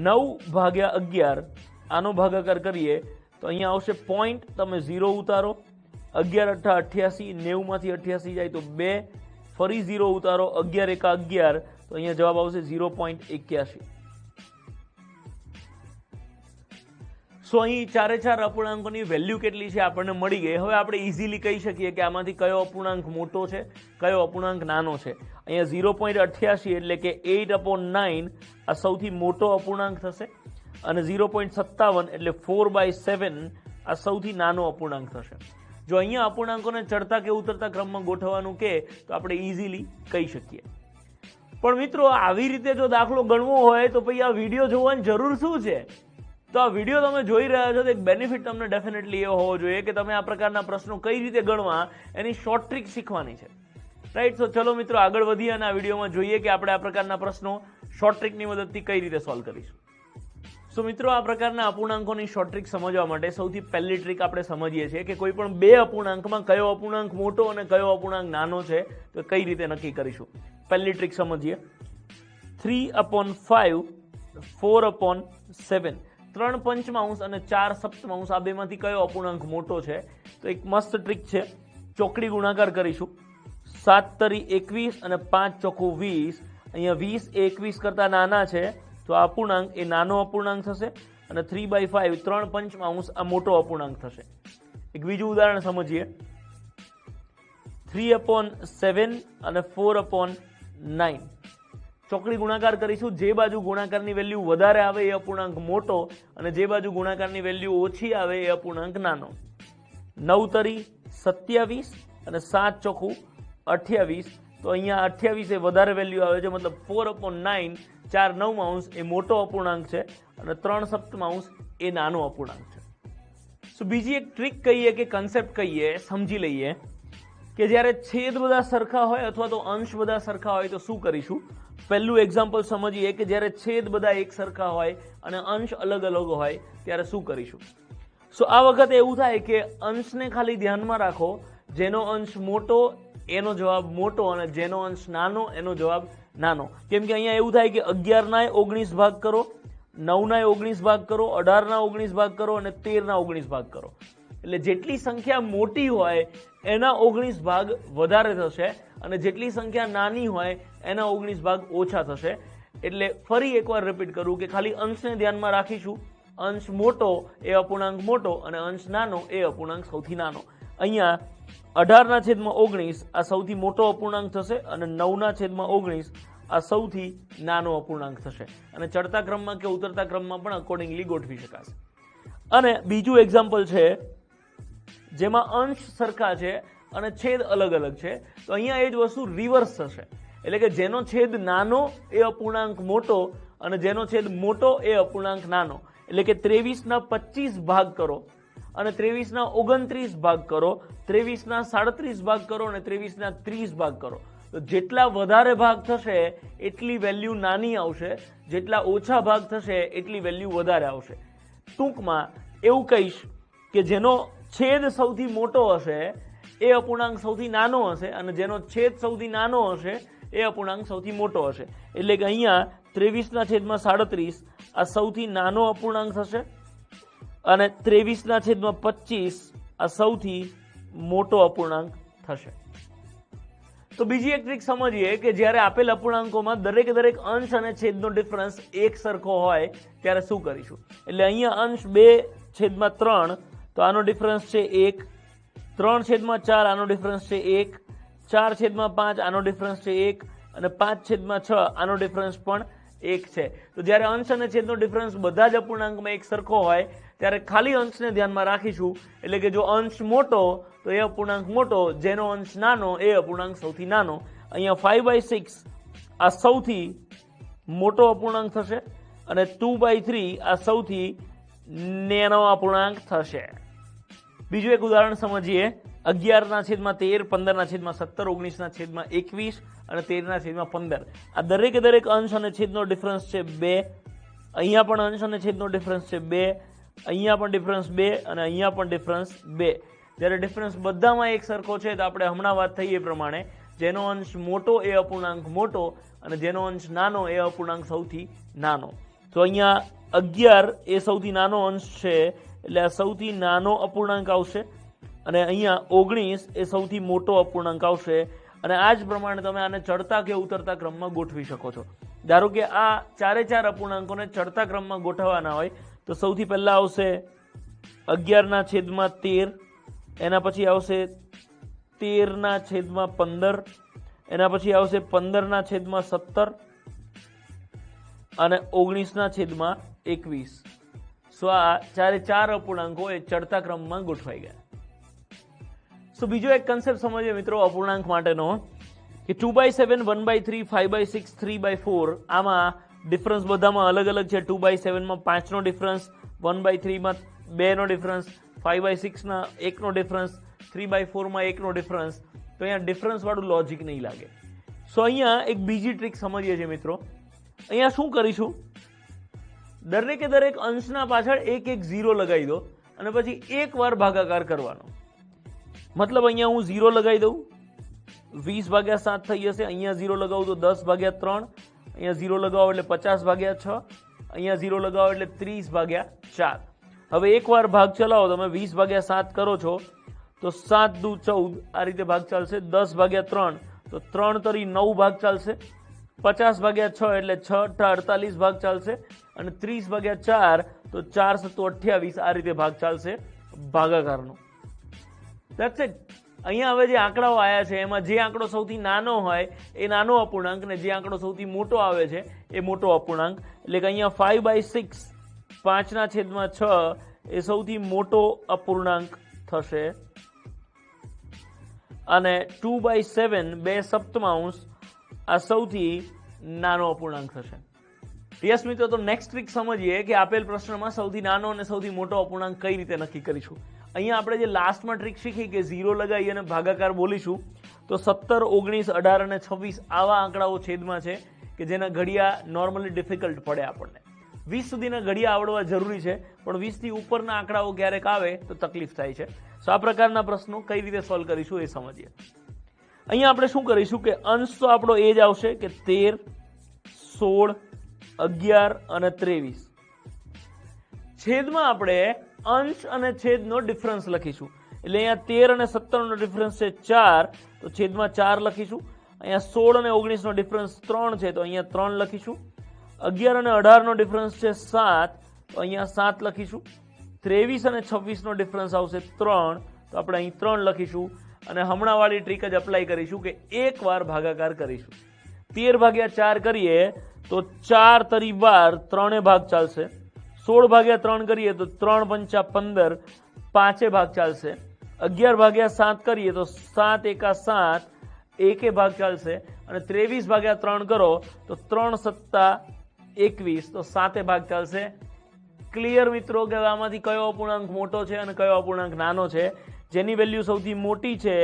9 ભાગ્યા 11, આનો ભાગાકાર કરીએ તો અહીંયા આવશે પોઈન્ટ, તમે 0 ઉતારો, 11 8 88, 90માંથી 88 જાય તો 2, ફરી 0 ઉતારો, 11 1 11, તો અહીંયા જવાબ આવશે 0.81. સો અહીં ચારે ચાર અપૂર્ણાંકોની વેલ્યુ કેટલી છે આપણને મળી ગઈ. હવે આપણે ઇઝીલી કહી શકીએ કે આમાંથી કયો અપૂર્ણાંક મોટો છે, કયો અપૂર્ણાંક નાનો છે. અહીંયા 0.88 એટલે કે 8/9 આ સૌથી મોટો અપૂર્ણાંક થશે, અને 0.57 એટલે 4/7 આ સૌથી નાનો અપૂર્ણાંક થશે. જો અહીંયા અપૂર્ણાંકોને ચડતા કે ઉતરતા ક્રમમાં ગોઠવવાનું કે તો આપણે ઇઝીલી કહી શકીએ. પણ મિત્રો, આવી રીતે જો દાખલો ગણવો હોય તો પછી આ વિડીયો જોવાની જરૂર શું છે? તો આ વિડીયો તમે જોઈ રહ્યા છો તો એક બેનિફિટ તમને ડેફિનેટલી એવો હોવો જોઈએ કે તમે આ પ્રકારના પ્રશ્નો કઈ રીતે ગણવા એની શોર્ટ ટ્રીક શીખવાની છે, રાઈટ? તો ચલો મિત્રો, આગળ વધીએ અને આ વિડીયોમાં જોઈએ કે આપણે આ પ્રકારના પ્રશ્નો શોર્ટ ટ્રીકની મદદથી કઈ રીતે સોલ્વ કરીશું. સો મિત્રો, આ પ્રકારના અપૂર્ણાંકોની શોર્ટ ટ્રીક સમજવા માટે સૌથી પહેલી ટ્રીક આપણે સમજીએ છીએ કે કોઈ પણ બે અપૂર્ણાંકમાં કયો અપૂર્ણાંક મોટો અને કયો અપૂર્ણાંક નાનો છે તો કઈ રીતે નક્કી કરીશું. પહેલી ટ્રીક સમજીએ. 3/5, 4/7, 3 પંચમાંશ અને 4 સપ્તમાંશ આ બેમાંથી કયો અપૂર્ણાંક મોટો છે? તો એક મસ્ત ટ્રીક છે, ચોકડી ગુણાકાર કરીશું. 7 તરી 21 અને 5 ચોખ્ખું 20. અહીંયા 20 એ 21 કરતા નાના છે, તો આ અપૂર્ણાંક એ નાનો અપૂર્ણાંક થશે, અને 3/5 3 પંચમાંશ આ મોટો અપૂર્ણાંક થશે. એક બીજું ઉદાહરણ સમજીએ. 3/7 અને 4/9 ચોકડી ગુણાકાર કરીશું. જે બાજુ ગુણાકારની વેલ્યુ વધારે આવે એ અપૂર્ણાંક મોટો, અને જે બાજુ ગુણાકારની વેલ્યુ ઓછી આવે એ અપૂર્ણાંક નાનો. 9 તરી 27 અને 7 ચોખ્ખું 28, તો અહીંયા 28 એ વધારે વેલ્યુ આવે છે, મતલબ 4/9 4 નવમાંશ એ મોટો અપૂર્ણાંક છે, અને 3 સપ્તમાંશ એ નાનો અપૂર્ણાંક છે. સો બીજી એક ટ્રીક કહીએ કે કન્સેપ્ટ કહીએ, સમજી લઈએ કે જ્યારે છેદ બધા સરખા હોય અથવા તો અંશ બધા સરખા હોય તો શું કરીશું. પહેલું એક્ઝામ્પલ સમજીએ કે જ્યારે છેદ બધા એક સરખા હોય અને અંશ અલગ અલગ હોય ત્યારે શું કરીશું. સો આ વખતે એવું થાય કે અંશને ખાલી ધ્યાનમાં રાખો, જેનો અંશ મોટો એનો જવાબ મોટો, અને જેનો અંશ નાનો એનો જવાબ નાનો. કેમ કે અહીંયા એવું થાય કે 11 19 ભાગ કરો, 9 19 ભાગ કરો, 18 19 ભાગ કરો, અને 13 19 ભાગ કરો. એટલે જેટલી સંખ્યા મોટી હોય એના 19 ભાગ વધારે થશે, અને જેટલી સંખ્યા નાની હોય એના 19 ભાગ ઓછા થશે. એટલે ફરી એકવાર રિપીટ કરું કે ખાલી અંશને ધ્યાનમાં રાખીશું. અંશ મોટો એ અપૂર્ણાંક મોટો, અને અંશ નાનો એ અપૂર્ણાંક સૌથી નાનો. અહીંયા 18/19 આ સૌથી મોટો અપૂર્ણાંક થશે, અને 9/19 આ સૌથી નાનો અપૂર્ણાંક થશે. અને ચડતા ક્રમમાં કે ઉતરતા ક્રમમાં પણ અકોર્ડિંગલી ગોઠવી શકાશે. અને બીજું એક્ઝામ્પલ છે જેમાં અંશ સરખા છે અને છેદ અલગ અલગ છે, તો અહીંયા એ જ વસ્તુ રિવર્સ થશે. એટલે કે જેનો છેદ નાનો એ અપૂર્ણાંક મોટો, અને જેનો છેદ મોટો એ અપૂર્ણાંક નાનો. એટલે કે 23/25 ભાગ કરો, અને 23/29 ભાગ કરો, 23/37 ભાગ કરો, અને 23/30 ભાગ કરો. તો જેટલા વધારે ભાગ થશે એટલી વેલ્યુ નાની આવશે, જેટલા ઓછા ભાગ થશે એટલી વેલ્યુ વધારે આવશે. ટૂંકમાં એવું કહીશ કે જેનો છેદ સૌથી મોટો હશે એ અપૂર્ણાંક સૌથી નાનો હશે, અને જેનો છેદ સૌથી નાનો હશે એ અપૂર્ણાંક સૌથી મોટો હશે. એટલે કે અહીંયા 23/37 આ સૌથી નાનો અપૂર્ણાંક થશે, અને 23/25 આ સૌથી મોટો અપૂર્ણાંક થશે. તો બીજી એક ટ્રીક સમજીએ કે જ્યારે આપેલ અપૂર્ણાંકોમાં દરેક અંશ અને છેદનો ડિફરન્સ એક સરખો હોય ત્યારે શું કરીશું. એટલે અહીંયા અંશ 2/3, તો આનો ડિફરન્સ છે 1, 3/4 આનો ડિફરન્સ છે 1, 4/5 આનો ડિફરન્સ છે 1, અને 5/6 આનો ડિફરન્સ પણ 1 છે. તો જ્યારે અંશ અને છેદનો ડિફરન્સ બધા જ અપૂર્ણાંકમાં એક સરખો હોય ત્યારે ખાલી અંશને ધ્યાનમાં રાખીશું. એટલે કે જો અંશ મોટો તો એ અપૂર્ણાંક મોટો, જેનો અંશ નાનો એ અપૂર્ણાંક સૌથી નાનો. અહીંયા 5/6 આ સૌથી મોટો અપૂર્ણાંક થશે અને 2/3 આ સૌથી નાનો અપૂર્ણાંક થશે. બીજું એક ઉદાહરણ સમજીએ. 11/13, 15/17, 19/21 અને 13/15. આ દરેકે દરેક અંશ અને છેદનો ડિફરન્સ છે 2. અહીંયા પણ અંશ અને છેદનો ડિફરન્સ છે 2, અહીંયા પણ ડિફરન્સ 2 અને અહીંયા પણ ડિફરન્સ 2. જ્યારે ડિફરન્સ બધામાં એક સરખો છે તો આપણે હમણાં વાત થઈ એ પ્રમાણે જેનો અંશ મોટો એ અપૂર્ણાંક મોટો અને જેનો અંશ નાનો એ અપૂર્ણાંક સૌથી નાનો. તો અહીંયા 11 એ સૌથી નાનો અંશ છે એટલે આ સૌથી નાનો અપૂર્ણાંક આવશે અને અહીંયા 19 એ સૌથી મોટો અપૂર્ણાંક આવશે. અને આ જ પ્રમાણે તમે આને ચડતા કે ઉતરતા ક્રમમાં ગોઠવી શકો છો. ધારો કે આ ચારે ચાર અપૂર્ણાંકોને ચડતા ક્રમમાં ગોઠવવાના હોય તો સૌથી પહેલા આવશે 11/13, એના પછી આવશે 13/15, એના પછી આવશે 15/17 અને 19/21. સો આ ચારે ચાર અપૂર્ણાંકો એ ચડતા ક્રમમાં ગોઠવાઈ ગયા. સો બીજો એક કન્સેપ્ટ સમજીએ મિત્રો અપૂર્ણાંક માટેનો કે 2/7, 1/3, 5/6, 3/4. આમાં ડિફરન્સ બધામાં અલગ અલગ છે. 2/7 માં 5 નો ડિફરન્સ, 1/3 માં 2 નો ડિફરન્સ, 5/6 ના 1 નો ડિફરન્સ, 3/4 માં 1 નો ડિફરન્સ. તો અહીંયા ડિફરન્સ વાળું લોજિક નહીં લાગે. સો અહીંયા એક બીજી ટ્રીક સમજીએ છીએ મિત્રો. અહીંયા શું કરીશું, દરેકે દરેક અંશના પાછળ એક એક 0 લગાવી દો અને પછી એકવાર ભાગાકાર કરવાનો. મતલબ અહીંયા હું 0 લગાવી દઉં, 20/7 થઈ જશે. અહીંયા 0 લગાવું તો 10/3, અહીંયા 0 લગાવો એટલે 50/6, અહીંયા 0 લગાવો એટલે 30/4. હવે એકવાર ભાગ ચલાવો, તમે 20/7 કરો છો તો 7 દુ 14 આ રીતે ભાગ ચાલશે. 10/3 તો 3 તરી 9 ભાગ ચાલશે. 50/6 એટલે 6 48 ભાગ ચાલશે અને 30/4 તો 4 7 28 આ રીતે ભાગ ચાલશે ભાગાકારનો. That's it. અહીંયા હવે જે આંકડાઓ આવ્યા છે એમાં જે આંકડો સૌથી નાનો હોય એ નાનો અપૂર્ણાંક ને જે આંકડો સૌથી મોટો આવે છે એ મોટો અપૂર્ણાંક. એટલે કે અહીંયા 5/6 5/6 એ સૌથી મોટો અપૂર્ણાંક થશે અને 2/7 2/7 આ સૌથી નાનો અપૂર્ણાંક થશે. યસ મિત્રો, તો નેક્સ્ટ ટ્રીક સમજીએ કે આપેલ પ્રશ્નમાં સૌથી નાનો અને સૌથી મોટો અપૂર્ણાંક કઈ રીતે નક્કી કરીશું. અહીંયા આપણે જે લાસ્ટમાં ટ્રીક શીખી કે 0 લગાવી અને ભાગાકાર બોલીશું તો 17, 19, 18 અને 26 આવા આંકડાઓ છેદમાં છે કે જેના ઘડિયા નોર્મલી ડિફિકલ્ટ પડે આપણને. 20 સુધીના ઘડિયા આવડવા જરૂરી છે પણ 20 થી ઉપરના આંકડાઓ ક્યારેક આવે તો તકલીફ થાય છે. સો આ પ્રકારના પ્રશ્નો કઈ રીતે સોલ્વ કરીશું એ સમજીએ. અહીંયા આપણે શું કરીશું કે અંશ તો આપણો એ જ આવશે કે 13, 16, 11 અને 23. છેદમાં આપણે અંશ અને છેદનો ડિફરન્સ લખીશું. એટલે અહીંયા 13 અને 17 નો ડિફરન્સ છે 4 તો છેદમાં 4 લખીશું. અહીંયા 16 અને 19 નો ડિફરન્સ 3 છે તો અહીંયા 3 લખીશું. 11 અને 18 નો ડિફરન્સ છે 7 તો અહીંયા 7 લખીશું. 23 અને 26 નો ડિફરન્સ આવશે 3 તો આપણે અહીં 3 લખીશું. અને હમણાં વાળી ટ્રીક જ અપ્લાય કરીશું કે એકવાર ભાગાકાર કરીશું. 13/4 કરીએ તો 4 તરી 12 3 ભાગ ચાલશે. 16/3 કરીએ તો 3 5 15 5 ભાગ ચાલશે. 11/7 કરીએ તો 7 1 7 1 ભાગ ચાલશે અને 23/3 કરો તો 3 7 21 તો 7 ભાગ ચાલશે. ક્લિયર મિત્રો કે આમાંથી કયો અપૂર્ણાંક મોટો છે અને કયો અપૂર્ણાંક નાનો છે. જેની વેલ્યુ સૌથી મોટી છે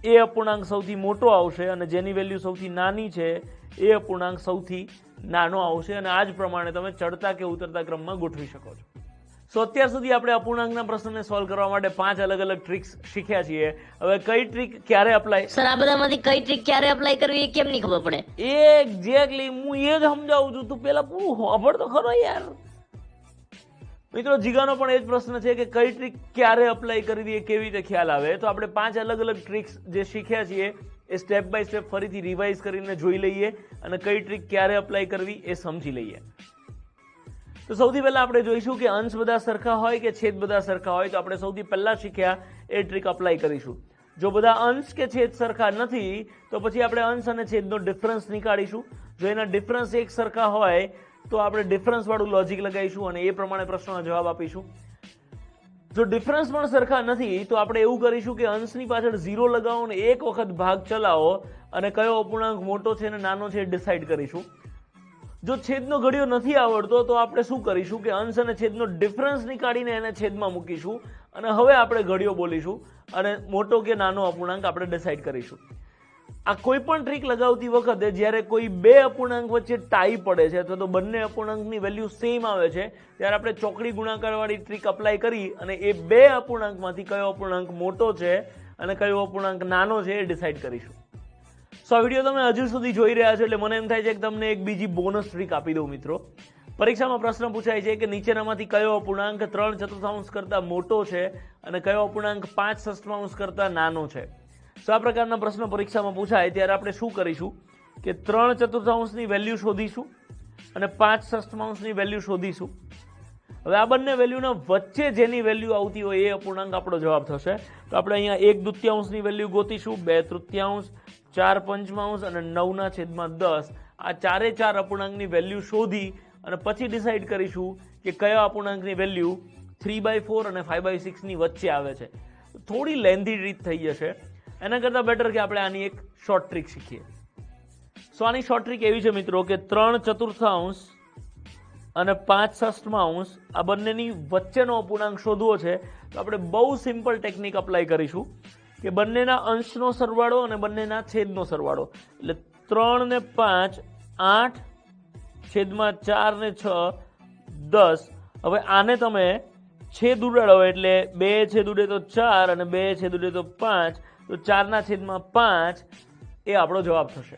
એ અપૂર્ણાંક સૌથી મોટો આવશે અને જેની વેલ્યુ સૌથી નાની છે એ અપૂર્ણાંક સૌથી નાનો આવશે. અને આ જ પ્રમાણે તમે ચડતા કે ઉતરતા ક્રમમાં ગોઠવી શકો છો. સો અત્યાર સુધી આપણે અપૂર્ણાંકના પ્રશ્નને સોલ્વ કરવા માટે 5 અલગ અલગ ટ્રિક્સ શીખ્યા છીએ. હવે કઈ ટ્રીક ક્યારે અપ્લાય, સર આ બધામાંથી કઈ ટ્રીક ક્યારે એપ્લાય કરવી એ કેમ નહીં ખબર પડે? એક્ઝેક્ટલી હું એ જ સમજાવું છું. તું પેલા પૂરું ખબર તો ખરો યાર. મિત્રો જીગાનો પણ એ જ પ્રશ્ન છે કે કઈ ટ્રીક ક્યારે અપ્લાય કરવી એ કેવી રીતે ખ્યાલ આવે. તો આપણે 5 અલગ અલગ ટ્રિક્સ જે શીખ્યા છીએ એ સ્ટેપ બાય સ્ટેપ ફરીથી રિવાઇઝ કરીને જોઈ લઈએ અને કઈ ટ્રીક ક્યારે અપ્લાય કરવી એ સમજી લઈએ. તો સૌથી પહેલા આપણે જોઈશું કે અંશ બધા સરખા હોય કે છેદ બધા સરખા હોય. તો આપણે સૌથી પહેલા શીખ્યા એ ટ્રીક અપ્લાય કરીશું. જો બધા અંશ કે છેદ સરખા નથી તો પછી આપણે અંશ અને છેદનો ડિફરન્સ નીકાળીશું. જો એના ડિફરન્સ એક સરખા હોય તો આપણે ડિફરન્સ વાળું લોજિક લગાવીશું અને એ પ્રમાણે પ્રશ્નનો જવાબ આપીશું. જો ડિફરન્સ પણ સરખા નથી તો આપણે એવું કરીશું કે અંશની પાછળ 0 લગાવો અને એક વખત ભાગ ચલાવો અને કયો અપૂર્ણાંક મોટો છે અને નાનો છે એ ડિસાઈડ કરીશું. જો છેદનો ઘડિયો નથી આવડતો તો આપણે શું કરીશું કે અંશ અને છેદનો ડિફરન્સ નીકાળીને એને છેદમાં મૂકીશું અને હવે આપણે ઘડિયો બોલીશું અને મોટો કે નાનો અપૂર્ણાંક આપણે ડિસાઈડ કરીશું. આ કોઈ પણ ટ્રીક લગાવતી વખતે જ્યારે કોઈ બે અપૂર્ણાંક વચ્ચે ટાઈ પડે છે અથવા તો બંને અપૂર્ણાંકની વેલ્યુ સેમ આવે છે ત્યારે આપણે ચોકડી ગુણાકારવાળી ટ્રીક અપ્લાય કરી અને એ બે અપૂર્ણાંકમાંથી કયો અપૂર્ણાંક મોટો છે અને કયો અપૂર્ણાંક નાનો છે એ ડિસાઈડ કરીશું. સો આ વિડીયો તમે હજુ સુધી જોઈ રહ્યા છો એટલે મને એમ થાય છે કે તમને એક બીજી બોનસ ટ્રીક આપી દઉં મિત્રો. પરીક્ષામાં પ્રશ્ન પૂછાય છે કે નીચેનામાંથી કયો અપૂર્ણાંક 3/4 કરતાં મોટો છે અને કયો અપૂર્ણાંક 5/6 કરતાં નાનો છે. તો આ પ્રકારના પ્રશ્ન પરીક્ષામાં પૂછાય ત્યારે આપણે શું કરીશું કે 3/4 ની વેલ્યુ શોધીશું અને 5/6 ની વેલ્યુ શોધીશું. હવે આ બંને વેલ્યુના વચ્ચે જેની વેલ્યુ આવતી હોય એ અપૂર્ણાંક આપણો જવાબ થશે. તો આપણે અહીંયા 1/2 ની વેલ્યુ ગોતીશું, 2/3, 4/5 અને 9/10. આ ચારે ચાર અપૂર્ણાંકની વેલ્યુ શોધી અને પછી ડિસાઈડ કરીશું કે કયા અપૂર્ણાંકની વેલ્યુ 3/4 અને 5/6 ની વચ્ચે આવે છે. થોડી લેન્ધી રીત થઈ જશે, એના કરતાં બેટર કે આપણે આની એક શોર્ટ ટ્રીક શીખીએ. સો આની શોર્ટ ટ્રીક એવી છે મિત્રો કે 3/4 અને 5/6 આ બંનેની વચ્ચેનો અપૂર્ણાંક શોધવો છે તો આપણે બહુ સિમ્પલ ટેકનિક અપ્લાય કરીશું કે બંનેના અંશનો સરવાળો અને બંનેના છેદનો સરવાળો. એટલે 3 ને 5 8 છેદમાં 4 ને 6 10. હવે આને તમે છેદ ઉડાડો એટલે 2 છેદ ઉડે તો 4 અને 2 છેદ ઉડે તો 5, તો 4/5 એ આપણો જવાબ થશે.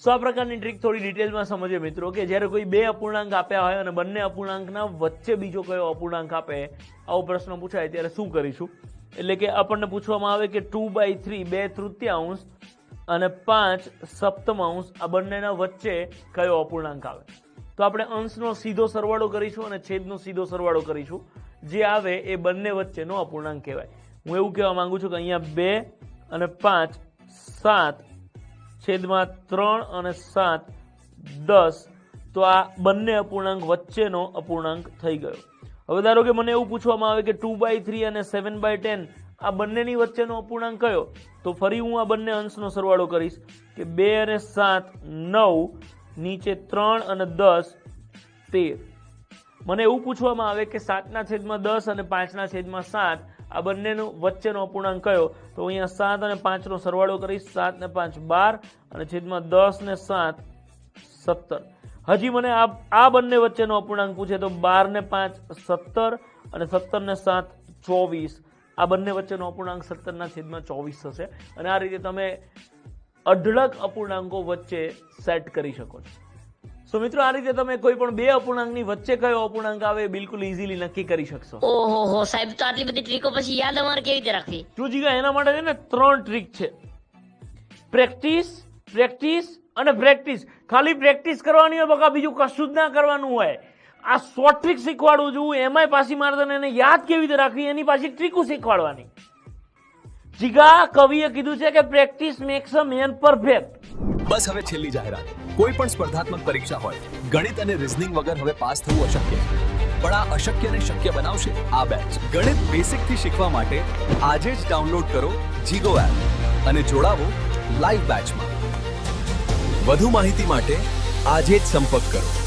સો આ પ્રકારની ટ્રીક થોડી ડિટેલમાં સમજીએ મિત્રો કે જ્યારે કોઈ બે અપૂર્ણાંક આપ્યા હોય અને બંને અપૂર્ણાંકના વચ્ચે બીજો કયો અપૂર્ણાંક આપે આવો પ્રશ્ન પૂછાય ત્યારે શું કરીશું. એટલે કે આપણને પૂછવામાં આવે કે 2/3 2/3 અને 5/7 આ બંનેના વચ્ચે કયો અપૂર્ણાંક આવે. તો આપણે અંશનો સીધો સરવાળો કરીશું અને છેદનો સીધો સરવાળો કરીશું. જે આવે એ બંને વચ્ચેનો અપૂર્ણાંક કહેવાય. હું એવું કહેવા માંગુ છું કે અહીંયા 2 અને 5 7 છેદમાં 3 અને 7 10. તો આ બંને અપૂર્ણાંક વચ્ચેનો અપૂર્ણાંક થઈ ગયો. હવે ધારો કે મને એવું પૂછવામાં આવે કે 2/3 અને 7/10 આ બંનેની વચ્ચેનો અપૂર્ણાંક કયો, તો ફરી હું આ બંને અંશનો સરવાળો કરીશ કે 2 અને 7 9, નીચે 3 અને 10 13. મને એવું પૂછવામાં આવે કે 7/10 અને 5/7 આ બંનેનો વચ્ચેનો અપૂર્ણાંક કયો, તો અહીંયા 7 અને 5નો સરવાળો કરીશ. 7 ને 5 12 અને છેદમાં 10 ને 7 17. હજી મને આ બંને વચ્ચેનો અપૂર્ણાંક પૂછે તો 12 ને 5 17 અને 17 ને 7 24. આ બંને વચ્ચેનો અપૂર્ણાંક 17/24 થશે. અને આ રીતે તમે અઢળક અપૂર્ણાંકો વચ્ચે સેટ કરી શકો છો. સો મિત્રો આ રીતે તમે કોઈ પણ બે અપૂર્ણાંકની વચ્ચે કયો અપૂર્ણાંક આવે એ બિલકુલ ઇઝીલી નક્કી કરી શકશો. ઓહો સાહેબ, તો આટલી બધી ટ્રીકો પછી યાદ અમારે કેવી રીતે રાખવી? જો જીગા એના માટે છે ને 3 ટ્રીક છે. પ્રેક્ટિસ, પ્રેક્ટિસ અને પ્રેક્ટિસ. ખાલી પ્રેક્ટિસ કરવાની હોય બકા, બીજું કશું જ ના કરવાનું હોય. આ શોર્ટ ટ્રીક શીખવાડું છું, એમાંય પાછી મારે તને એને યાદ કેવી રીતે રાખવી એની પાછી ટ્રીકો શીખવાડવાની. જીગા કવિએ કીધું છે કે practice makes a man perfect. બસ હવે છેલ્લી જાહેરાત. કોઈ પણ સ્પર્ધાત્મક પરીક્ષા હોય, ગણિત અને રીઝનિંગ વગર હવે પાસ થવું અશક્ય છે. પણ આ અશક્યને શક્ય બનાવશે આ બેચ. ગણિત બેસિકથી શીખવા માટે આજે જ ડાઉનલોડ કરો જીગો એપ અને જોડાવો લાઈવ બેચમાં. વધુ માહિતી માટે આજે જ સંપર્ક કરો.